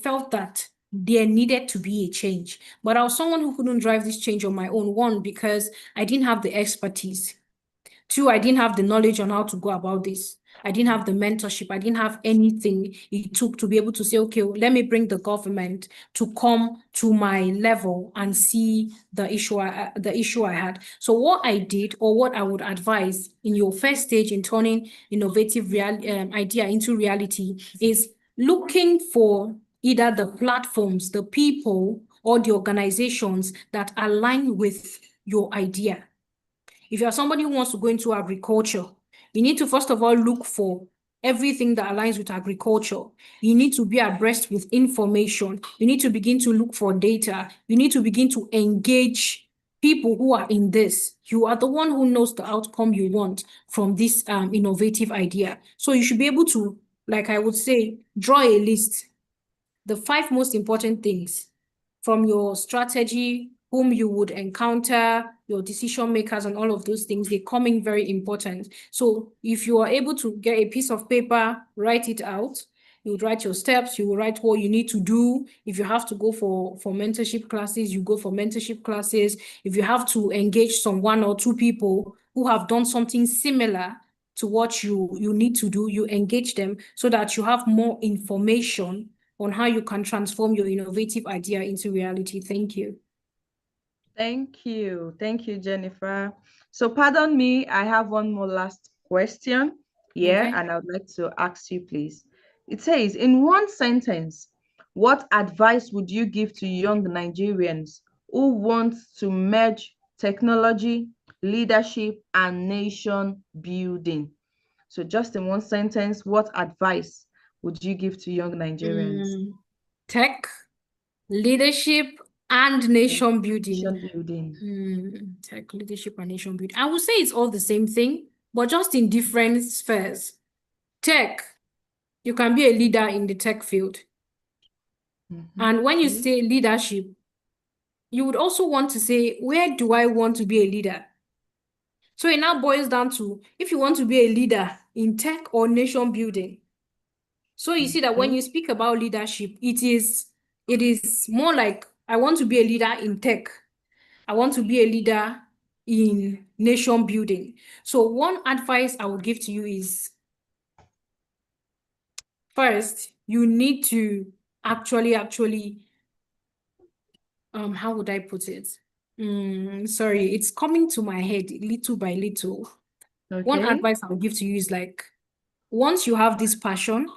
felt that there needed to be a change. But I was someone who couldn't drive this change on my own. One, because I didn't have the expertise. Two, I didn't have the knowledge on how to go about this. I didn't have the mentorship. I didn't have anything it took to be able to say, okay, let me bring the government to come to my level and see the issue I had. So what I did, or what I would advise in your first stage in turning innovative idea into reality, is looking for either the platforms, the people, or the organizations that align with your idea. If you're somebody who wants to go into agriculture, you need to first of all look for everything that aligns with agriculture. You need to be abreast with information. You need to begin to look for data. You need to begin to engage people who are in this. You are the one who knows the outcome you want from this innovative idea. So you should be able to, like I would say, draw a list. The 5 most important things from your strategy, whom you would encounter, your decision makers, and all of those things, they come in very important. So if you are able to get a piece of paper, write it out. You would write your steps, you will write what you need to do. If you have to go for mentorship classes, you go for mentorship classes. If you have to engage some 1 or 2 people who have done something similar to what you need to do, you engage them so that you have more information on how you can transform your innovative idea into reality. Thank you. Thank you. Thank you, Jennifer. So pardon me, I have one more last question here, Okay. and I would like to ask you, please. It says, in one sentence, what advice would you give to young Nigerians who want to merge technology, leadership, and nation building? So just in one sentence, what advice would you give to young Nigerians? Tech, leadership, and nation building. Nation building. Tech, leadership, and nation building. I would say it's all the same thing, but just in different spheres. Tech, you can be a leader in the tech field. And when you say leadership, you would also want to say, where do I want to be a leader? So it now boils down to if you want to be a leader in tech or nation building. So you see that when you speak about leadership, it is more like, I want to be a leader in tech. I want to be a leader in nation building. So one advice I would give to you is, first, you need to actually, how would I put it? Sorry, it's coming to my head little by little. Okay. One advice I would give to you is, like, once you have this passion,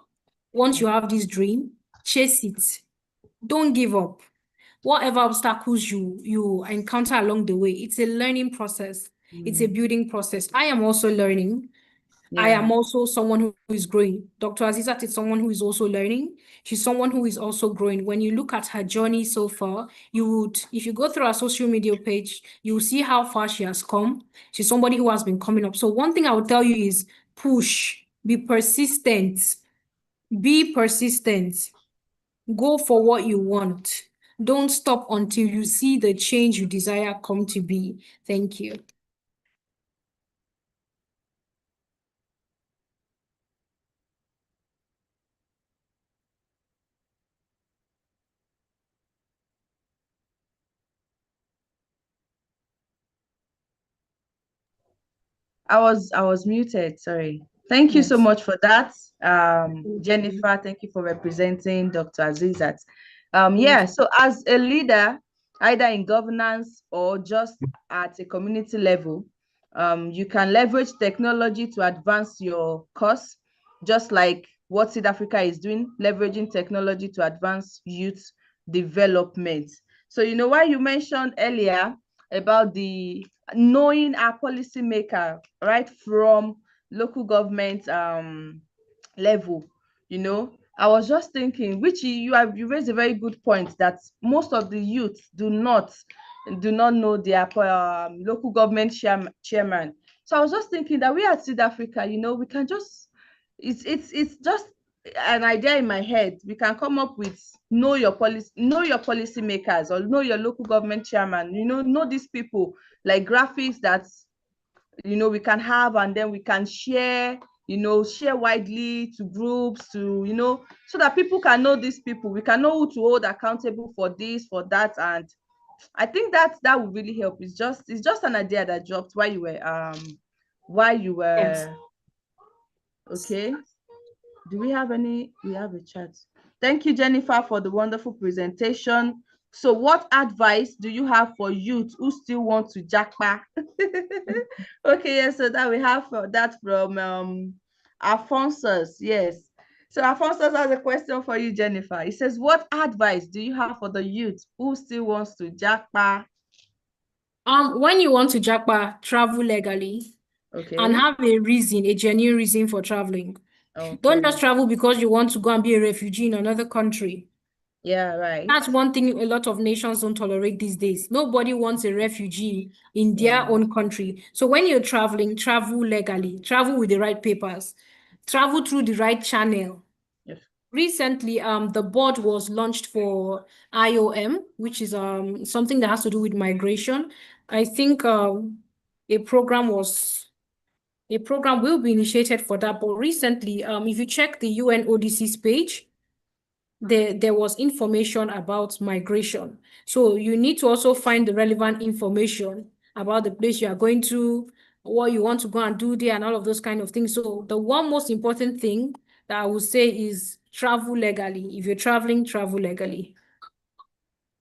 once you have this dream, chase it. Don't give up. Whatever obstacles you encounter along the way, it's a learning process. It's a building process. I am also learning. I am also someone who is growing. Dr. Azizat is someone who is also learning. She's someone who is also growing. When you look at her journey so far, if you go through her social media page, you will see how far she has come. She's somebody who has been coming up. So one thing I would tell you is push, be persistent, be persistent. Go for what you want. Don't stop until you see the change you desire come to be. Thank you. I was muted, sorry. Thank you so Yes. much for that. Jennifer, thank you for representing Dr. Azizat. Yeah, so as a leader, either in governance or just at a community level, you can leverage technology to advance your cause, just like what South Africa is doing, leveraging technology to advance youth development. So, why you mentioned earlier about the knowing our policymaker right from local government level, I was just thinking, which you raised a very good point, that most of the youth do not know their local government chairman. So I was just thinking that we at South Africa, we can just, it's just an idea in my head. We can come up with know your policy makers, or know your local government chairman, know these people, like graphics that we can have, and then we can share widely to groups, to so that people can know these people. We can know who to hold accountable for this, for that. And I think that would really help. It's just an idea that dropped while you were Yes. okay. Do we have any? We have a chat. Thank you, Jennifer, for the wonderful presentation. So what advice do you have for youth who still want to jackpot? Okay, yes, so that we have that from Alphonsus. Yes. So Alphonsus has a question for you, Jennifer. He says, what advice do you have for the youth who still wants to jackpot? When you want to jackpot, travel legally and Okay. have a genuine reason for traveling. Don't Okay. just travel because you want to go and be a refugee in another country. Yeah, right. That's one thing a lot of nations don't tolerate these days. Nobody wants a refugee in their Yeah. own country. So when you're traveling, travel legally, travel with the right papers, travel through the right channel. Yes. Recently, the board was launched for IOM, which is something that has to do with migration. I think a program was a program will be initiated for that. But recently, if you check the UNODC's page, there was information about migration. So you need to also find the relevant information about the place you are going to, what you want to go and do there, and all of those kind of things. So the one most important thing that I would say is travel legally. If you're traveling, travel legally.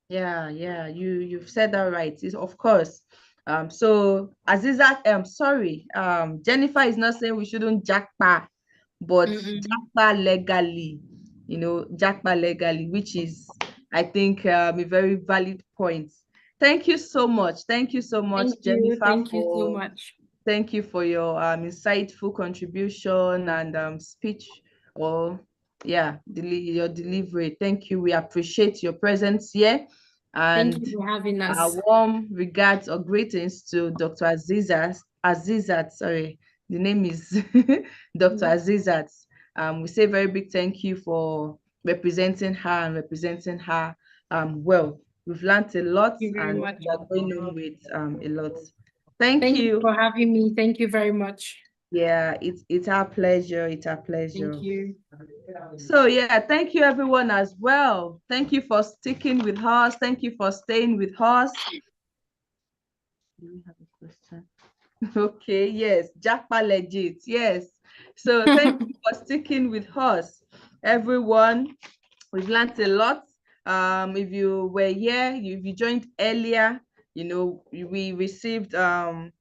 Yeah, you've said that right. It's, of course. So Aziza, sorry, Jennifer is not saying we shouldn't jackpot, but jackpot legally, jackpot legally, which is, I think, a very valid point. Thank you so much. Thank you so much, Thank you. Jennifer, Thank you so much. thank you for your insightful contribution and speech, or yeah, your delivery. Thank you. We appreciate your presence here. Thank And you for having our us. warm regards or greetings to Dr. Azizat, sorry, the name is Dr. Azizat. We say very big thank you for representing her and representing her well. We've learned a lot, Thank you very and much. we are going on with a lot. Thank Thank you you. for having me. Thank you very much. Yeah, it's our pleasure. It's our pleasure. Thank you. So yeah, thank you everyone as well. Thank you for sticking with us. Thank you for staying with us. Do we have a question? Okay, yes, Jackpa legit, yes. So thank you for sticking with us, everyone. We've learned a lot. If you were here, if you joined earlier, we received Mr.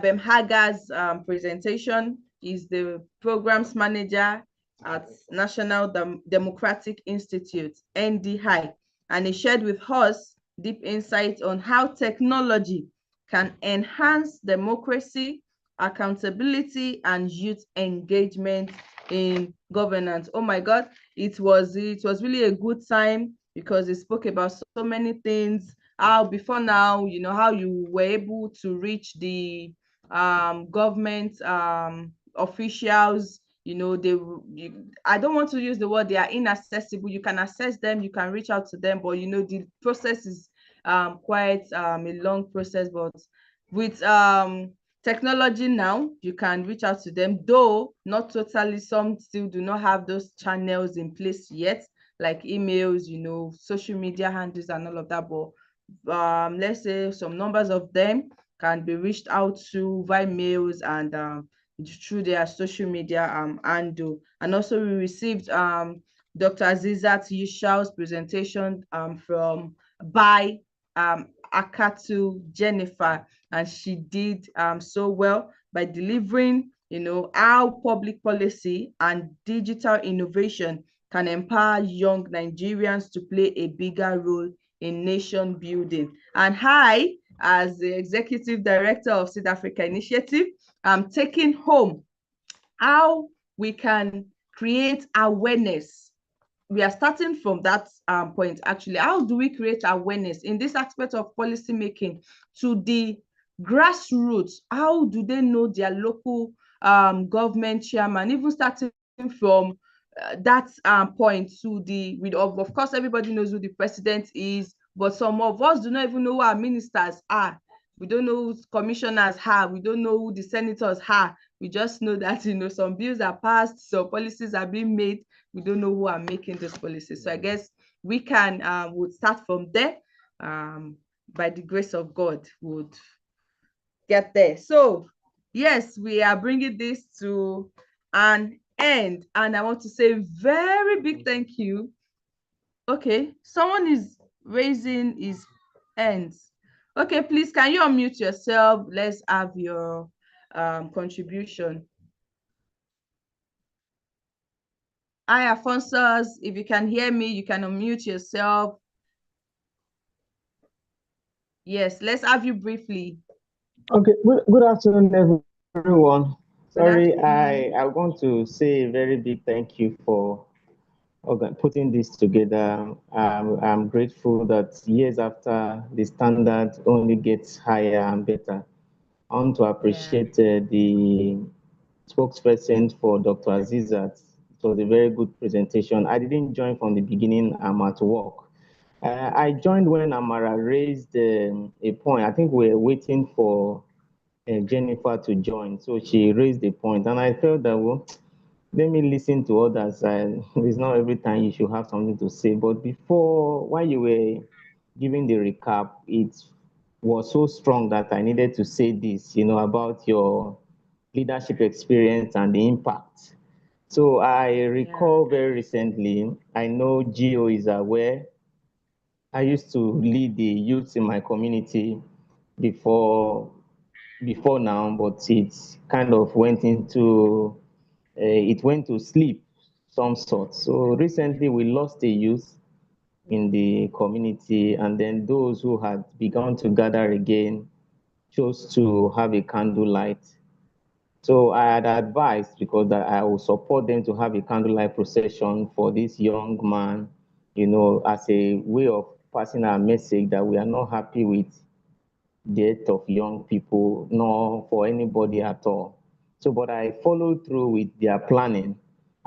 Bemhaga's presentation. Is the programs manager at National Democratic Institute, NDI, and he shared with us deep insight on how technology can enhance democracy, accountability, and youth engagement in governance. Oh my God, it was really a good time, because he spoke about so many things. How before now, how you were able to reach the government officials. I don't want to use the word they are inaccessible. You can access them, you can reach out to them, but the process is quite a long process. But with technology now, you can reach out to them, though not totally. Some still do not have those channels in place yet, like emails, social media handles and all of that. But let's say some numbers of them can be reached out to via mails and through their social media handle. And also we received Dr. Azizat Yishao's presentation by Akatu Jennifer, and she did so well by delivering, how public policy and digital innovation can empower young Nigerians to play a bigger role in nation building. And I, as the Executive Director of South Africa Initiative, I'm taking home how we can create awareness. We are starting from that point, actually. How do we create awareness in this aspect of policy making to the grassroots? How do they know their local government chairman, even starting from that point to the, of course, everybody knows who the president is, but some of us do not even know who our ministers are. We don't know who commissioners are. We don't know who the senators are. We just know that, some bills are passed, so policies are being made. We don't know who are making those policies. So I guess we can would start from there. By the grace of God, would get there. So yes, we are bringing this to an end, and I want to say very big thank you. Okay, someone is raising his hands. Okay, please, can you unmute yourself? Let's have your contribution. Hi, Alphonsus. If you can hear me, you can unmute yourself. Yes, let's have you briefly. Okay, good afternoon, everyone. Sorry, afternoon. I want to say a very big thank you for putting this together. I'm grateful that years after, the standard only gets higher and better. I want to appreciate the spokesperson for Dr. Azizat. It was a very good presentation. I didn't join from the beginning. I'm at work. I joined when Amara raised a point. I think we were waiting for Jennifer to join. So she raised the point, and I felt that, well, let me listen to others. It's not every time you should have something to say. But before, while you were giving the recap, it was so strong that I needed to say this, about your leadership experience and the impact. So I recall very recently, I know Gio is aware, I used to lead the youth in my community before now, but it kind of went into it went to sleep some sort. So recently we lost a youth in the community, and then those who had begun to gather again chose to have a candlelight. So I had advised, because I will support them to have a candlelight procession for this young man, as a way of passing our message that we are not happy with death of young people, nor for anybody at all. So, but I followed through with their planning,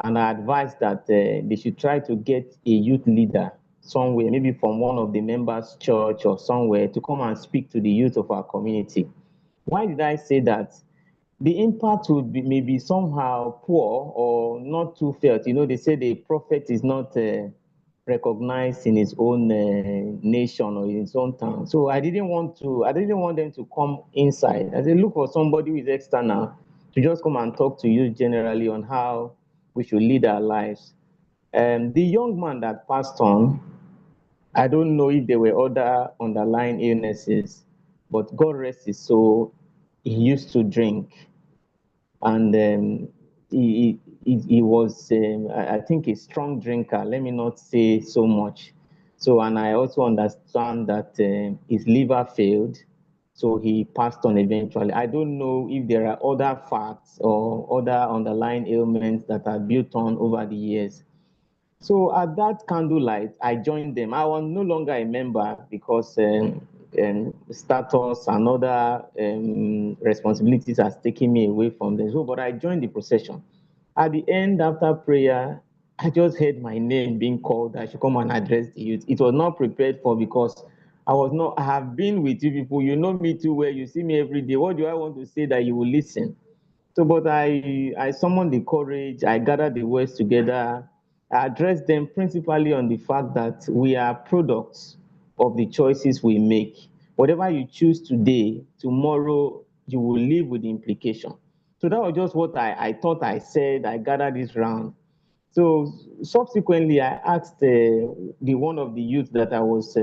and I advised that they should try to get a youth leader somewhere, maybe from one of the members' church or somewhere, to come and speak to the youth of our community. Why did I say that? The impact would be maybe somehow poor or not too felt. They say the prophet is not recognized in his own nation or in his own town. So I didn't want them to come inside. I said, look for somebody who is external to just come and talk to you generally on how we should lead our lives. The young man that passed on, I don't know if there were other underlying illnesses, but God rest his soul, he used to drink. And he was, I think, a strong drinker. Let me not say so much. So, and I also understand that his liver failed, so he passed on eventually. I don't know if there are other facts or other underlying ailments that are built on over the years. So at that candlelight, I joined them. I was no longer a member because status and other responsibilities has taken me away from them. So, but I joined the procession. At the end, after prayer, I just heard my name being called. I should come and address the youth. It was not prepared for, because I have been with you people. You know me too well. You see me every day. What do I want to say that you will listen? So, but I summoned the courage, I gathered the words together, I addressed them principally on the fact that we are products of the choices we make. whatever you choose today, tomorrow you will live with the implication. So that was just what I thought I said. I gathered this round. So subsequently, I asked the one of the youth that I was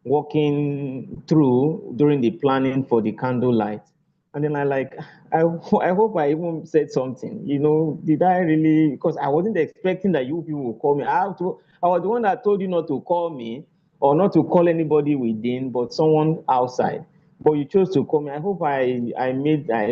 walking through during the planning for the candlelight. And then I hope I even said something. Did I really? Because I wasn't expecting that you people would call me. I was the one that told you not to call me or not to call anybody within, but someone outside. But you chose to call me. I hope I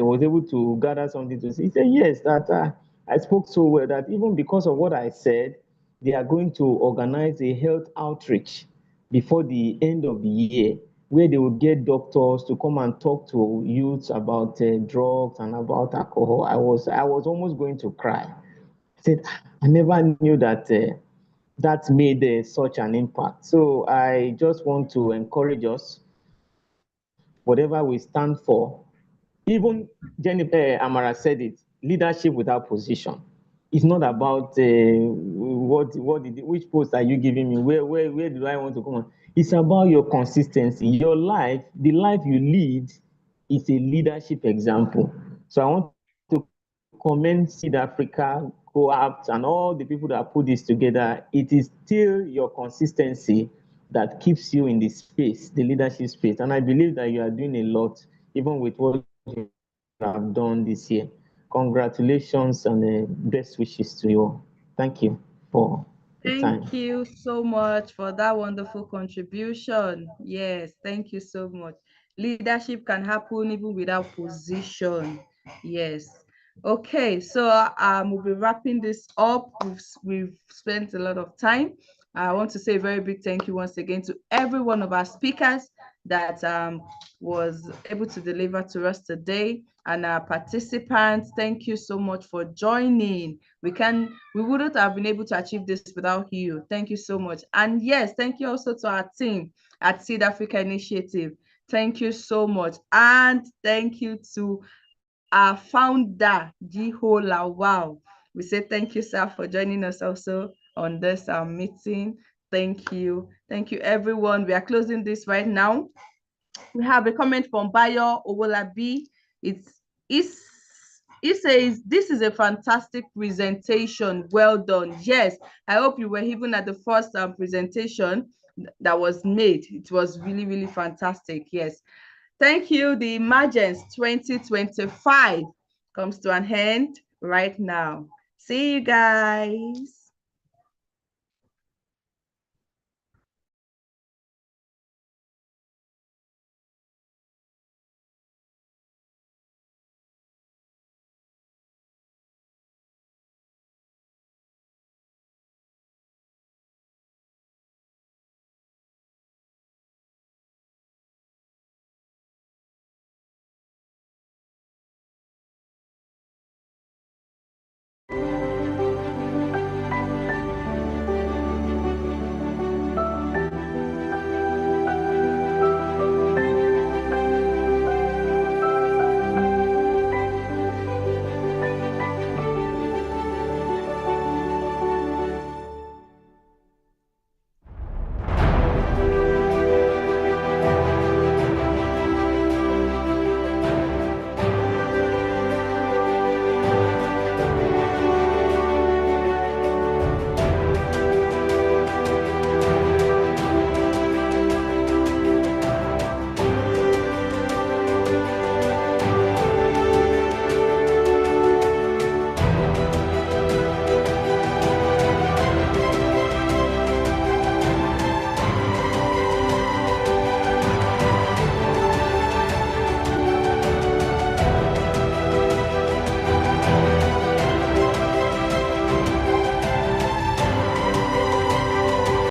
was able to gather something to say. He said yes, that I spoke so well that even because of what I said, they are going to organize a health outreach before the end of the year, where they would get doctors to come and talk to youths about drugs and about alcohol. I was almost going to cry. I said, I never knew that that made such an impact. So I just want to encourage us, whatever we stand for. Even Jennifer Amara said it, leadership without position. It's not about which post are you giving me? Where do I want to come on? It's about your consistency. Your life, the life you lead, is a leadership example. So I want to commend Seed Africa, Co-opt, and all the people that put this together. It is still your consistency that keeps you in the space, the leadership space. And I believe that you are doing a lot, even with what you have done this year. Congratulations and best wishes to you all. Thank you for the time. Thank you so much for that wonderful contribution. Yes, thank you so much. Leadership can happen even without position. Yes. Okay, so we'll be wrapping this up. We've spent a lot of time. I want to say a very big thank you once again to every one of our speakers that was able to deliver to us today, and our participants. Thank you so much for joining. We wouldn't have been able to achieve this without you. Thank you so much. And yes, thank you also to our team at Seed Africa Initiative. Thank you so much. And thank you to our founder, Jiho Lawal. We say thank you, sir, for joining us also on this meeting. Thank you. Thank you, everyone. We are closing this right now. We have a comment from Bayo Owolabi. It says, this is a fantastic presentation. Well done. Yes, I hope you were even at the first presentation that was made. It was really, really fantastic. Yes. Thank you. The Emergence 2025 comes to an end right now. See you guys.